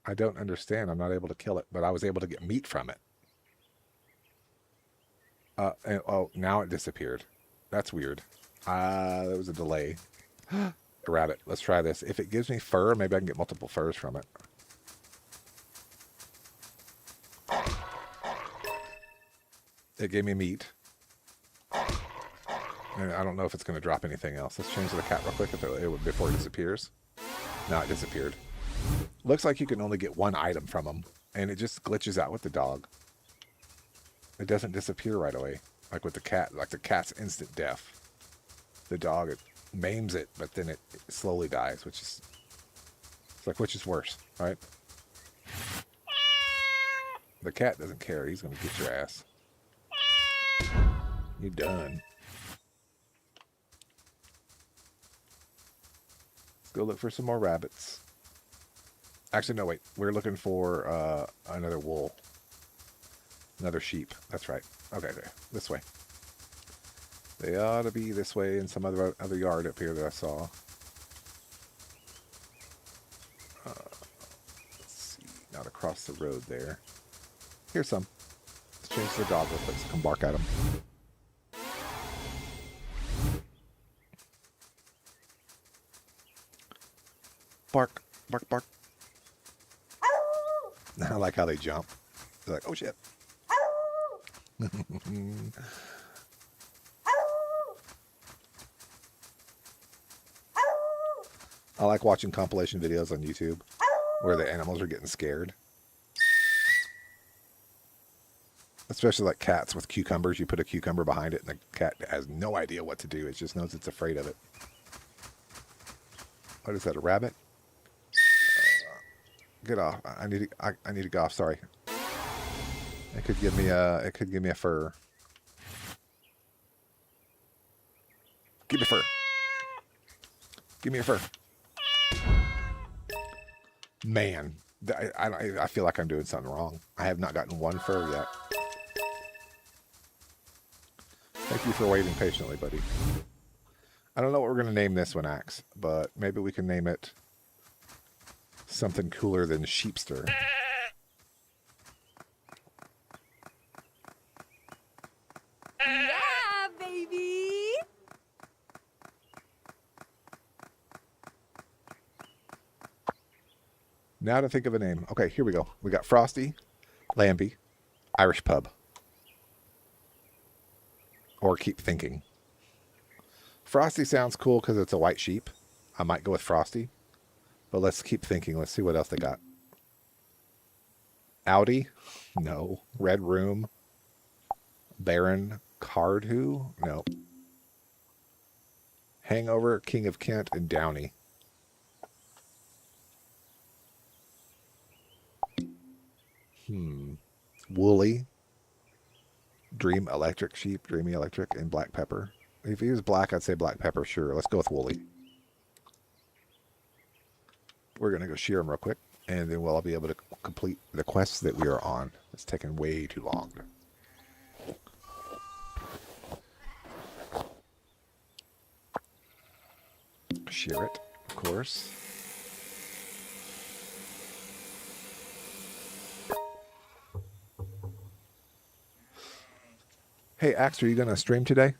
I don't understand. I'm not able to kill it, but I was able to get meat from it. Oh, now it disappeared. That's weird. There was a delay. A rabbit. Let's try this. If it gives me fur, maybe I can get multiple furs from it. It gave me meat. And I don't know if it's going to drop anything else. Let's change the cat real quick before it disappears. No, it disappeared. Looks like you can only get one item from them. And it just glitches out with the dog. It doesn't disappear right away. Like with the cat. Like the cat's instant death. The dog, it maims it, but then it slowly dies, which is... It's like, which is worse, right? The cat doesn't care. He's going to get your ass. You're done. Let's go look for some more rabbits. Actually, no, wait. We're looking for another wool. Another sheep. That's right. Okay, there. This way. They ought to be this way in some other yard up here that I saw. Let's see. Not across the road there. Here's some. Let's change the dog real quick so I can bark at them. Bark. Bark, bark. I like how they jump. They're like, oh shit. I like watching compilation videos on YouTube where the animals are getting scared. Especially like cats with cucumbers. You put a cucumber behind it and the cat has no idea what to do. It just knows it's afraid of it. What is that, a rabbit? Get off. I need to go off, sorry. It could give me a fur. Give me fur. Give me a fur. Man, I feel like I'm doing something wrong. I have not gotten one fur yet. Thank you for waiting patiently, buddy. I don't know what we're going to name this one, Axe, but maybe we can name it something cooler than Sheepster. Yeah, baby. Now to think of a name. Okay, here we go. We got Frosty, Lambie, Irish Pub. Or Keep Thinking. Frosty sounds cool because it's a white sheep. I might go with Frosty. But let's keep thinking. Let's see what else they got. Audi? No. Red Room? Baron Cardhu? No. Hangover, King of Kent, and Downey. Woolly, Dream Electric Sheep, Dreamy Electric, and Black Pepper. If he was black, I'd say Black Pepper. Sure, let's go with Woolly. We're going to go shear him real quick, and then we'll be able to complete the quests that we are on. It's taken way too long. Shear it, of course. Hey, Axe, are you going to stream today?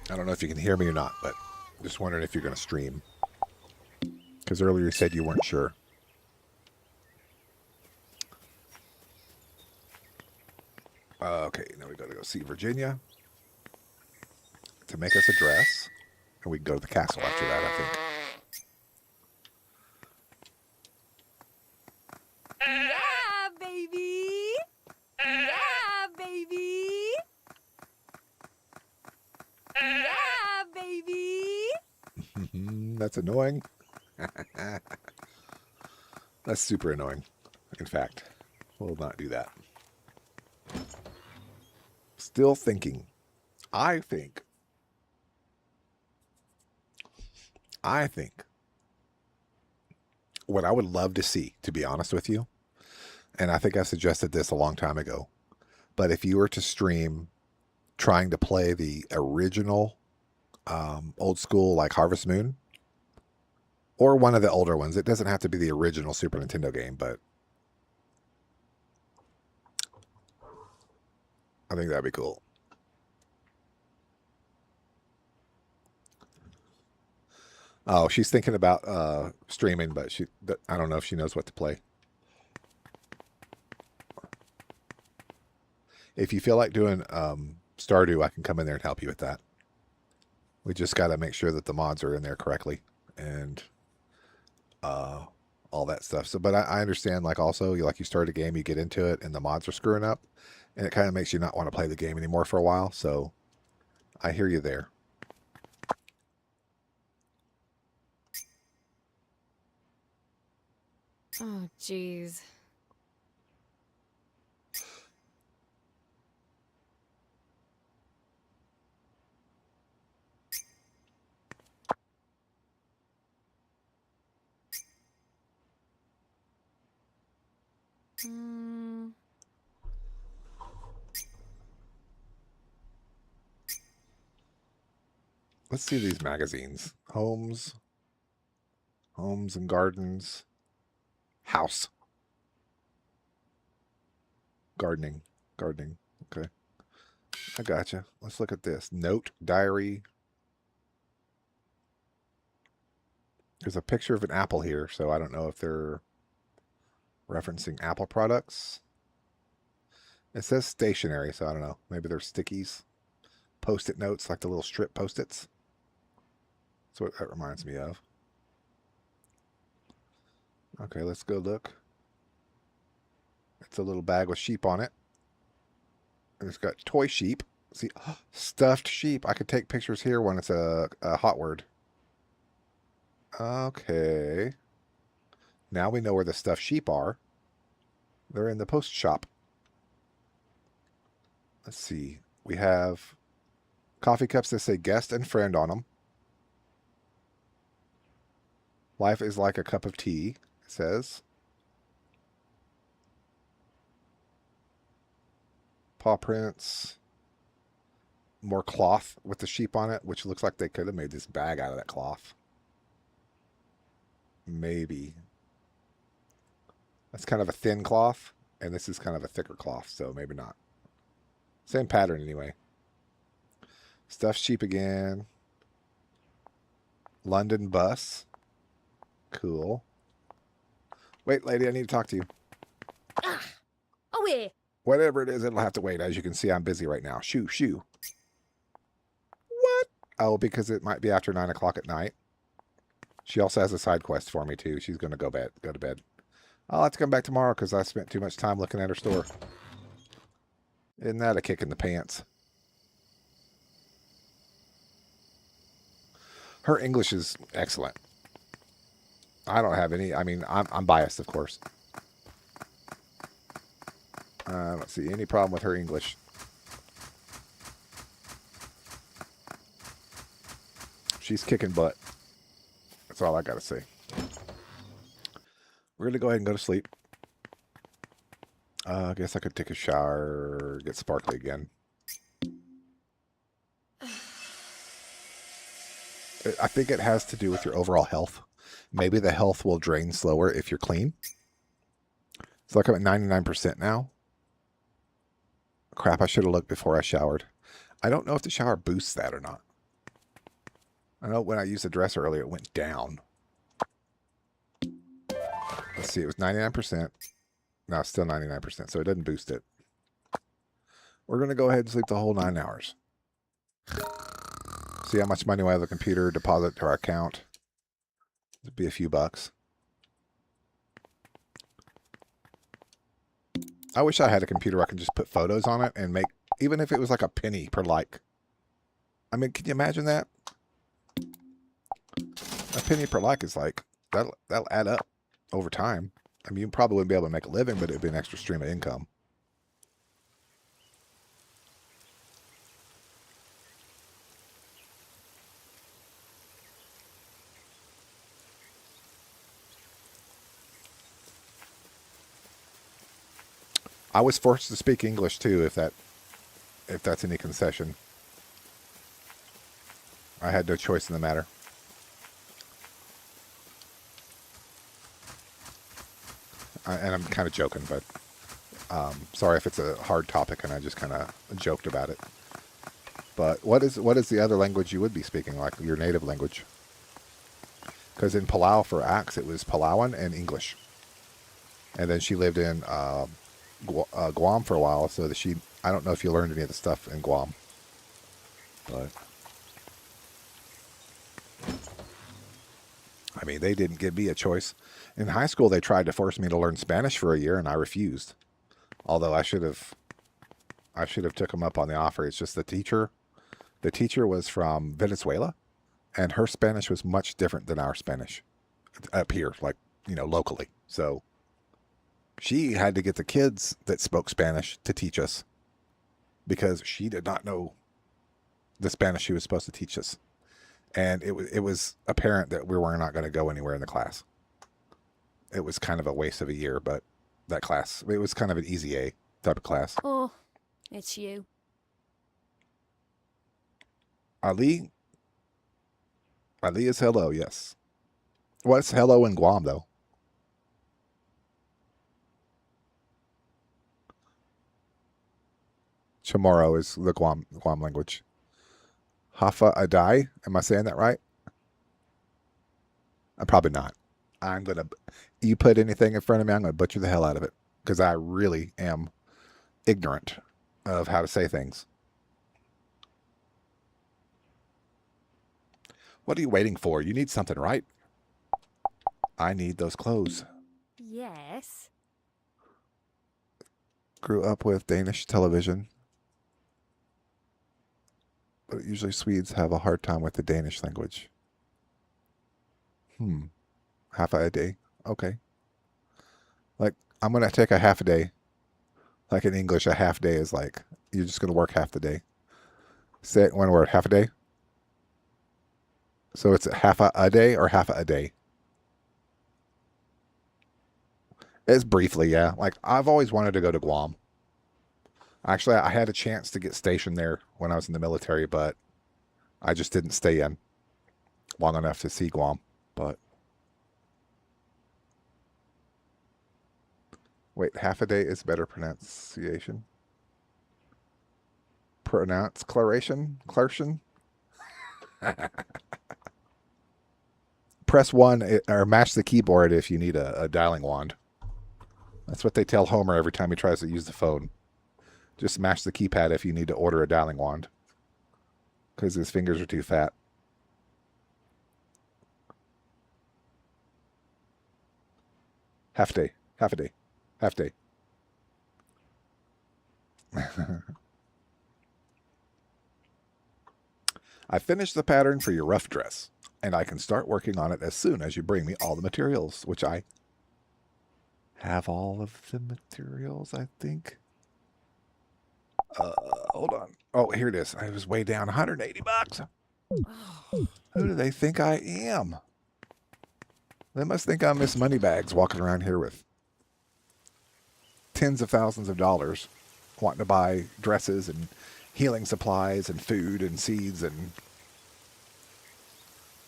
I don't know if you can hear me or not, but just wondering if you're going to stream. Because earlier you said you weren't sure. Okay, now we got to go see Virginia to make us a dress. And we can go to the castle after that, I think. Yeah, baby. Yeah, baby. Yeah, baby. That's annoying. That's super annoying. In fact, we'll not do that. Still thinking. I think what I would love to see, to be honest with you, and I think I suggested this a long time ago, but if you were to stream trying to play the original old school like Harvest Moon, or one of the older ones, it doesn't have to be the original Super Nintendo game, but I think that'd be cool. Oh, she's thinking about streaming, but I don't know if she knows what to play. If you feel like doing Stardew, I can come in there and help you with that. We just got to make sure that the mods are in there correctly and all that stuff. So, but I understand, like, also, you start a game, you get into it, and the mods are screwing up, and it kind of makes you not want to play the game anymore for a while. So I hear you there. Oh, jeez. Let's see these magazines. Homes and Gardens. House. Gardening. Okay. I gotcha. Let's look at this. Note, diary. There's a picture of an apple here, so I don't know if they're referencing Apple products. It says stationery, so I don't know. Maybe they're stickies. Post-it notes, like the little strip Post-its. That's what that reminds me of. Okay, let's go look. It's a little bag with sheep on it. And it's got toy sheep. See, stuffed sheep. I could take pictures here when it's a hot word. Okay. Now we know where the stuffed sheep are. They're in the post shop. Let's see. We have coffee cups that say guest and friend on them. Life is like a cup of tea, it says. Paw prints. More cloth with the sheep on it, which looks like they could have made this bag out of that cloth. Maybe. That's kind of a thin cloth, and this is kind of a thicker cloth, so maybe not. Same pattern anyway. Stuffed sheep again. London bus. Cool. Wait, lady, I need to talk to you. Oh, wait. Whatever it is, it'll have to wait. As you can see, I'm busy right now. Shoo. What? Oh, because it might be after 9 o'clock at night. She also has a side quest for me, too. She's going to go to bed. I'll have to come back tomorrow because I spent too much time looking at her store. Isn't that a kick in the pants? Her English is excellent. I don't have any. I mean, I'm biased, of course. I don't see any problem with her English. She's kicking butt. That's all I got to say. We're going to go ahead and go to sleep. I guess I could take a shower, get sparkly again. I think it has to do with your overall health. Maybe the health will drain slower if you're clean. So like I'm at 99% now. Crap, I should have looked before I showered. I don't know if the shower boosts that or not. I know when I used the dresser earlier, it went down. Let's see, it was 99%. No, it's still 99%, so it doesn't boost it. We're going to go ahead and sleep the whole 9 hours. See how much money we have the computer deposit to our account. It'd be a few bucks. I wish I had a computer I could just put photos on it and make, even if it was like a penny per like. I mean, can you imagine that? A penny per like is like, that'll add up over time. I mean, you probably wouldn't be able to make a living, but it'd be an extra stream of income. I was forced to speak English too, if that's any concession. I had no choice in the matter. And I'm kind of joking, but sorry if it's a hard topic and I just kind of joked about it. But what is the other language you would be speaking, like your native language? Because in Palau for Axe, it was Palauan and English. And then she lived in Guam for a while, so that I don't know if you learned any of the stuff in Guam. But I mean, they didn't give me a choice. In high school, they tried to force me to learn Spanish for a year, and I refused. Although I should have took them up on the offer. It's just the teacher was from Venezuela, and her Spanish was much different than our Spanish up here, like, locally. So she had to get the kids that spoke Spanish to teach us because she did not know the Spanish she was supposed to teach us. And it was apparent that we were not going to go anywhere in the class. It was kind of a waste of a year, but that class, it was kind of an easy A type of class. Oh, it's you. Ali is hello, yes. What's hello in Guam, though? Chamorro is the Guam language. Hafa Adai, am I saying that right? I'm probably not. You put anything in front of me, I'm going to butcher the hell out of it. Because I really am ignorant of how to say things. What are you waiting for? You need something, right? I need those clothes. Yes. Grew up with Danish television. But usually Swedes have a hard time with the Danish language. Half a day. Okay. Like, I'm going to take a half a day. Like in English, a half day is like, you're just going to work half the day. Say it one word, half a day. So it's half a day or half a day? It's briefly, yeah. Like, I've always wanted to go to Guam. Actually, I had a chance to get stationed there when I was in the military, but I just didn't stay in long enough to see Guam. But wait, half a day is better pronunciation. Clartion. Press 1 or mash the keyboard if you need a dialing wand. That's what they tell Homer every time he tries to use the phone. Just mash the keypad if you need to order a dialing wand. Because his fingers are too fat. Half day. Half a day. Half day. I finished the pattern for your rough dress, and I can start working on it as soon as you bring me all the materials, which I have all of the materials, I think. Hold on. Oh, here it is. I was way down. 180 bucks. Who do they think I am? They must think I'm Miss Moneybags walking around here with tens of thousands of dollars wanting to buy dresses and healing supplies and food and seeds and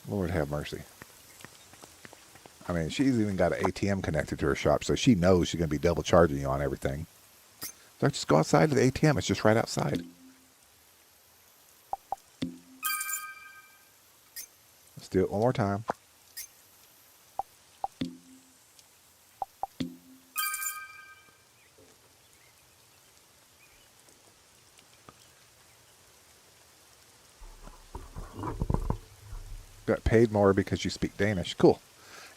Lord have mercy. I mean, she's even got an ATM connected to her shop, so she knows she's going to be double charging you on everything. So just go outside to the ATM. It's just right outside. Let's do it one more time. Got paid more because you speak Danish. Cool.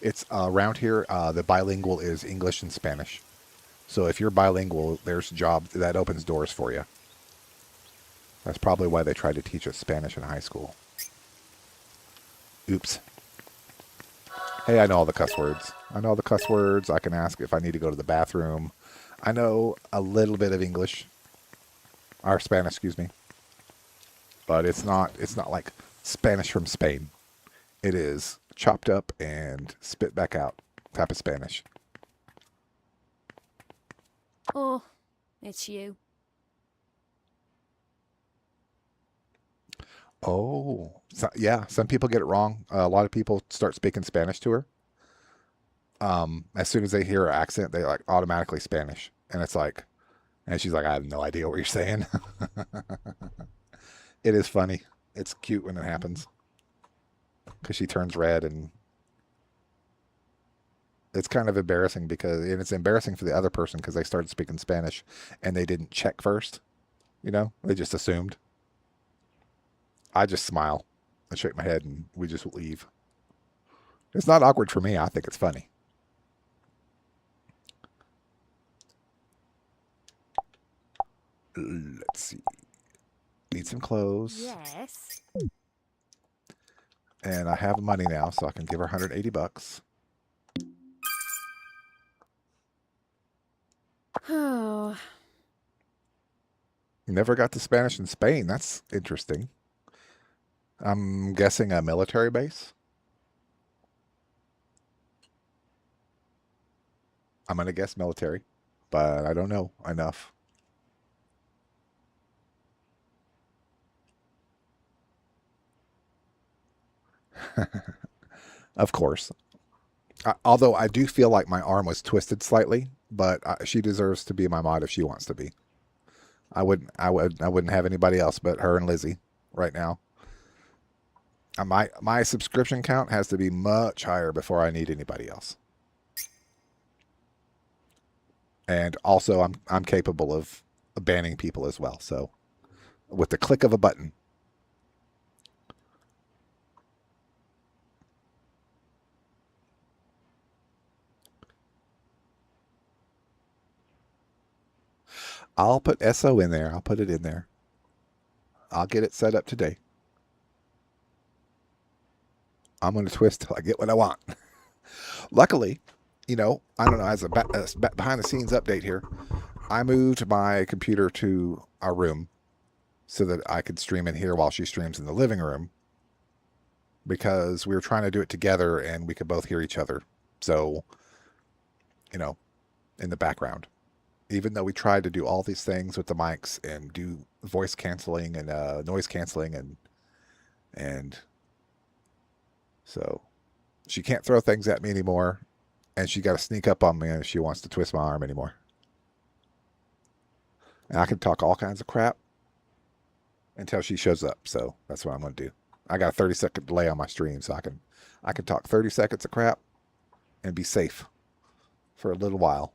It's around here, the bilingual is English and Spanish. So if you're bilingual, there's a job that opens doors for you. That's probably why they tried to teach us Spanish in high school. Oops. Hey, I know all the cuss words. I know all the cuss words. I can ask if I need to go to the bathroom. I know a little bit of English. Or Spanish, excuse me. But it's not like Spanish from Spain. It is chopped up and spit back out type of Spanish. Oh, it's you. Oh, so, yeah. Some people get it wrong. A lot of people start speaking Spanish to her. As soon as they hear her accent, they like automatically Spanish. And it's like, and she's like, I have no idea what you're saying. It is funny. It's cute when it happens. Because she turns red and it's kind of embarrassing and it's embarrassing for the other person because they started speaking Spanish and they didn't check first. You know, they just assumed. I just smile and shake my head and we just leave. It's not awkward for me. I think it's funny. Let's see. Need some clothes. Yes. And I have money now, so I can give her 180 bucks. Oh. Never got to Spanish in Spain. That's interesting. I'm guessing a military base. I'm going to guess military, but I don't know enough. Of course. Although I do feel like my arm was twisted slightly, but she deserves to be my mod if she wants to be. I wouldn't have anybody else but her and Lizzie right now. My subscription count has to be much higher before I need anybody else. And also I'm capable of banning people as well. So with the click of a button. I'll put SO in there. I'll put it in there. I'll get it set up today. I'm going to twist till I get what I want. Luckily, you know, I don't know, as a behind the scenes update here, I moved my computer to our room so that I could stream in here while she streams in the living room because we were trying to do it together and we could both hear each other. So, you know, in the background. Even though we tried to do all these things with the mics and do voice canceling and noise canceling and so she can't throw things at me anymore and she got to sneak up on me if she wants to twist my arm anymore. And I can talk all kinds of crap until she shows up. So that's what I'm going to do. I got a 30-second delay on my stream, so I can talk 30 seconds of crap and be safe for a little while.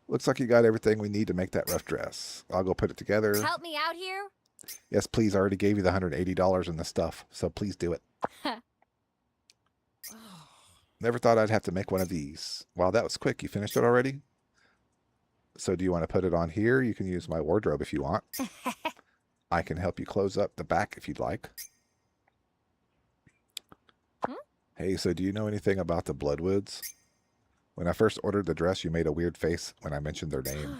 Looks like you got everything we need to make that rough dress. I'll go put it together. Help me out here? Yes, please. I already gave you the $180 in the stuff, so please do it. Never thought I'd have to make one of these. Wow, that was quick. You finished it already? So do you want to put it on here? You can use my wardrobe if you want. I can help you close up the back if you'd like. Hey, so do you know anything about the Bloodwoods? When I first ordered the dress, you made a weird face when I mentioned their name.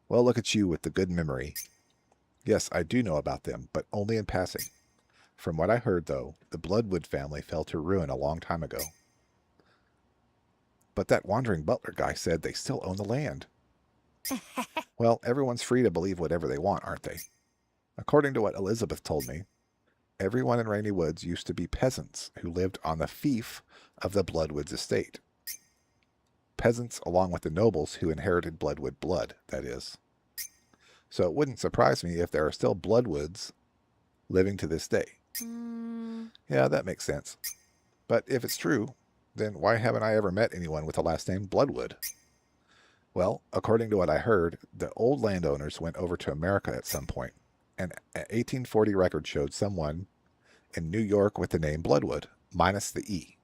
Well, look at you with the good memory. Yes, I do know about them, but only in passing. From what I heard, though, the Bloodwood family fell to ruin a long time ago. But that wandering butler guy said they still own the land. Well, everyone's free to believe whatever they want, aren't they? According to what Elizabeth told me, everyone in Rainy Woods used to be peasants who lived on the fief of the Bloodwoods estate. Peasants along with the nobles who inherited Bloodwood blood, that is. So it wouldn't surprise me if there are still Bloodwoods living to this day. Yeah, that makes sense. But if it's true, then why haven't I ever met anyone with the last name Bloodwood? Well, according to what I heard, the old landowners went over to America at some point, and an 1840 record showed someone in New York with the name Bloodwood, minus the E.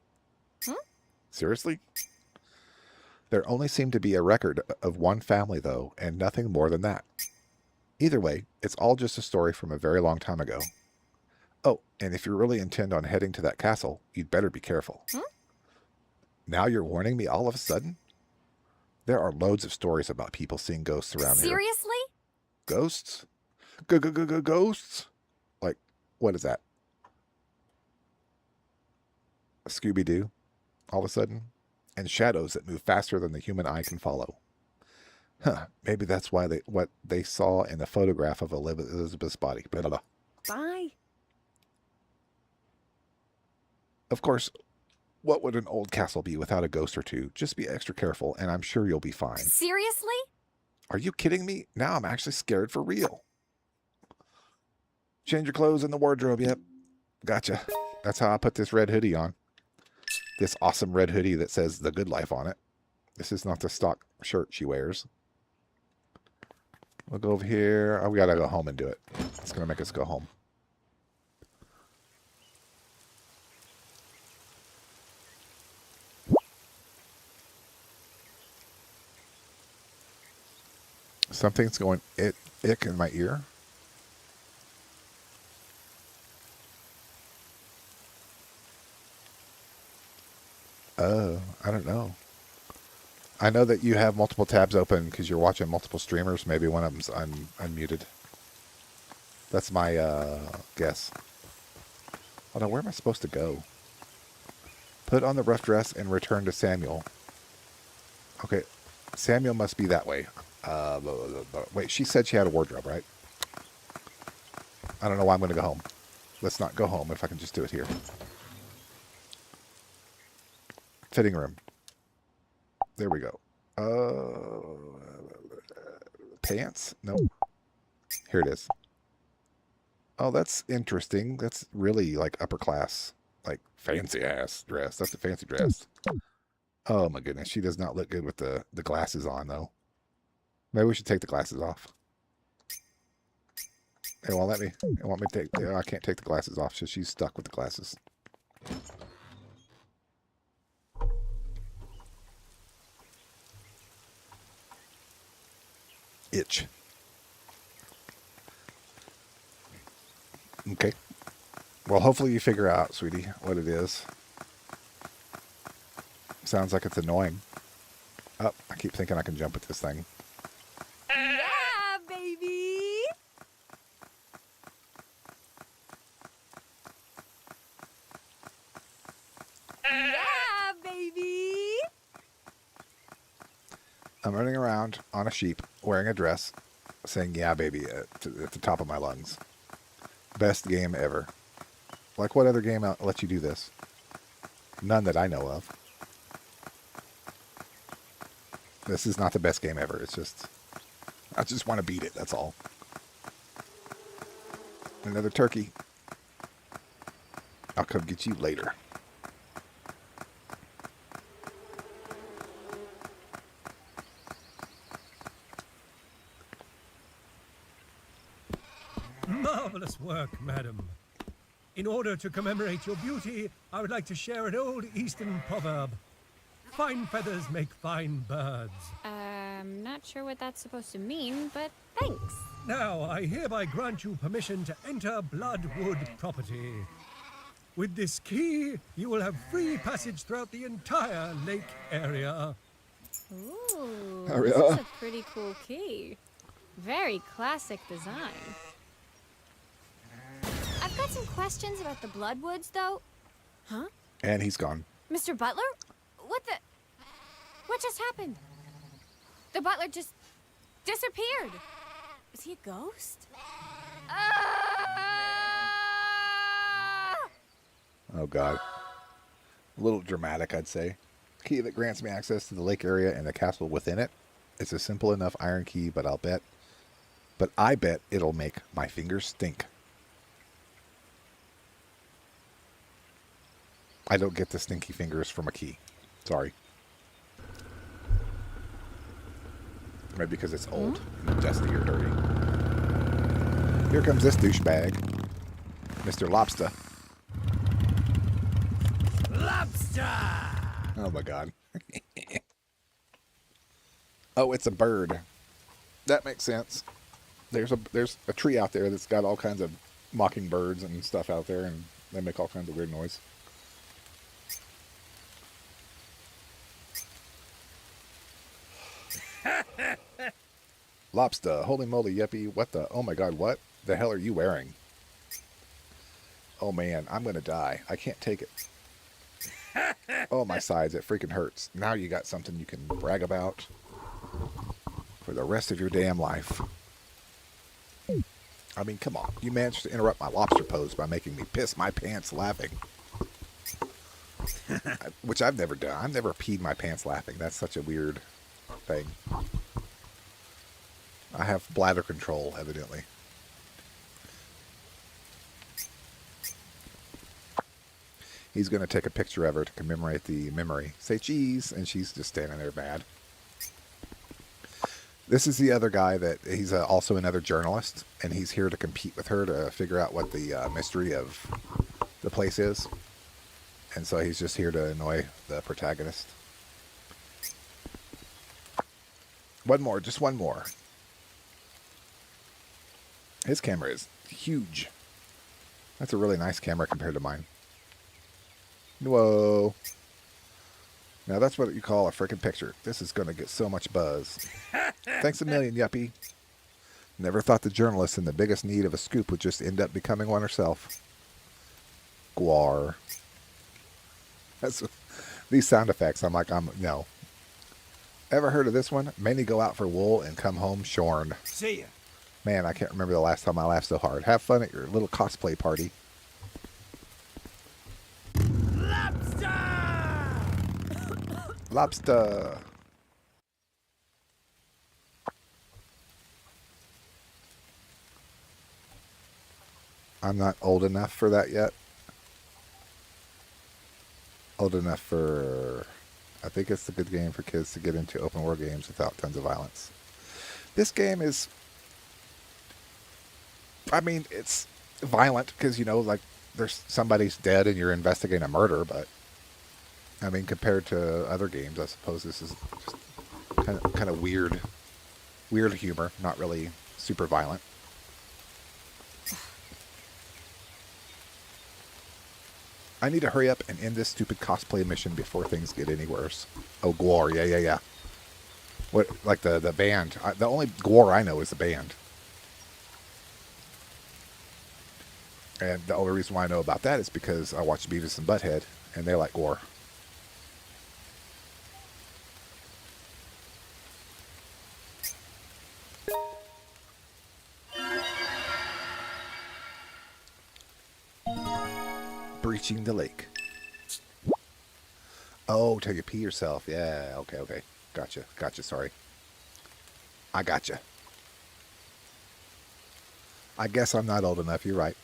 Seriously? There only seemed to be a record of one family, though, and nothing more than that. Either way, it's all just a story from a very long time ago. Oh, and if you really intend on heading to that castle, you'd better be careful. Now you're warning me all of a sudden? There are loads of stories about people seeing ghosts around here. Seriously? Ghosts? Ghosts? Like, what is that? A Scooby-Doo? All of a sudden? And shadows that move faster than the human eye can follow. Huh, maybe that's why what they saw in the photograph of Elizabeth's body. Blah, blah, blah. Bye. Of course, what would an old castle be without a ghost or two? Just be extra careful, and I'm sure you'll be fine. Seriously? Are you kidding me? Now I'm actually scared for real. Change your clothes in the wardrobe, yep. Gotcha. That's how I put this red hoodie on. This awesome red hoodie that says The Good Life on it. This is not the stock shirt she wears. We'll go over here. Oh, we gotta go home and do it. It's gonna make us go home. Something's going ick in my ear. Oh, I don't know. I know that you have multiple tabs open because you're watching multiple streamers. Maybe one of them's unmuted. That's my guess. Hold on, where am I supposed to go? Put on the rough dress and return to Samuel. Okay, Samuel must be that way. Wait, she said she had a wardrobe, right? I don't know why I'm going to go home. Let's not go home if I can just do it here. Fitting room. There we go. Pants? Nope. Here it is. Oh, that's interesting. That's really like upper class, like fancy ass dress. That's a fancy dress. Oh my goodness, she does not look good with the glasses on though. Maybe we should take the glasses off. It won't let me. It won't let me take. I can't take the glasses off, so she's stuck with the glasses. Itch. Okay. Well, hopefully you figure out, sweetie, what it is. Sounds like it's annoying. Oh, I keep thinking I can jump at this thing. Yeah, baby. Yeah, baby. I'm running around on a sheep, wearing a dress, saying, yeah, baby, at the top of my lungs. Best game ever. Like, what other game lets you do this? None that I know of. This is not the best game ever. It's just, I just want to beat it, that's all. Another turkey. I'll come get you later. Marvelous work, madam. In order to commemorate your beauty, I would like to share an old Eastern proverb. Fine feathers make fine birds. I'm not sure what that's supposed to mean, but thanks. Now, I hereby grant you permission to enter Bloodwood property. With this key, you will have free passage throughout the entire lake area. Ooh, Oh, this yeah? is a pretty cool key. Very classic design. I've got some questions about the Bloodwoods, though. Huh? And he's gone. Mr. Butler? What just happened? The butler just disappeared. Is he a ghost? Ah! Oh, God. A little dramatic, I'd say. Key that grants me access to the lake area and the castle within it. It's a simple enough iron key, but I bet it'll make my fingers stink. I don't get the stinky fingers from a key. Sorry. Maybe because it's old and dusty or dirty. Here comes this douchebag, Mr. Lobster. Lobster! Oh my God. Oh, it's a bird. That makes sense. There's a tree out there that's got all kinds of mockingbirds and stuff out there, and they make all kinds of weird noise. Lobster, holy moly, yuppie, what the, oh my God, what the hell are you wearing? Oh man, I'm gonna die. I can't take it. Oh, my sides, it freaking hurts. Now you got something you can brag about for the rest of your damn life. I mean, come on. You managed to interrupt my lobster pose by making me piss my pants laughing. Which I've never done. I've never peed my pants laughing. That's such a weird thing. I have bladder control, evidently. He's going to take a picture of her to commemorate the memory. Say cheese, and she's just standing there mad. This is the other guy that he's also another journalist, and he's here to compete with her to figure out what the mystery of the place is. And so he's just here to annoy the protagonist. One more, just one more. His camera is huge. That's a really nice camera compared to mine. Whoa. Now that's what you call a freaking picture. This is going to get so much buzz. Thanks a million, yuppie. Never thought the journalist in the biggest need of a scoop would just end up becoming one herself. Guar. These sound effects, no. Ever heard of this one? Many go out for wool and come home shorn. See ya. Man, I can't remember the last time I laughed so hard. Have fun at your little cosplay party. Lobster! I'm not old enough for that yet. Old enough for... I think it's a good game for kids to get into open world games without tons of violence. This game is... I mean, it's violent because, you know, like, there's somebody's dead and you're investigating a murder, but... I mean, compared to other games, I suppose this is just kind of weird humor, not really super violent. I need to hurry up and end this stupid cosplay mission before things get any worse. Oh, Gwar, yeah. What, like the band? The only Gwar I know is the band. And the only reason why I know about that is because I watched Beavis and Butthead, and they like Gwar. Breaching the lake. Oh, till you pee yourself. Yeah, okay. Gotcha, sorry. I gotcha. I guess I'm not old enough, you're right.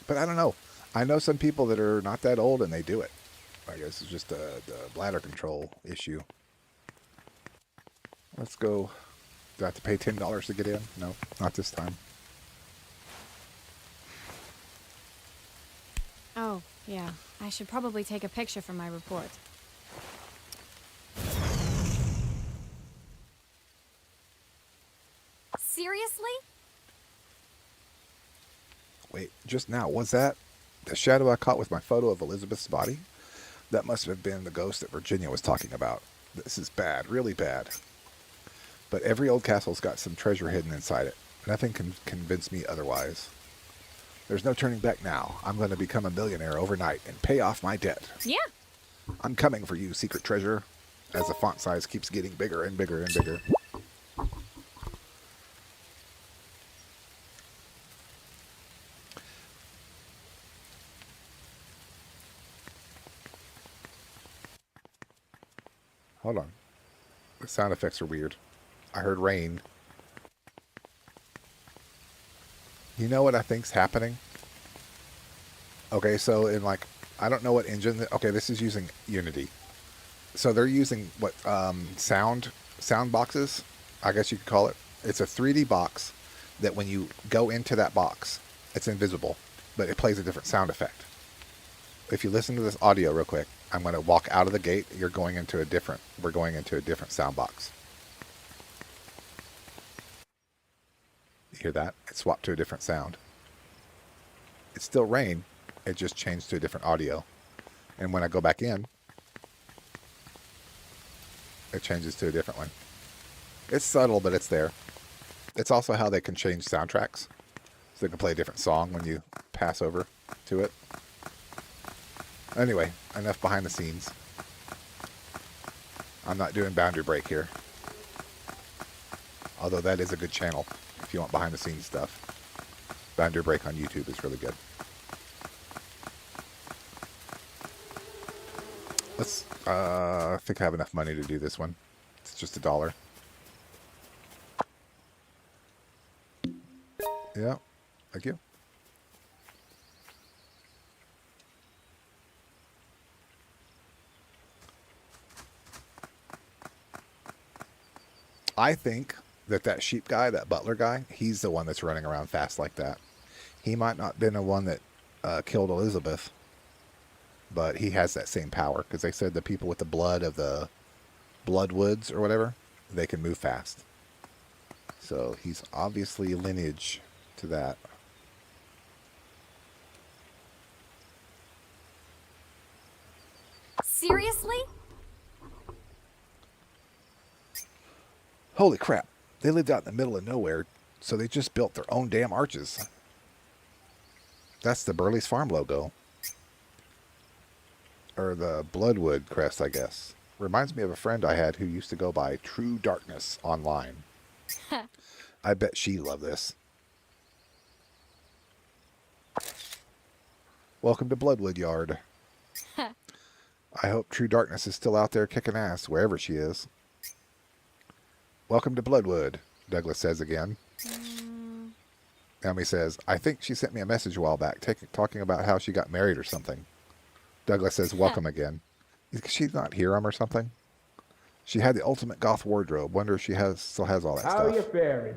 But I don't know. I know some people that are not that old and they do it. I guess it's just the bladder control issue. Let's go. Do I have to pay $10 to get in? No, not this time. Oh, yeah. I should probably take a picture for my report. Seriously? Wait, just now, was that the shadow I caught with my photo of Elizabeth's body? That must have been the ghost that Virginia was talking about. This is bad, really bad. But every old castle's got some treasure hidden inside it. Nothing can convince me otherwise. There's no turning back now. I'm going to become a millionaire overnight and pay off my debt. Yeah. I'm coming for you, secret treasure, as the font size keeps getting bigger and bigger and bigger. Hold on. The sound effects are weird. I heard rain. You know what I think's happening? Okay, so in like, I don't know what engine. Okay, this is using Unity. So they're using what sound boxes, I guess you could call it. It's a 3D box that when you go into that box, it's invisible, but it plays a different sound effect. If you listen to this audio real quick, I'm going to walk out of the gate. We're going into a different sound box. You hear that? It swapped to a different sound. It's still rain. It just changed to a different audio. And when I go back in, it changes to a different one. It's subtle, but it's there. It's also how they can change soundtracks. So they can play a different song when you pass over to it. Anyway, enough behind the scenes. I'm not doing Boundary Break here. Although that is a good channel if you want behind the scenes stuff. Boundary Break on YouTube is really good. Let's, I think I have enough money to do this one. It's just $1. Yeah, thank you. I think that sheep guy, that butler guy, he's the one that's running around fast like that. He might not have been the one that killed Elizabeth, but he has that same power because they said the people with the blood of the Bloodwoods or whatever, they can move fast. So he's obviously lineage to that. Seriously? Holy crap. They lived out in the middle of nowhere, so they just built their own damn arches. That's the Burley's Farm logo. Or the Bloodwood crest, I guess. Reminds me of a friend I had who used to go by True Darkness online. I bet she loved this. Welcome to Bloodwood Yard. I hope True Darkness is still out there kicking ass, wherever she is. Welcome to Bloodwood, Douglas says again. Naomi says, I think she sent me a message a while back talking about how she got married or something. Douglas says, welcome again. She's not Hiram or something? She had the ultimate goth wardrobe. Wonder if she still has all that stuff. How are you faring?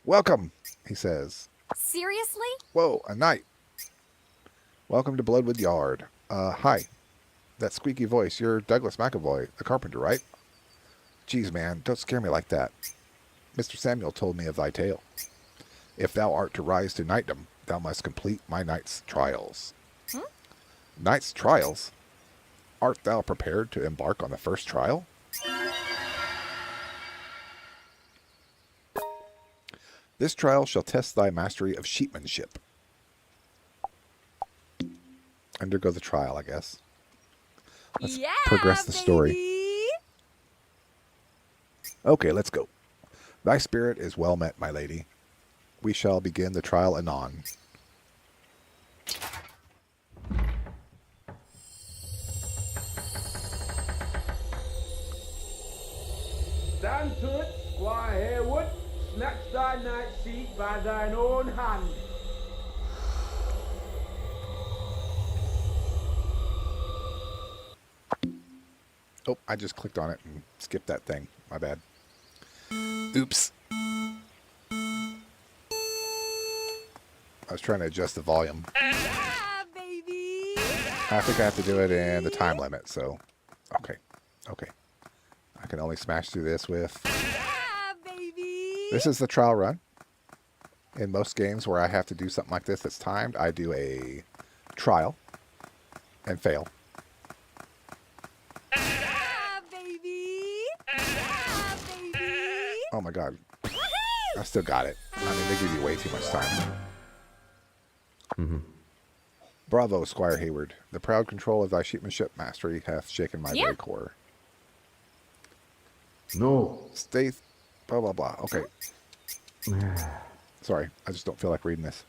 Welcome, he says. Seriously? Whoa, a knight. Welcome to Bloodwood Yard. Hi. That squeaky voice, you're Douglas McAvoy, the carpenter, right? Geez, man, don't scare me like that. Mr. Samuel told me of thy tale. If thou art to rise to knightdom, thou must complete my knight's trials. Knight's trials? Art thou prepared to embark on the first trial? This trial shall test thy mastery of sheepmanship. Undergo the trial, I guess. Let's progress the story. Okay, let's go. Thy spirit is well met, my lady. We shall begin the trial anon. Stand to it, Squire Harewood. Snatch thy knight's seat by thine own hand. Oh, I just clicked on it and skipped that thing. My bad. Oops. I was trying to adjust the volume. Yeah, baby! I think I have to do it in the time limit, so... Okay. Okay. I can only smash through this with... Yeah, baby. This is the trial run. In most games where I have to do something like this that's timed, I do a trial and fail. Yeah, baby. Yeah, baby. Oh my god. I still got it. I mean, they give you way too much time. Bravo, Squire Hayward. The proud control of thy sheepmanship mastery hath shaken my very core. No. Stay... Blah, blah, blah. Okay. Sorry, I just don't feel like reading this.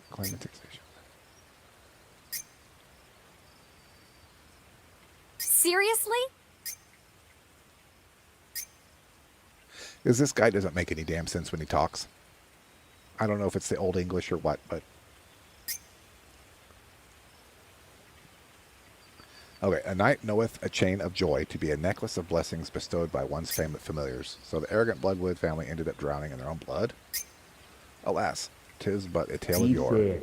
Claim and taxation. Seriously? Because this guy doesn't make any damn sense when he talks. I don't know if it's the Old English or what, but... Okay, a knight knoweth a chain of joy to be a necklace of blessings bestowed by one's familiars. So the arrogant Bloodwood family ended up drowning in their own blood. Alas, 'tis but a tale of yore.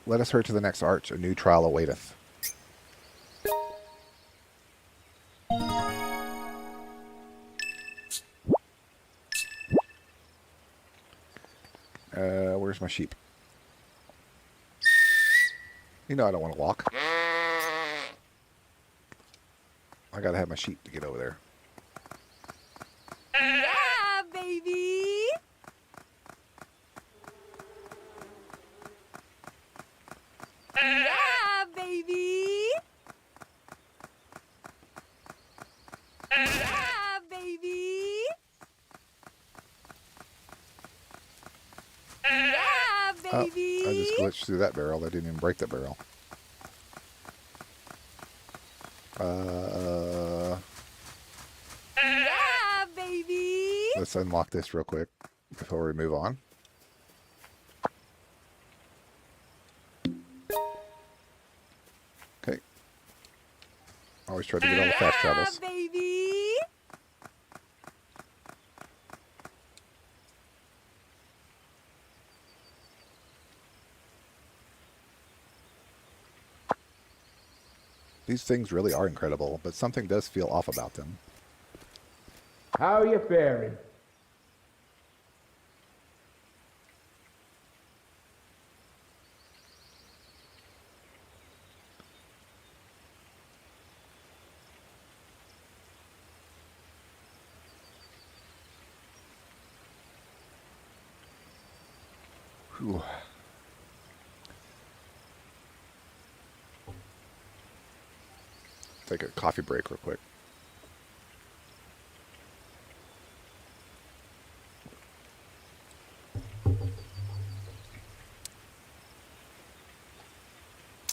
Let us hurry to the next arch. A new trial awaiteth. Where's my sheep? You know I don't want to walk. I gotta have my sheep to get over there. Yeah, baby. Yeah, baby. Yeah, baby. Yeah, Oh, baby. I just glitched through that barrel. I didn't even break that barrel. Yeah, baby. Let's unlock this real quick before we move on. Okay. Always try to get all the fast travels. Yeah, baby. These things really are incredible, but something does feel off about them. How are you faring? Whew. Take a coffee break real quick.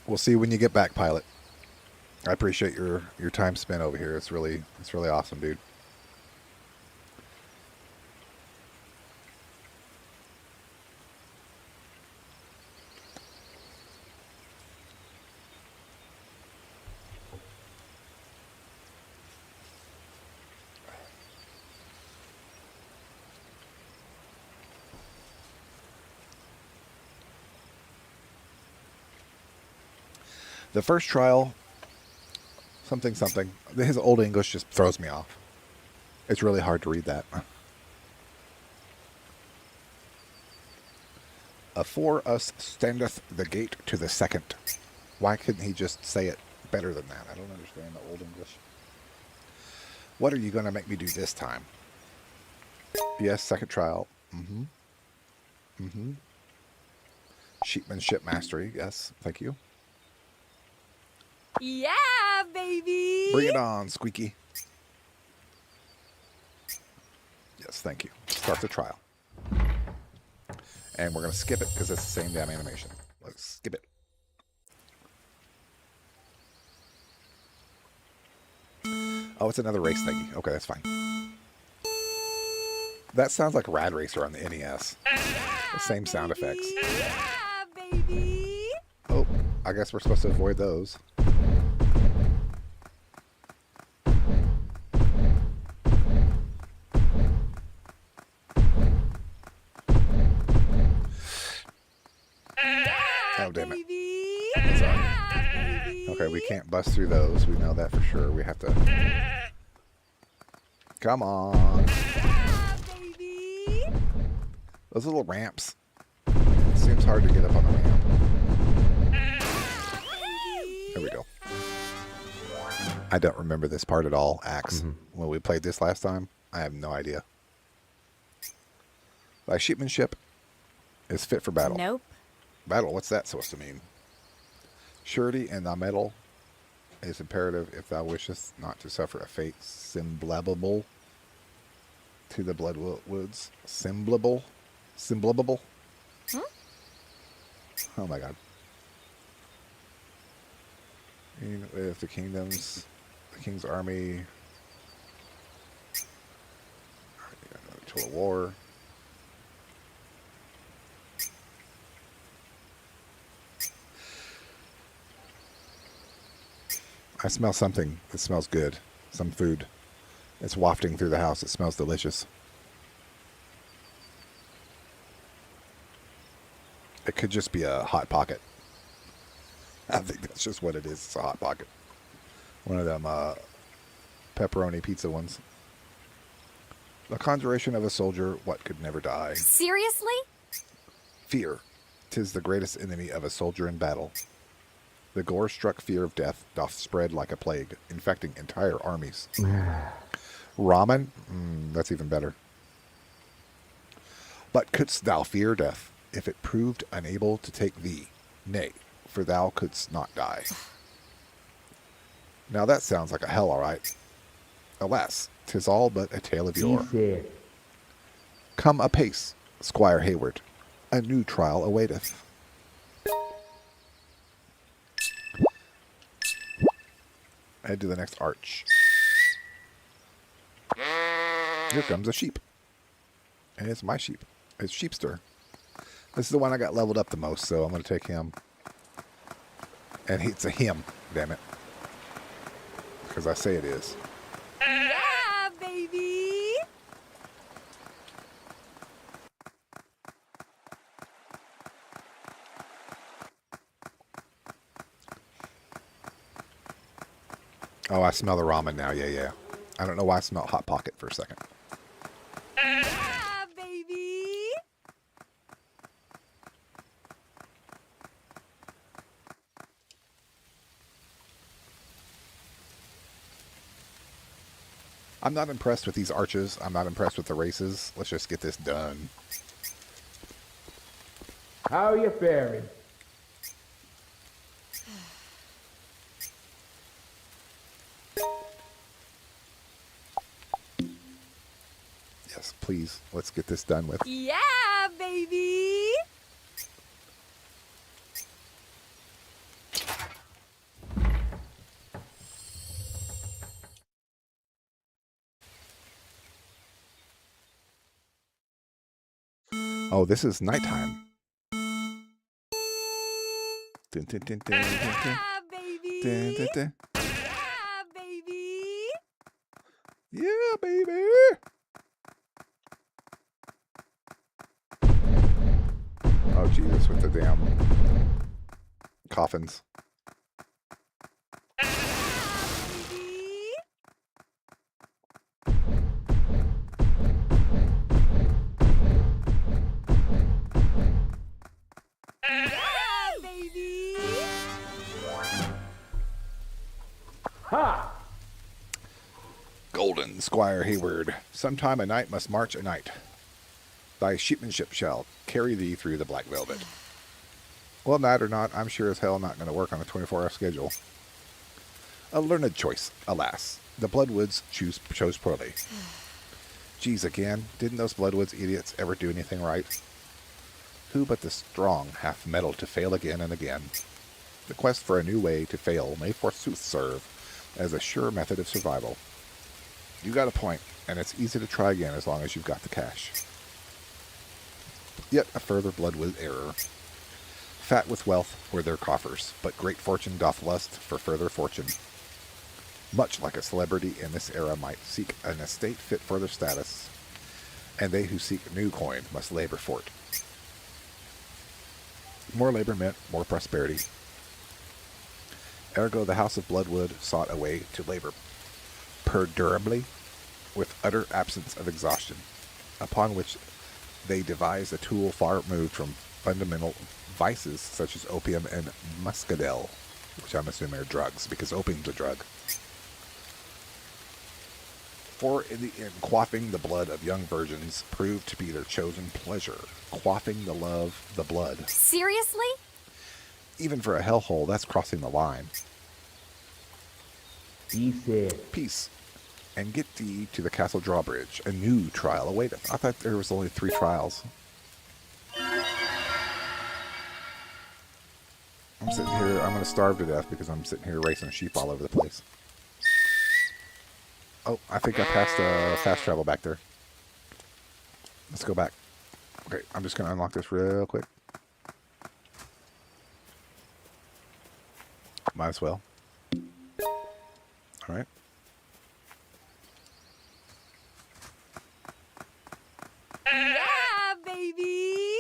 We'll see when you get back, pilot. I appreciate your time spent over here. It's really awesome, dude. The first trial, something. His Old English just throws me off. It's really hard to read that. Afore us standeth the gate to the second. Why couldn't he just say it better than that? I don't understand the Old English. What are you going to make me do this time? Yes, second trial. Sheepmanship mastery. Yes, thank you. Yeah, baby. Bring it on, Squeaky. Yes, thank you. Start the trial. And we're going to skip it because it's the same damn animation. Let's skip it. Oh, it's another race thingy. Okay, that's fine. That sounds like Rad Racer on the NES. The same sound effects. Yeah, baby. Oh, I guess we're supposed to avoid those. Oh, damn it. baby. That's all right. Yeah, baby. Okay, we can't bust through those. We know that for sure. We have to... Come on. Yeah, baby. Those little ramps. It seems hard to get up on the ramp. There we go. I don't remember this part at all, Axe. When we played this last time, I have no idea. Thy sheepmanship is fit for battle. Nope. Battle, what's that supposed to mean? Surety in thy mettle is imperative if thou wishest not to suffer a fate semblable to the bloodwoods. Semblable? Semblable? Oh my god. If the king's army to a war. I smell something that smells good. Some food. It's wafting through the house. It smells delicious. It could just be a Hot Pocket. I think that's just what it is. It's a Hot Pocket. One of them pepperoni pizza ones. The conjuration of a soldier, what could never die. Seriously? Fear. 'Tis the greatest enemy of a soldier in battle. The gore-struck fear of death doth spread like a plague, infecting entire armies. Ramen? That's even better. But couldst thou fear death, if it proved unable to take thee? Nay, for thou couldst not die. Now that sounds like a hell, all right. Alas, 'tis all but a tale of yore. Come apace, Squire Hayward. A new trial awaiteth. Head to the next arch. Here comes a sheep. And it's my sheep. It's Sheepster. This is the one I got leveled up the most, so I'm going to take him. And it's a him, damn it. Because I say it is. Yeah, baby. Oh, I smell the ramen now. Yeah. I don't know why I smelled Hot Pocket for a second. Yeah, baby. I'm not impressed with these arches. I'm not impressed with the races. Let's just get this done. How you faring? Yes, please. Let's get this done with. Yeah, baby. Oh, this is nighttime. Dun, dun, dun, dun, dun, dun. Yeah, baby. Dun, dun, dun. Yeah, baby. Yeah, baby. Oh, Jesus, with the damn coffins. Baby. Yeah, baby. Ha! Golden, Squire Hayward. Sometime a knight must march a night. Thy sheepmanship shall carry thee through the black velvet. Well, night or not, I'm sure as hell not going to work on a 24-hour schedule. A learned choice, alas. The Bloodwoods chose poorly. Geez, again, didn't those Bloodwoods idiots ever do anything right? Who but the strong hath mettle to fail again and again? The quest for a new way to fail may forsooth serve as a sure method of survival. You got a point, and it's easy to try again as long as you've got the cash. Yet a further Bloodwood error. Fat with wealth were their coffers, but great fortune doth lust for further fortune. Much like a celebrity in this era might seek an estate fit for their status, and they who seek new coin must labor for it. More labor meant more prosperity. Ergo, the House of Bloodwood sought a way to labor perdurably with utter absence of exhaustion, upon which they devised a tool far removed from fundamental vices such as opium and muscadel, which I'm assuming are drugs, because opium's a drug. For in the end, quaffing the blood of young virgins proved to be their chosen pleasure. Quaffing the blood. Seriously? Even for a hellhole, that's crossing the line. He said, Peace. And get thee to the castle drawbridge. A new trial awaiteth. I thought there was only 3 trials. I'm sitting here, I'm going to starve to death because I'm sitting here racing sheep all over the place. Oh, I think I passed fast travel back there. Let's go back. Okay, I'm just going to unlock this real quick. Might as well. All right. Yeah, baby.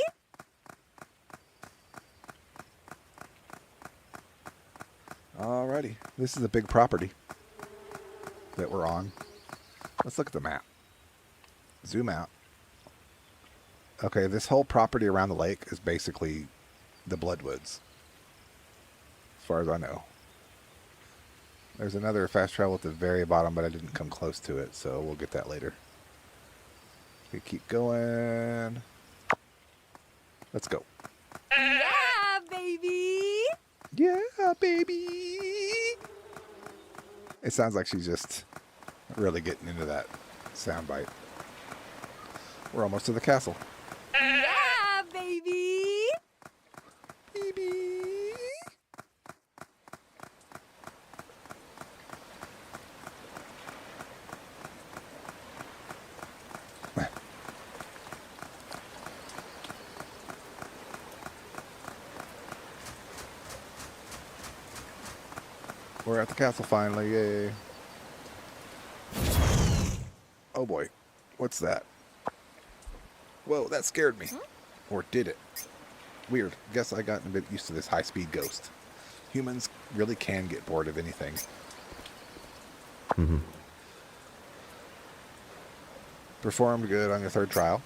Alrighty. This is a big property that we're on. Let's look at the map. Zoom out. Okay, this whole property around the lake is basically the Bloodwoods, as far as I know. There's another fast travel at the very bottom, but I didn't come close to it, so we'll get that later. We keep going. Let's go. Yeah, baby. Yeah, baby. It sounds like she's just really getting into that soundbite. We're almost to the castle. Yeah, baby. Baby. We're at the castle finally, yay. Oh boy, what's that? Whoa, that scared me. Or did it? Weird. Guess I gotten a bit used to this high-speed ghost. Humans really can get bored of anything. Performed good on your 3rd trial.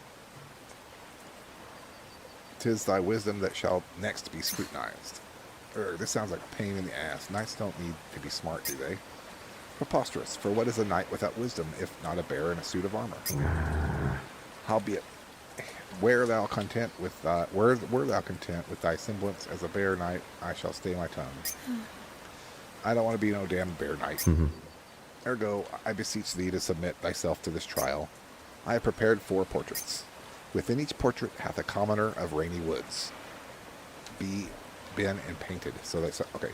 'Tis thy wisdom that shall next be scrutinized. This sounds like a pain in the ass. Knights don't need to be smart, do they? Preposterous. For what is a knight without wisdom, if not a bear in a suit of armor? Howbeit, were thou content with thy semblance as a bear knight, I shall stay my tongue. I don't want to be no damn bear knight. Ergo, I beseech thee to submit thyself to this trial. I have prepared 4 portraits. Within each portrait hath a commoner of rainy woods been and painted. So that's okay.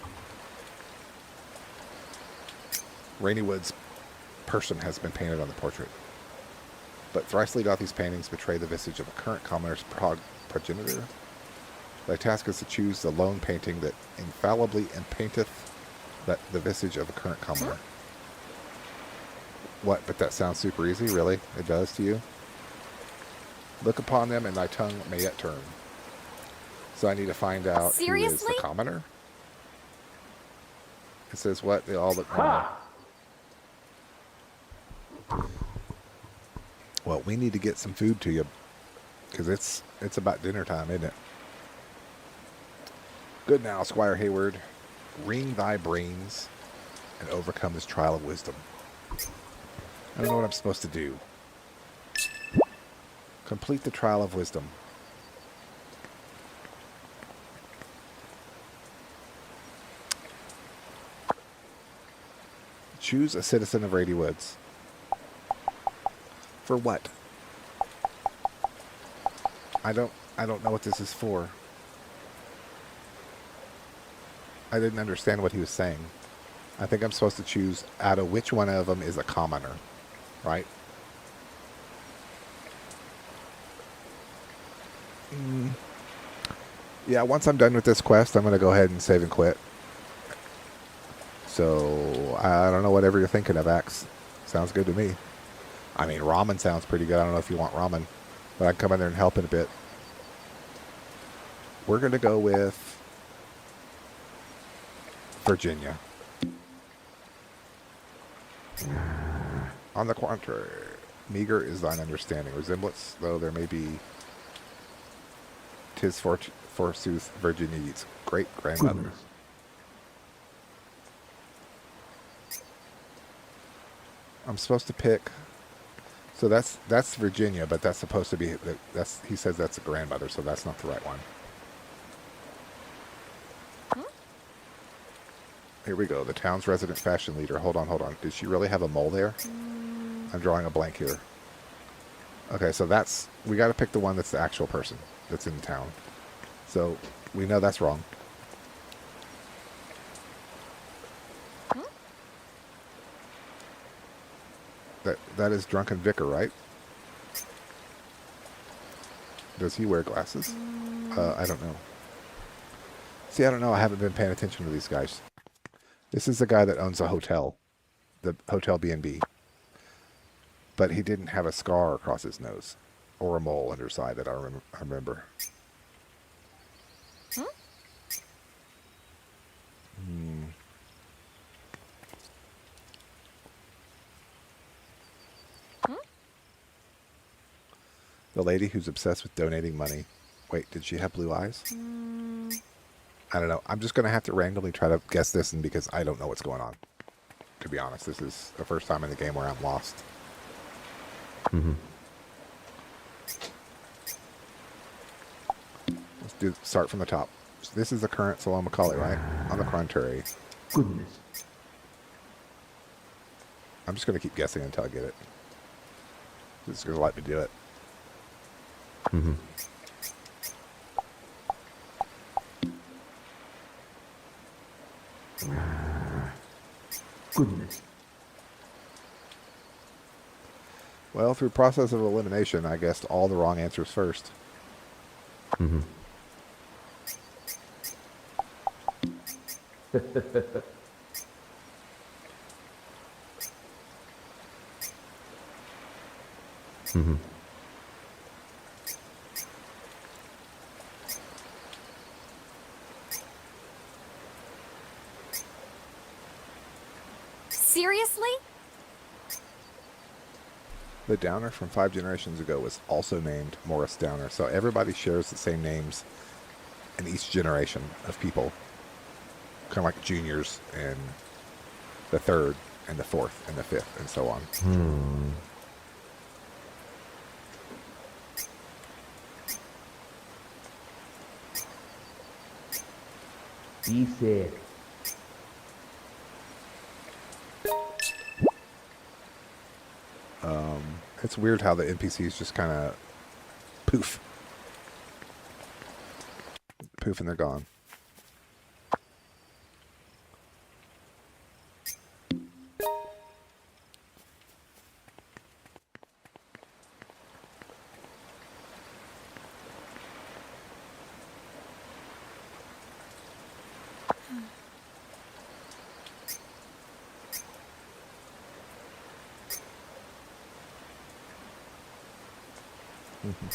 Rainy Woods person has been painted on the portrait. But thrisely doth these paintings betray the visage of a current commoner's progenitor. Thy task is to choose the lone painting that infallibly painteth the visage of a current commoner. What? But that sounds super easy, really? It does to you? Look upon them and thy tongue may yet turn. So I need to find out who is the commoner. It says what? They all look normal. Well, we need to get some food to you, because it's about dinner time, isn't it? Good now, Squire Hayward. Wring thy brains and overcome this trial of wisdom. I don't know what I'm supposed to do. Complete the trial of wisdom. Choose a citizen of Rady Woods. For what? I don't know what this is for. I didn't understand what he was saying. I think I'm supposed to choose out of which one of them is a commoner, right? Yeah, once I'm done with this quest, I'm going to go ahead and save and quit. So, I don't know whatever you're thinking of, Axe. Sounds good to me. I mean, ramen sounds pretty good. I don't know if you want ramen, but I can come in there and help in a bit. We're going to go with Virginia. On the contrary, meager is thine understanding. Resemblance, though there may be, 'tis forsooth Virginia's great-grandmother. I'm supposed to pick. So that's Virginia, but that's supposed to be he says that's a grandmother, so that's not the right one. Here we go. The town's resident fashion leader. Hold on. Did she really have a mole there? I'm drawing a blank here. Okay, so we got to pick the one that's the actual person that's in town. So we know that's wrong. That is Drunken Vicar, right? Does he wear glasses? I don't know. See, I don't know. I haven't been paying attention to these guys. This is the guy that owns a hotel, the Hotel B&B. But he didn't have a scar across his nose or a mole underside that I remember. The lady who's obsessed with donating money. Wait, did she have blue eyes? I don't know. I'm just going to have to randomly try to guess this one because I don't know what's going on. To be honest, this is the first time in the game where I'm lost. Let's start from the top. So this is the current Salome Macaulay, right? On the contrary. Goodness. I'm just going to keep guessing until I get it. It's going to let me do it. Goodness. Well, through process of elimination, I guessed all the wrong answers first. Seriously? The Downer from 5 generations ago was also named Morris Downer, so everybody shares the same names in each generation of people. Kind of like juniors and the 3rd and the 4th and the 5th and so on. Be safe. It's weird how the NPCs just kind of poof. Poof and they're gone.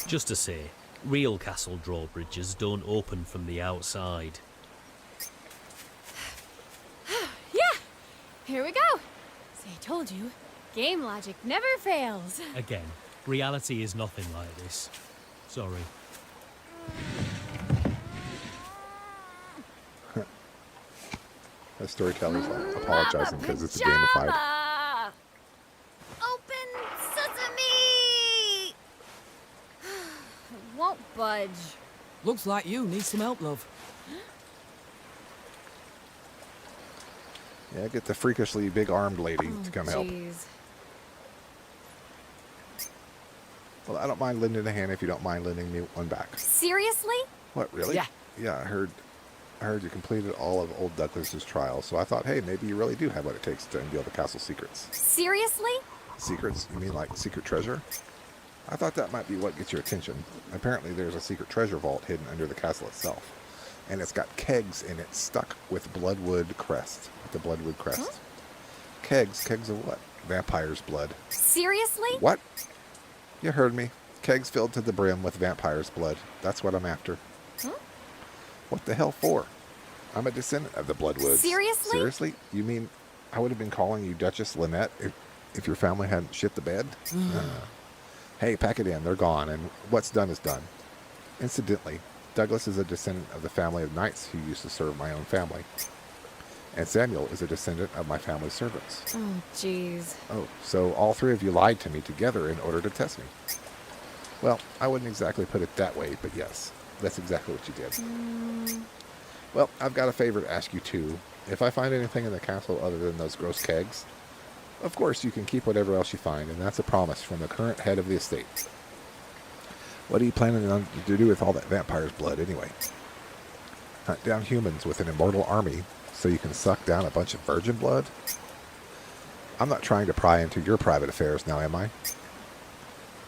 Just to say, real castle drawbridges don't open from the outside. Yeah, here we go. See, I told you, game logic never fails. Again, reality is nothing like this. Sorry. The storyteller's like apologizing because it's a gamified. Pajama! Open sesame! Won't budge. Looks like you need some help, love. Yeah, get the freakishly big-armed lady to come help. Jeez. Well, I don't mind lending a hand if you don't mind lending me one back. Seriously? What, really? Yeah. Yeah, I heard you completed all of Old Douglas's trial, so I thought, hey, maybe you really do have what it takes to unveil the castle secrets. Seriously? Secrets? You mean like secret treasure? I thought that might be what gets your attention. Apparently there's a secret treasure vault hidden under the castle itself. And it's got kegs in it stuck with bloodwood crest. With the bloodwood crest. Huh? Kegs of what? Vampire's blood. Seriously? What? You heard me. Kegs filled to the brim with vampire's blood. That's what I'm after. Huh? What the hell for? I'm a descendant of the Bloodwoods. Seriously? Seriously? You mean I would have been calling you Duchess Lynette if your family hadn't shit the bed? Hey, pack it in. They're gone, and what's done is done. Incidentally, Douglas is a descendant of the family of knights who used to serve my own family. And Samuel is a descendant of my family's servants. Oh, jeez. Oh, so all three of you lied to me together in order to test me. Well, I wouldn't exactly put it that way, but yes, that's exactly what you did. Well, I've got a favor to ask you too. If I find anything in the castle other than those gross kegs, of course you can keep whatever else you find, and that's a promise from the current head of the estate. What are you planning on to do with all that vampire's blood anyway? Hunt down humans with an immortal army so you can suck down a bunch of virgin blood? I'm not trying to pry into your private affairs now, am I?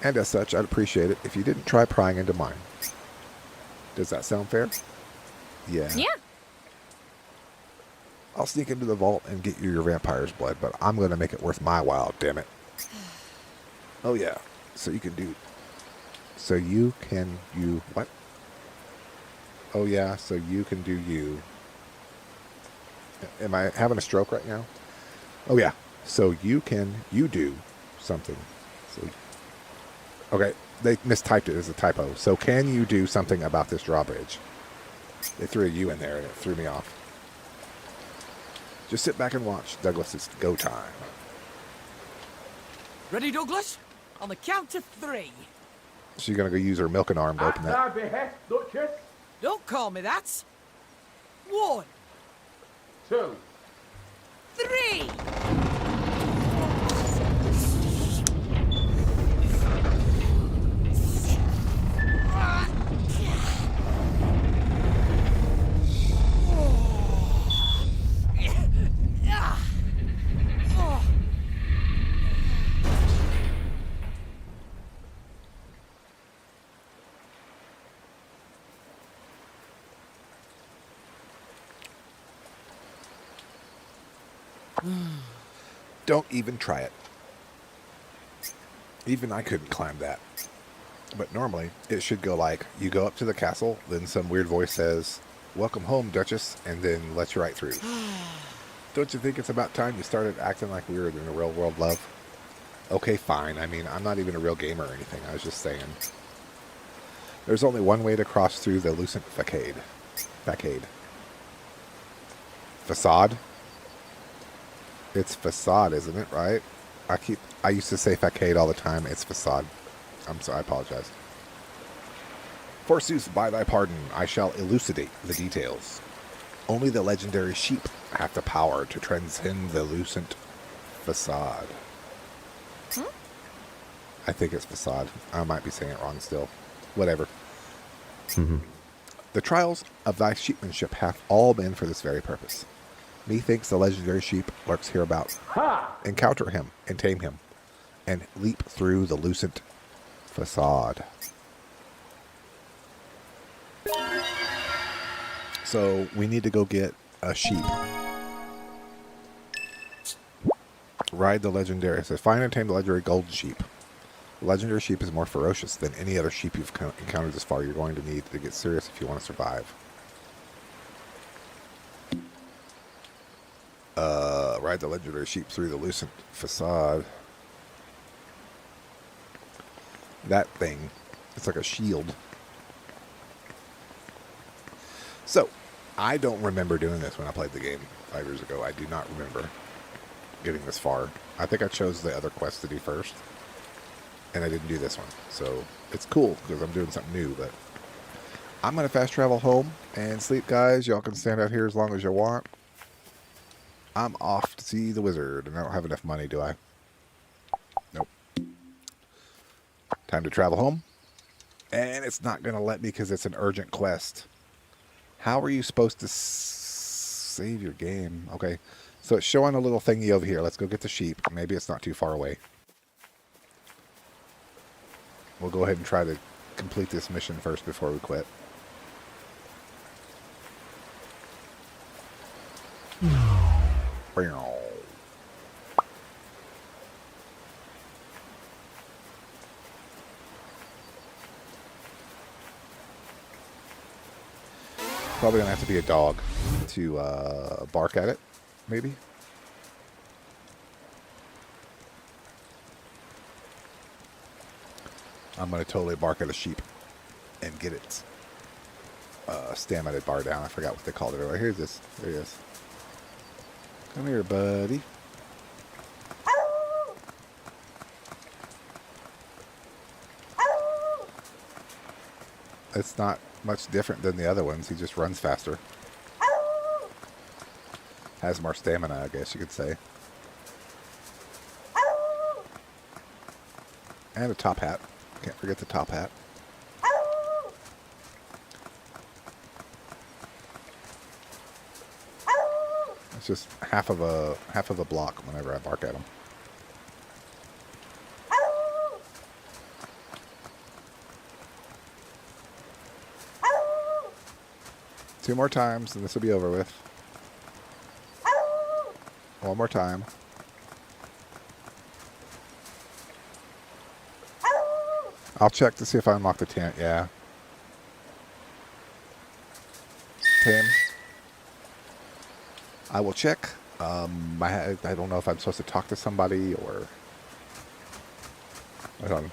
And as such, I'd appreciate it if you didn't try prying into mine. Does that sound fair? Yeah. Yeah. I'll sneak into the vault and get you your vampire's blood, but I'm going to make it worth my while, damn it. Oh yeah, so you can do... What? Oh yeah, so you can do you. Am I having a stroke right now? Oh yeah, so you do something. So, okay, they mistyped it as a typo. So can you do something about this drawbridge? They threw a U in there and it threw me off. Just sit back and watch. Douglas, it's go time. Ready, Douglas? On the count of 3. She's going to go use her milking arm to At open that. thy behest, Duchess. Don't call me that. 1, 2. 3. Don't even try it. Even I couldn't climb that. But normally, it should go like, you go up to the castle, then some weird voice says, "Welcome home, Duchess," and then lets you right through. Don't you think it's about time you started acting like we were in a real world, love? Okay, fine. I mean, I'm not even a real gamer or anything. I was just saying. There's only one way to cross through the Lucent Facade. Facade? It's facade, isn't it, right? I used to say facade all the time. It's facade. I'm sorry, I apologize. Forsooth, by thy pardon, I shall elucidate the details. Only the legendary sheep have the power to transcend the Lucent facade. I think it's facade. I might be saying it wrong still. Whatever. The trials of thy sheepmanship hath all been for this very purpose. Methinks the legendary sheep lurks hereabout. Ha! Encounter him and tame him, and leap through the Lucent facade. So we need to go get a sheep. Ride the legendary. It says, find and tame the legendary golden sheep. The legendary sheep is more ferocious than any other sheep you've encountered this far. You're going to need to get serious if you want to survive. Ride the legendary sheep through the Lucent facade. That thing. It's like a shield. So, I don't remember doing this when I played the game 5 years ago. I do not remember getting this far. I think I chose the other quest to do first. And I didn't do this one. So, it's cool because I'm doing something new. But I'm going to fast travel home and sleep, guys. Y'all can stand out here as long as you want. I'm off to see the wizard. And I don't have enough money, do I? Nope. Time to travel home. And it's not going to let me because it's an urgent quest. How are you supposed to save your game? Okay. So it's showing a little thingy over here. Let's go get the sheep. Maybe it's not too far away. We'll go ahead and try to complete this mission first before we quit. probably gonna have to be a dog to bark at it, maybe. I'm gonna totally bark at a sheep and get its stamina bar down. I forgot what they called it earlier. Here's this. There he is. Come here, buddy. It's not much different than the other ones. He just runs faster. Has more stamina, I guess you could say. And a top hat. Can't forget the top hat. It's just half of a block whenever I bark at him. Two more times and this will be over with. One more time. I'll check to see if I unlock the tent. Yeah. Tame. I will check. I don't know if I'm supposed to talk to somebody or... I don't know.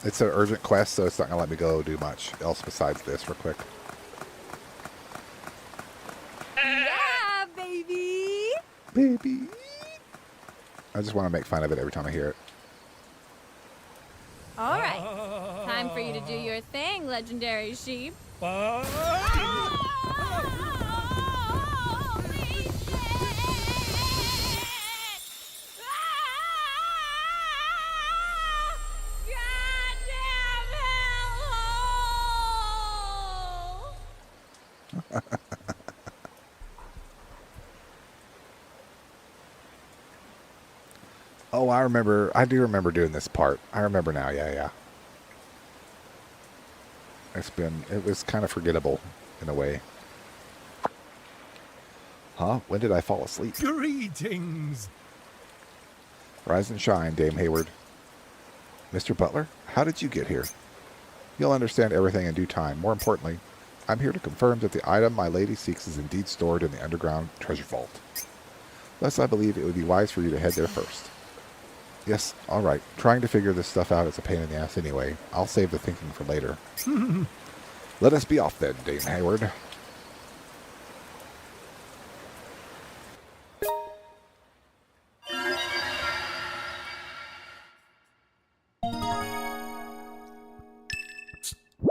It's an urgent quest, so it's not going to let me go do much else besides this real quick. Yeah, baby. Baby. I just want to make fun of it every time I hear it. All right. Time for you to do your thing, legendary sheep. Oh, I remember. I do remember doing this part. I remember now. Yeah, yeah. It was kind of forgettable in a way. Huh? When did I fall asleep? Greetings. Rise and shine, Dame Hayward. Mr. Butler, how did you get here? You'll understand everything in due time. More importantly, I'm here to confirm that the item my lady seeks is indeed stored in the underground treasure vault. Thus, I believe it would be wise for you to head there first. Yes, all right. Trying to figure this stuff out is a pain in the ass anyway. I'll save the thinking for later. Let us be off then, Dame Hayward.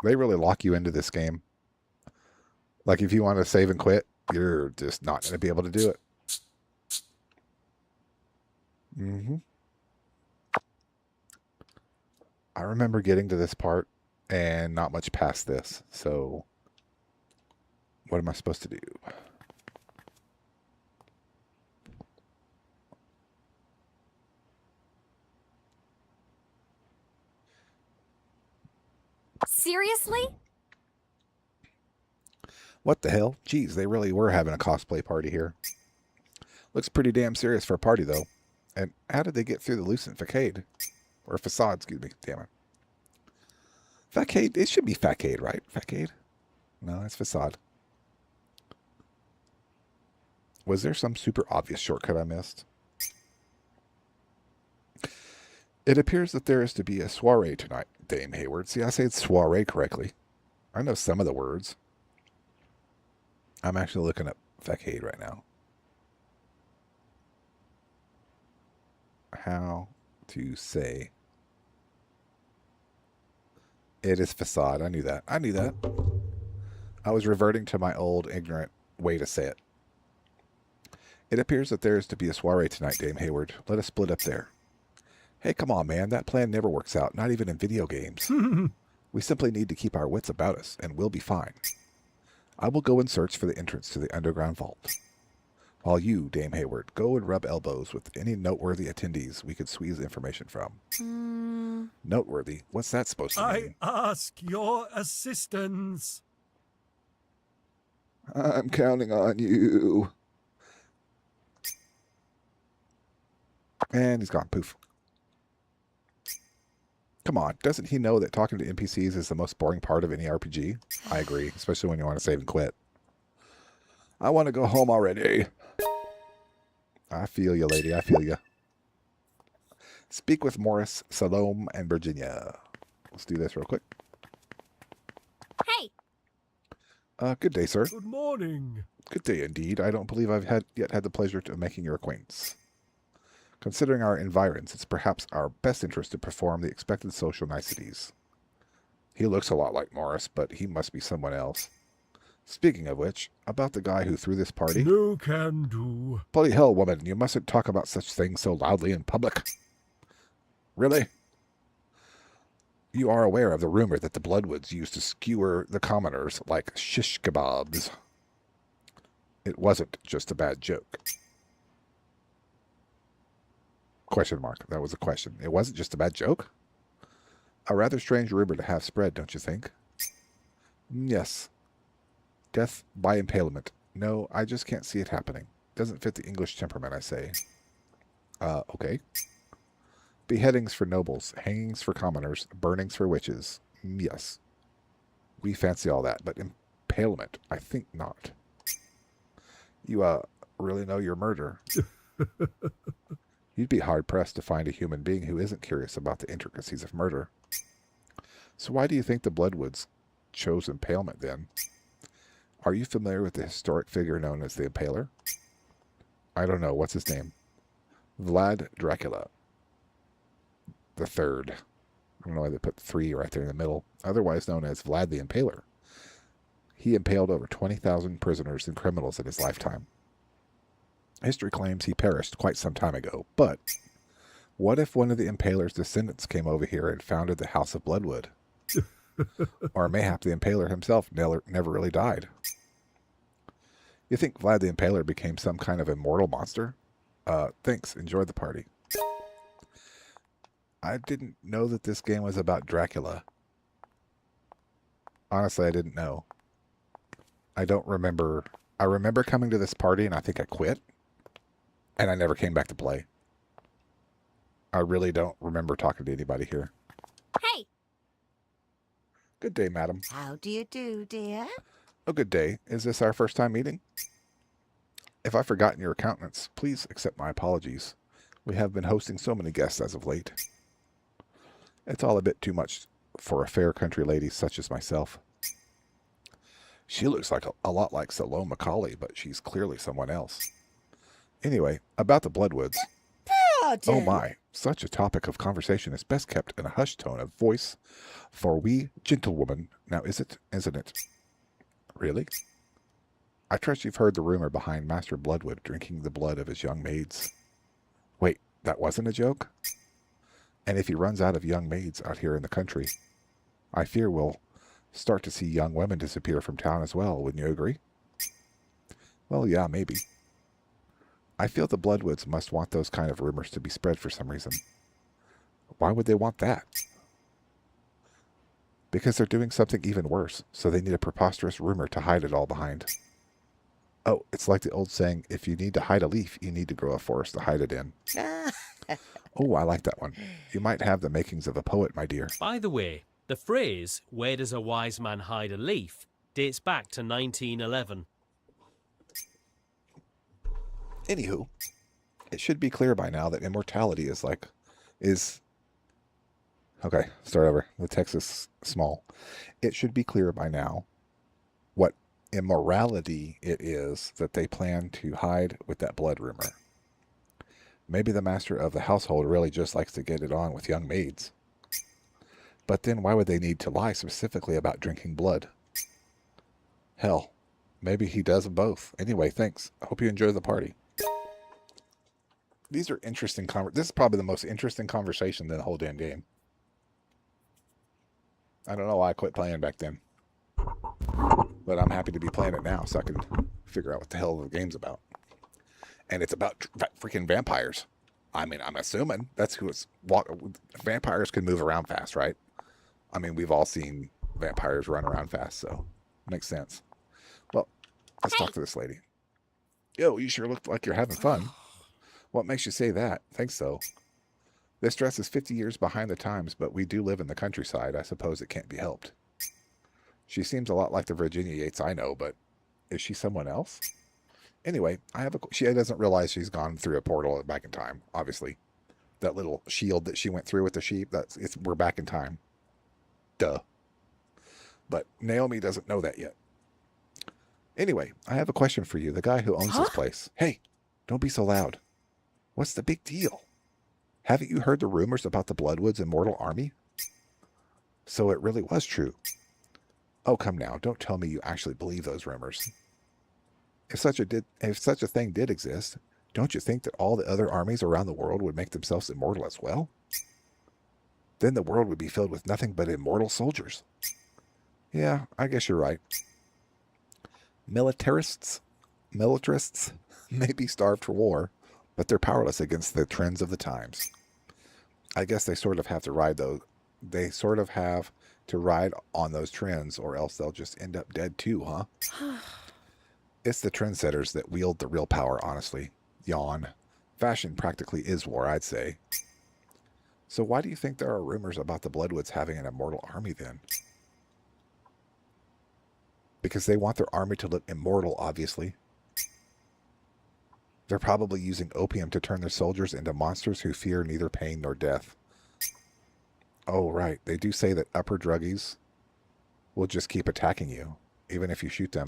They really lock you into this game. Like, if you want to save and quit, you're just not going to be able to do it. Mm-hmm. I remember getting to this part and not much past this. So, what am I supposed to do? Seriously? What the hell? Geez, they really were having a cosplay party here. Looks pretty damn serious for a party, though. And how did they get through the lucent facade? Or facade, excuse me. Damn it. Facade? It should be facade, right? Facade? No, it's facade. Was there some super obvious shortcut I missed? It appears that there is to be a soiree tonight, Dame Hayward. See, I said soiree correctly. I know some of the words. I'm actually looking up facade right now. How to say... It is facade. I knew that. I knew that. I was reverting to my old ignorant way to say it. It appears that there is to be a soiree tonight, Dame Hayward. Let us split up there. Hey, come on, man. That plan never works out, not even in video games. We simply need to keep our wits about us, and we'll be fine. I will go and search for the entrance to the underground vault. While you, Dame Hayward, go and rub elbows with any noteworthy attendees we could squeeze information from. Noteworthy? What's that supposed to mean? I ask your assistance. I'm counting on you. And he's gone. Poof. Come on, doesn't he know that talking to NPCs is the most boring part of any RPG? I agree, especially when you want to save and quit. I want to go home already. I feel you, lady. I feel you. Speak with Morris, Salome, and Virginia. Let's do this real quick. Hey, Good day, sir. Good morning. Good day indeed. I don't believe I've yet had the pleasure of making your acquaintance. Considering our environs, it's perhaps our best interest to perform the expected social niceties. He looks a lot like Morris, but he must be someone else. Speaking of which, about the guy who threw this party. No can do. Bloody hell, woman, you mustn't talk about such things so loudly in public. Really? You are aware of the rumor that the Bloodwoods used to skewer the commoners like shish kebabs. It wasn't just a bad joke. Question mark. That was a question. It wasn't just a bad joke? A rather strange rumor to have spread, don't you think? Yes. Death by impalement. No, I just can't see it happening. Doesn't fit the English temperament, I say. Okay. Beheadings for nobles, hangings for commoners, burnings for witches. Yes. We fancy all that, but impalement, I think not. You, really know your murder. You'd be hard-pressed to find a human being who isn't curious about the intricacies of murder. So why do you think the Bloodwoods chose impalement, then? Are you familiar with the historic figure known as the Impaler? I don't know. What's his name? Vlad Dracula the Third. I don't know why they put 3 right there in the middle. Otherwise known as Vlad the Impaler. He impaled over 20,000 prisoners and criminals in his lifetime. History claims he perished quite some time ago, but what if one of the Impaler's descendants came over here and founded the House of Bloodwood? Or mayhap the Impaler himself never really died. You think Vlad the Impaler became some kind of immortal monster? Thanks. Enjoy the party. I didn't know that this game was about Dracula. Honestly, I didn't know. I don't remember. I remember coming to this party and I think I quit. And I never came back to play. I really don't remember talking to anybody here. hey, Good day, madam. How do you do, dear? Oh, good day. Is this our first time meeting? If I've forgotten your countenance, please accept my apologies. We have been hosting so many guests as of late. It's all a bit too much for a fair country lady such as myself. She looks like a lot like Salome Macaulay, but she's clearly someone else. Anyway, about the Bloodwoods. Pardon. Oh my, such a topic of conversation is best kept in a hushed tone of voice for we gentlewoman. Now isn't it? Really? I trust you've heard the rumor behind Master Bloodwood drinking the blood of his young maids. Wait, that wasn't a joke? And if he runs out of young maids out here in the country, I fear we'll start to see young women disappear from town as well, wouldn't you agree? Well, yeah, maybe. I feel the Bloodwoods must want those kind of rumors to be spread for some reason. Why would they want that? Because they're doing something even worse, so they need a preposterous rumor to hide it all behind. Oh, it's like the old saying, if you need to hide a leaf, you need to grow a forest to hide it in. Oh, I like that one. You might have the makings of a poet, my dear. By the way, the phrase, where does a wise man hide a leaf, dates back to 1911. Anywho, it should be clear by now that immortality is okay, start over. The text is small. It should be clear by now what immorality it is that they plan to hide with that blood rumor. Maybe the master of the household really just likes to get it on with young maids. But then why would they need to lie specifically about drinking blood? Hell, maybe he does both. Anyway, thanks. I hope you enjoy the party. These are interesting this is probably the most interesting conversation in the whole damn game. I don't know why I quit playing back then. But I'm happy to be playing it now so I can figure out what the hell the game's about. And it's about freaking vampires. I mean, I'm assuming that's who it's... Vampires can move around fast, right? I mean, we've all seen vampires run around fast, so makes sense. Well, let's talk to this lady. Yo, you sure look like you're having fun. What makes you say that? Thanks, though. This dress is 50 years behind the times, but we do live in the countryside. I suppose it can't be helped. She seems a lot like the Virginia Yates I know, but is she someone else? Anyway, she doesn't realize she's gone through a portal back in time, obviously. That little shield that she went through with the sheep, we're back in time. Duh. But Naomi doesn't know that yet. Anyway, I have a question for you, the guy who owns this place. Hey, don't be so loud. What's the big deal? Haven't you heard the rumors about the Bloodwood's immortal army? So it really was true. Oh, come now, don't tell me you actually believe those rumors. If such a thing did exist, don't you think that all the other armies around the world would make themselves immortal as well? Then the world would be filled with nothing but immortal soldiers. Yeah, I guess you're right. Militarists may be starved for war, but they're powerless against the trends of the times. I guess they sort of have to ride on those trends, or else they'll just end up dead too, huh? It's the trendsetters that wield the real power, honestly. Yawn. Fashion practically is war, I'd say. So why do you think there are rumors about the Bloodwoods having an immortal army then? Because they want their army to look immortal, obviously. They're probably using opium to turn their soldiers into monsters who fear neither pain nor death. Oh, right. They do say that upper druggies will just keep attacking you, even if you shoot them.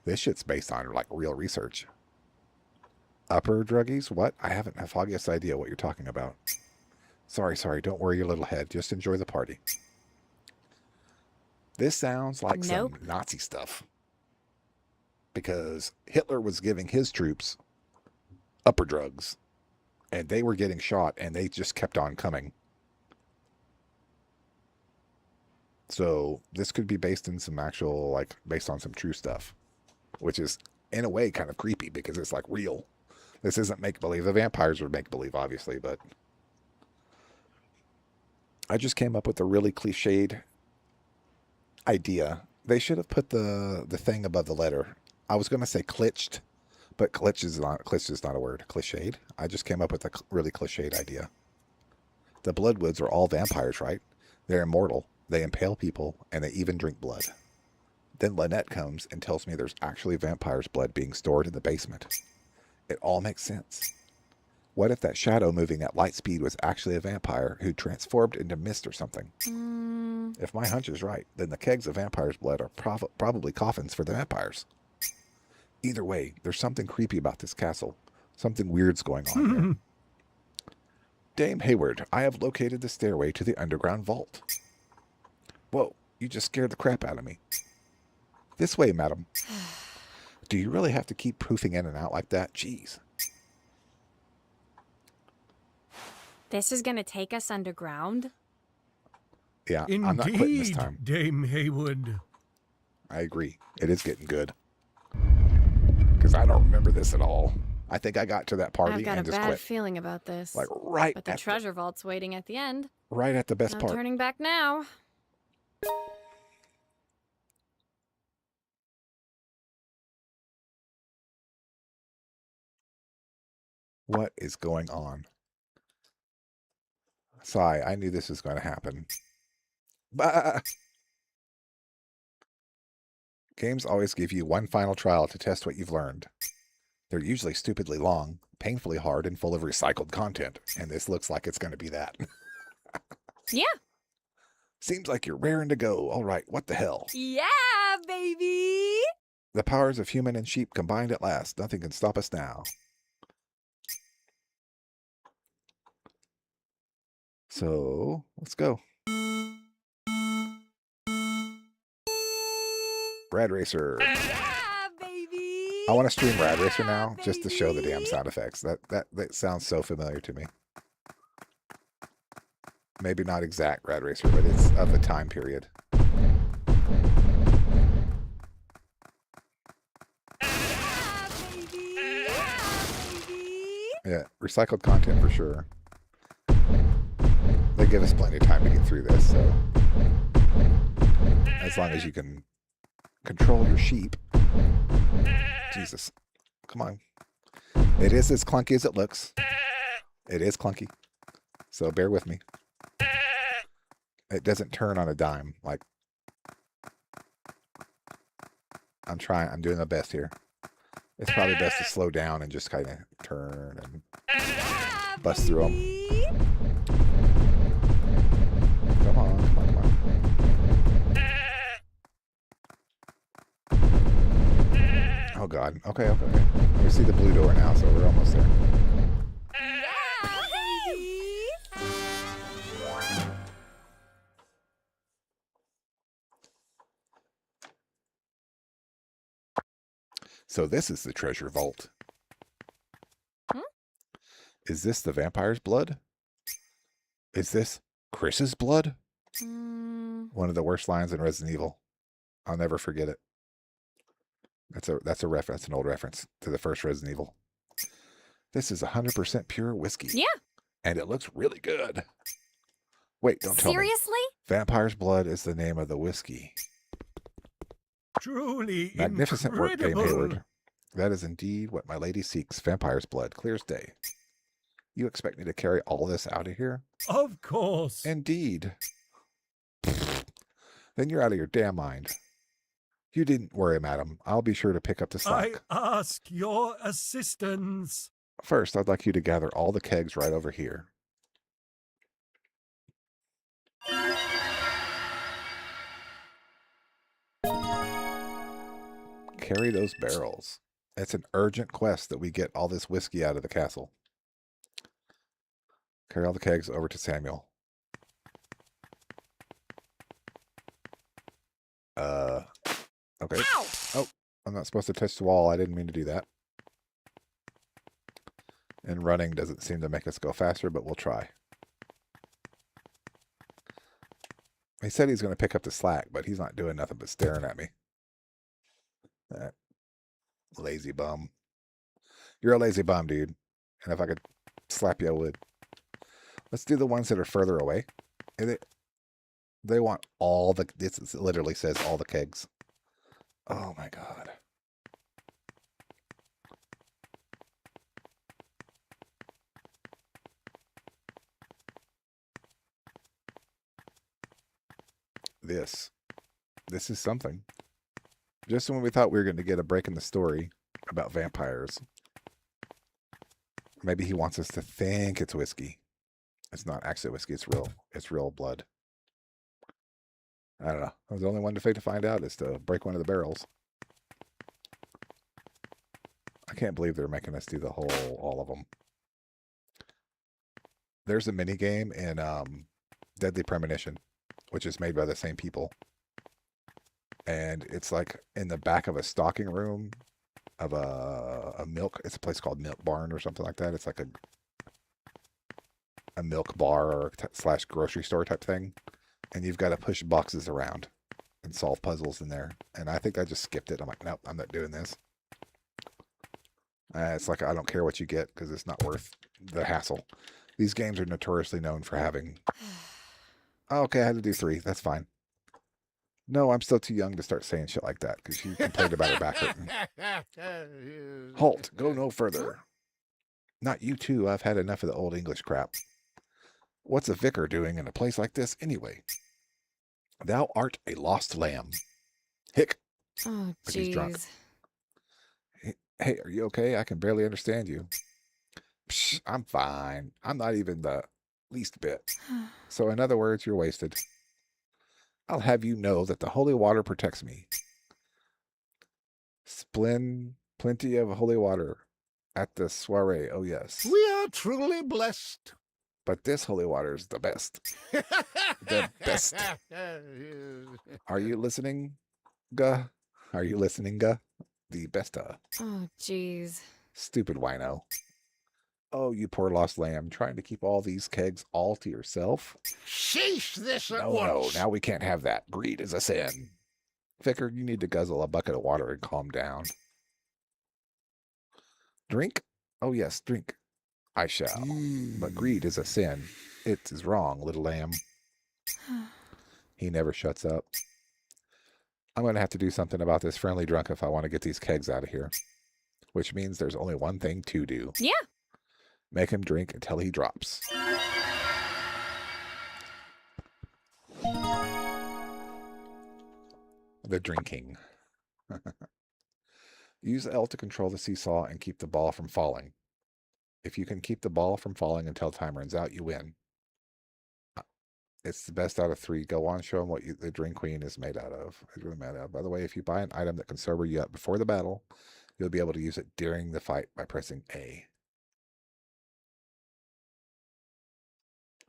This shit's based on, like, real research. Upper druggies? What? I haven't the foggiest idea what you're talking about. Sorry. Don't worry your little head. Just enjoy the party. This sounds like some Nazi stuff. Because Hitler was giving his troops upper drugs. And they were getting shot, and they just kept on coming. So this could be based in some actual, like, based on some true stuff. Which is, in a way, kind of creepy, because it's, like, real. This isn't make-believe. The vampires are make-believe, obviously, but I just came up with a really cliched idea. They should have put the thing above the letter. I was going to say clitched, but clitched is not a word. Cliched. I just came up with a really cliched idea. The Bloodwoods are all vampires, right? They're immortal. They impale people, and they even drink blood. Then Lynette comes and tells me there's actually vampire's blood being stored in the basement. It all makes sense. What if that shadow moving at light speed was actually a vampire who transformed into mist or something? If my hunch is right, then the kegs of vampire's blood are probably coffins for the vampires. Either way, there's something creepy about this castle. Something weird's going on here. Dame Hayward, I have located the stairway to the underground vault. Whoa, you just scared the crap out of me. This way, madam. Do you really have to keep poofing in and out like that? Jeez. This is gonna take us underground? Yeah, Indeed, I'm not quitting this time. Dame Haywood. I agree. It is getting good. Because I don't remember this at all. I think I got to that party I've got and a just bad quit. feeling about this. Like right but the at treasure vault's waiting at the end. Right at the best No part. turning back now. What is going on? Sigh, I knew this was going to happen. Bah! Games always give you one final trial to test what you've learned. They're usually stupidly long, painfully hard, and full of recycled content, and this looks like it's going to be that. Yeah. Seems like you're raring to go. All right, what the hell? Yeah, baby! The powers of human and sheep combined at last. Nothing can stop us now. So, let's go. Rad Racer. Yeah, baby! I want to stream Rad Racer now, just to show the damn sound effects. That sounds so familiar to me. Maybe not exact Rad Racer, but it's of a time period. Yeah, baby! Yeah, baby! Yeah, recycled content for sure. They give us plenty of time to get through this, so as long as you can control your sheep. Jesus. Come on. It is as clunky as it looks. It is clunky. So bear with me. It doesn't turn on a dime. Like, I'm trying. I'm doing my best here. It's probably best to slow down and just kind of turn and bust through them. Come on, come on, come on. Oh, God. Okay, okay, okay. We see the blue door now, so we're almost there. So this is the treasure vault. Is this the vampire's blood? Is this Chris's blood? One of the worst lines in Resident Evil. I'll never forget it. That's a reference, an old reference to the first Resident Evil. This is 100% pure whiskey. Yeah. And it looks really good. Wait, don't tell me. Seriously? Vampire's blood is the name of the whiskey. Truly Magnificent work, Dame incredible. Hayward. That is indeed what my lady seeks. Vampire's blood, clear as day. You expect me to carry all this out of here? Of course. Indeed. Then you're out of your damn mind. You didn't worry, madam. I'll be sure to pick up the slack. I ask your assistance. First, I'd like you to gather all the kegs right over here. Carry those barrels. It's an urgent quest that we get all this whiskey out of the castle. Carry all the kegs over to Samuel. Okay. Ow! Oh, I'm not supposed to touch the wall. I didn't mean to do that. And running doesn't seem to make us go faster, but we'll try. He said he's going to pick up the slack, but he's not doing nothing but staring at me. That lazy bum. You're a lazy bum, dude. And if I could slap you, I would. Let's do the ones that are further away. They want all the... It literally says all the kegs. Oh, my God. This is something. Just when we thought we were going to get a break in the story about vampires. Maybe he wants us to think it's whiskey. It's not actually whiskey. It's real blood. I don't know. I was the only one to find out is to break one of the barrels. I can't believe they're making us do all of them. There's a mini game in Deadly Premonition, which is made by the same people. And it's like in the back of a stocking room of a milk. It's a place called Milk Barn or something like that. It's like a milk bar or / grocery store type thing. And you've got to push boxes around and solve puzzles in there. And I think I just skipped it. I'm like, nope, I'm not doing this. It's like, I don't care what you get because it's not worth the hassle. These games are notoriously known for having... Oh, okay, I had to do 3. That's fine. No, I'm still too young to start saying shit like that because she complained about her back hurting. Halt, go no further. Not you too. I've had enough of the old English crap. What's a vicar doing in a place like this anyway? Thou art a lost lamb. Hick. Oh, Like he's drunk. jeez. Hey, are you okay? I can barely understand you. Psh, I'm fine. I'm not even the least bit. So in other words, you're wasted. I'll have you know that the holy water protects me. Plenty of holy water at the soiree. Oh, yes. We are truly blessed. But this holy water is the best. The best. Are you listening, Guh? Are you listening, Guh? The best. Oh, jeez. Stupid wino. Oh, you poor lost lamb, trying to keep all these kegs all to yourself? Sheesh this at No, once. now we can't have that. Greed is a sin. Vicar, you need to guzzle a bucket of water and calm down. Drink? Oh, yes, drink. I shall. But greed is a sin. It is wrong, little lamb. He never shuts up. I'm going to have to do something about this friendly drunk if I want to get these kegs out of here. Which means there's only one thing to do. Yeah. Make him drink until he drops. The drinking. Use L to control the seesaw and keep the ball from falling. If you can keep the ball from falling until time runs out, you win. It's the best out of 3. Go on, show them what the Drink Queen is made out of. It's really made out of. By the way, if you buy an item that can sober you up before the battle, you'll be able to use it during the fight by pressing A.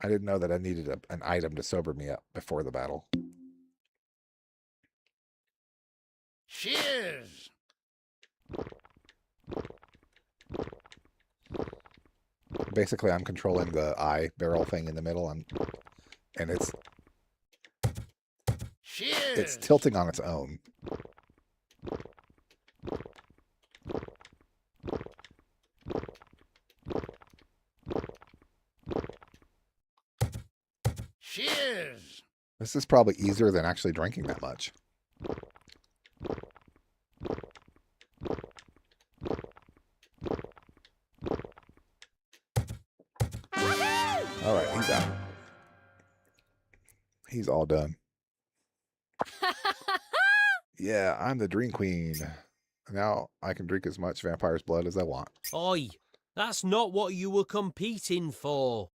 I didn't know that I needed an item to sober me up before the battle. Cheers! Basically, I'm controlling the eye barrel thing in the middle, and it's Cheers! it's tilting on its own. Cheers! This is probably easier than actually drinking that much. All right, he's out. He's all done. Yeah, I'm the Drink Queen. Now I can drink as much vampire's blood as I want. Oi, that's not what you were competing for.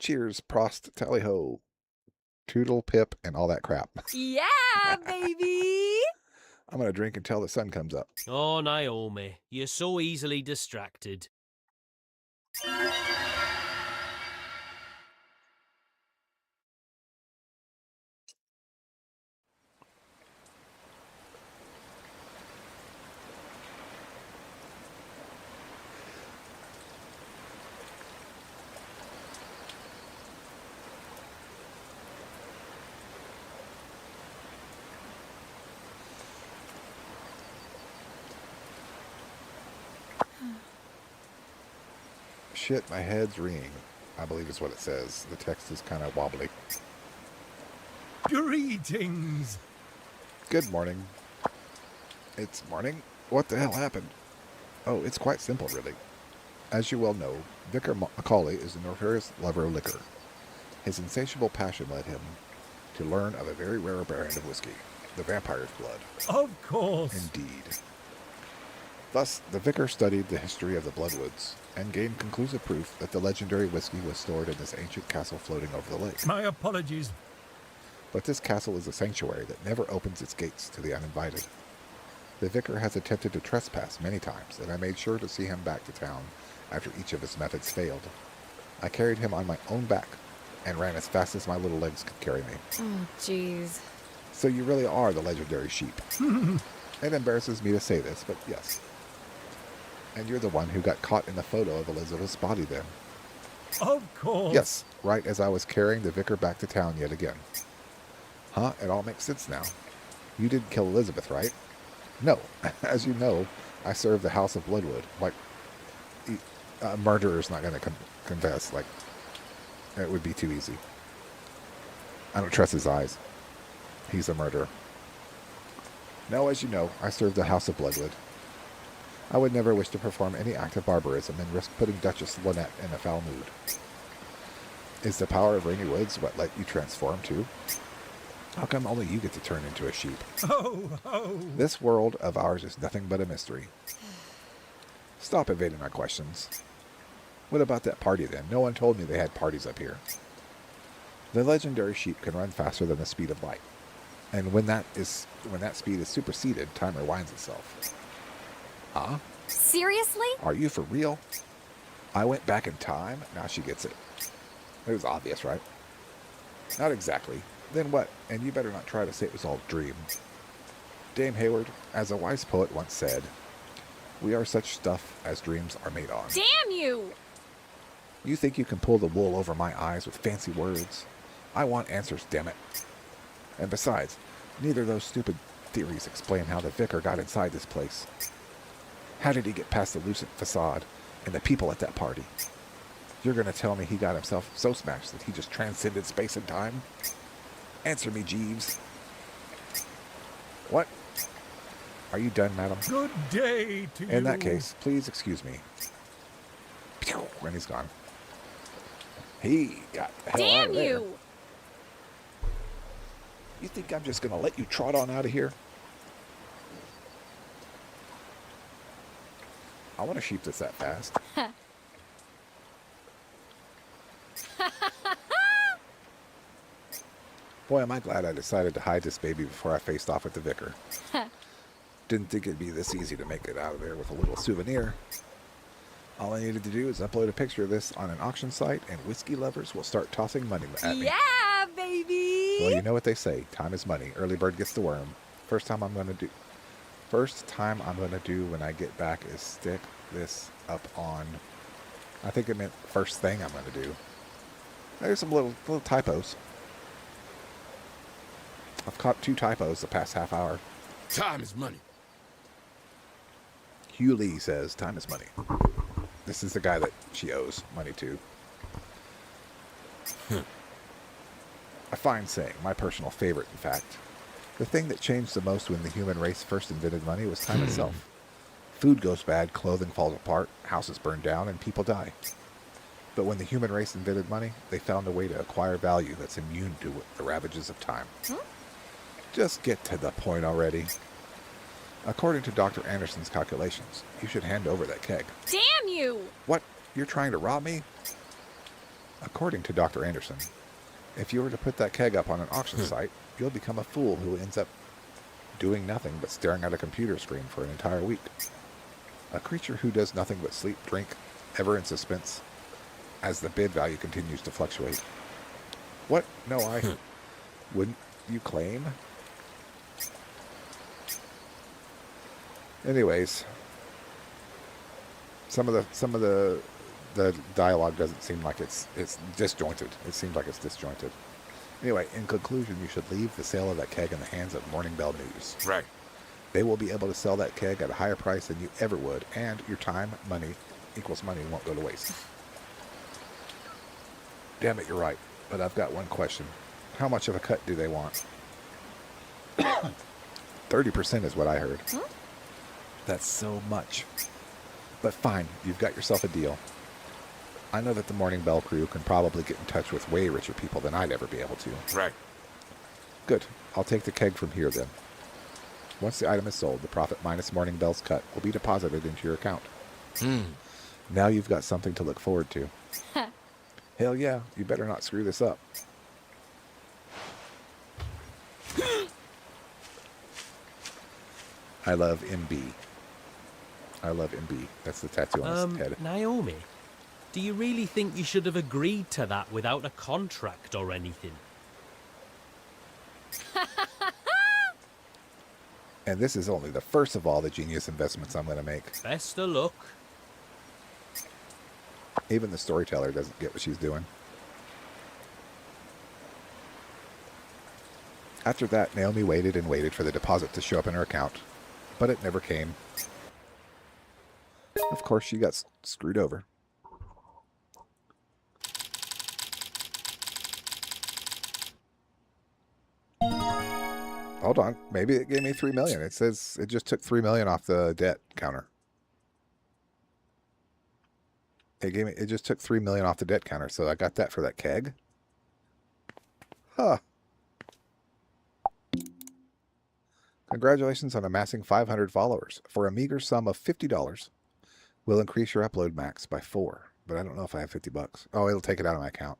Cheers, Prost, tally ho, toodle, pip, and all that crap. Yeah, baby! I'm going to drink until the sun comes up. Oh, Naomi, you're so easily distracted. Shit, my head's ringing, I believe is what it says. The text is kind of wobbly. Greetings. Good morning. It's morning? What the hell happened? Oh, it's quite simple, really. As you well know, Vicar Macaulay is a notorious lover of liquor. His insatiable passion led him to learn of a very rare brand of whiskey, the vampire's blood. Of course. Indeed. Thus, the vicar studied the history of the Bloodwoods and gained conclusive proof that the legendary whiskey was stored in this ancient castle floating over the lake. My apologies. But this castle is a sanctuary that never opens its gates to the uninvited. The vicar has attempted to trespass many times, and I made sure to see him back to town after each of his methods failed. I carried him on my own back and ran as fast as my little legs could carry me. Oh, jeez. So you really are the legendary sheep. It embarrasses me to say this, but yes. And you're the one who got caught in the photo of Elizabeth's body then. Of course. Yes, right as I was carrying the vicar back to town yet again. Huh? It all makes sense now. You didn't kill Elizabeth, right? No. As you know, I serve the House of Bloodwood. Like, a murderer's not going to confess. Like, it would be too easy. I don't trust his eyes. He's a murderer. No, as you know, I serve the House of Bloodwood. I would never wish to perform any act of barbarism and risk putting Duchess Lynette in a foul mood. Is the power of Rainy Woods what let you transform too? How come only you get to turn into a sheep? Oh. This world of ours is nothing but a mystery. Stop evading my questions. What about that party then? No one told me they had parties up here. The legendary sheep can run faster than the speed of light. And when that speed is superseded, time rewinds itself. Huh? Seriously? Are you for real? I went back in time? Now she gets it. It was obvious, right? Not exactly. Then what? And you better not try to say it was all a dream. Dame Hayward, as a wise poet once said, we are such stuff as dreams are made on. Damn you! You think you can pull the wool over my eyes with fancy words? I want answers, damn it. And besides, neither of those stupid theories explain how the vicar got inside this place. How did he get past the lucent facade and the people at that party? You're going to tell me he got himself so smashed that he just transcended space and time? Answer me, Jeeves. What? Are you done, madam? Good day to you. In that case, please excuse me. And he's gone. He got the hell out Damn of there. you! You think I'm just going to let you trot on out of here? I want a sheep that's that fast. Boy, am I glad I decided to hide this baby before I faced off with the vicar. Didn't think it'd be this easy to make it out of there with a little souvenir. All I needed to do is upload a picture of this on an auction site, and whiskey lovers will start tossing money at me. Yeah, baby! Well, you know what they say. Time is money. Early bird gets the worm. First time I'm going to do when I get back is stick this up on... I think it meant first thing I'm going to do. There's some little typos. I've caught 2 typos the past half hour. Time is money. Hugh Lee says time is money. This is the guy that she owes money to. A fine saying, my personal favorite, in fact. The thing that changed the most when the human race first invented money was time itself. Food goes bad, clothing falls apart, houses burn down, and people die. But when the human race invented money, they found a way to acquire value that's immune to the ravages of time. Just get to the point already. According to Dr. Anderson's calculations, you should hand over that keg. Damn you! What? You're trying to rob me? According to Dr. Anderson, if you were to put that keg up on an auction site, you'll become a fool who ends up doing nothing but staring at a computer screen for an entire week. A creature who does nothing but sleep, drink, ever in suspense, as the bid value continues to fluctuate. What? No, I... Wouldn't you claim? Anyways, some of the dialogue doesn't seem like it's disjointed. It seems like it's disjointed. Anyway, in conclusion, you should leave the sale of that keg in the hands of Morning Bell News. Right. They will be able to sell that keg at a higher price than you ever would, and your time, money, equals money won't go to waste. Damn it, you're right. But I've got one question. How much of a cut do they want? 30% is what I heard. That's so much. But fine, you've got yourself a deal. I know that the Morning Bell crew can probably get in touch with way richer people than I'd ever be able to. Right. Good. I'll take the keg from here then. Once the item is sold, the profit minus Morning Bell's cut will be deposited into your account. Now you've got something to look forward to. Hell yeah, you better not screw this up. I love MB. I love MB. That's the tattoo on his head. Naomi, do you really think you should have agreed to that without a contract or anything? And this is only the first of all the genius investments I'm going to make. Best of luck. Even the storyteller doesn't get what she's doing. After that, Naomi waited and waited for the deposit to show up in her account, but it never came. Of course, she got screwed over. Hold on. Maybe it gave me 3 million. It says it just took 3 million off the debt counter. It just took 3 million off the debt counter, so I got that for that keg. Huh. Congratulations on amassing 500 followers. For a meager sum of $50, we'll increase your upload max by 4. But I don't know if I have $50. Oh, it'll take it out of my account.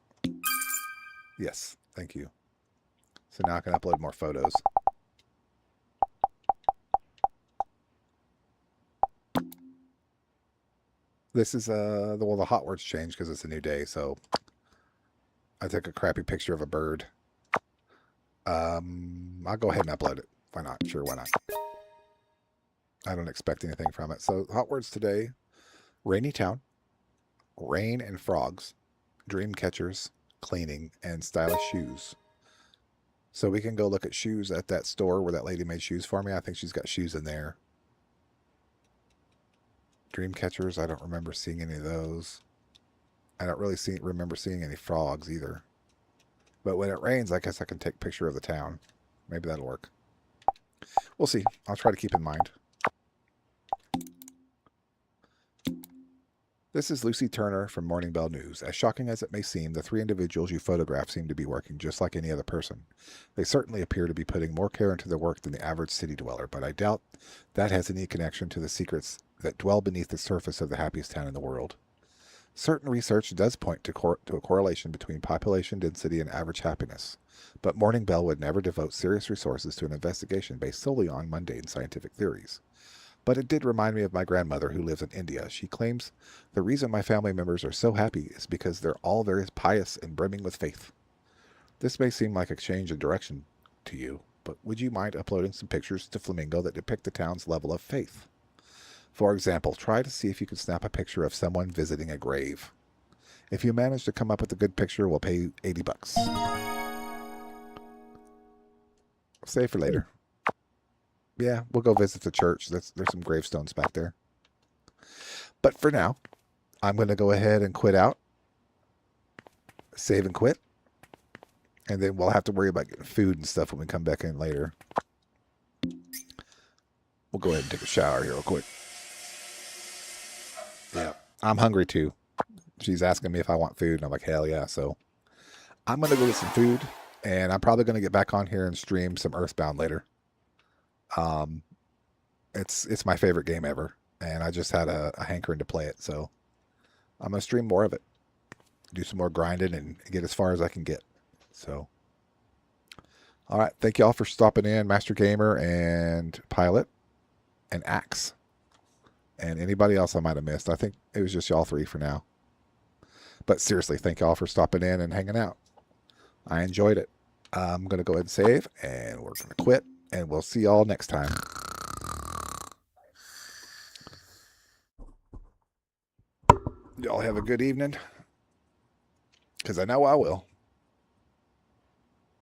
Yes, thank you. So now I can upload more photos. This is the hot words changed because it's a new day, so I took a crappy picture of a bird. I'll go ahead and upload it. Why not? Sure, why not? I don't expect anything from it. So hot words today: rainy town, rain and frogs, dream catchers, cleaning, and stylish shoes. So we can go look at shoes at that store where that lady made shoes for me. I think she's got shoes in there. Dream catchers, I don't remember seeing any of those. I don't really remember seeing any frogs either. But when it rains, I guess I can take a picture of the town. Maybe that'll work. We'll see. I'll try to keep in mind. This is Lucy Turner from Morning Bell News. As shocking as it may seem, the 3 individuals you photographed seem to be working just like any other person. They certainly appear to be putting more care into their work than the average city dweller, but I doubt that has any connection to the secrets that dwell beneath the surface of the happiest town in the world. Certain research does point to a correlation between population density and average happiness, but Morning Bell would never devote serious resources to an investigation based solely on mundane scientific theories. But it did remind me of my grandmother who lives in India. She claims the reason my family members are so happy is because they're all very pious and brimming with faith. This may seem like a change in direction to you, but would you mind uploading some pictures to Flamingo that depict the town's level of faith? For example, try to see if you can snap a picture of someone visiting a grave. If you manage to come up with a good picture, we'll pay you $80. Save for later. Yeah, we'll go visit the church. There's some gravestones back there. But for now, I'm going to go ahead and quit out. Save and quit. And then we'll have to worry about getting food and stuff when we come back in later. We'll go ahead and take a shower here real quick. Yeah, I'm hungry too. She's asking me if I want food, and I'm like, hell yeah. So I'm going to go get some food, and I'm probably going to get back on here and stream some Earthbound later. It's my favorite game ever, and I just had a hankering to play it, so I'm gonna stream more of it, do some more grinding, and get as far as I can get. So, all right, thank you all for stopping in, Master Gamer and Pilot and Axe, and anybody else I might have missed. I think it was just y'all 3 for now. But seriously, thank y'all for stopping in and hanging out. I enjoyed it. I'm gonna go ahead and save, and we're gonna quit. And we'll see y'all next time. Y'all have a good evening. Because I know I will.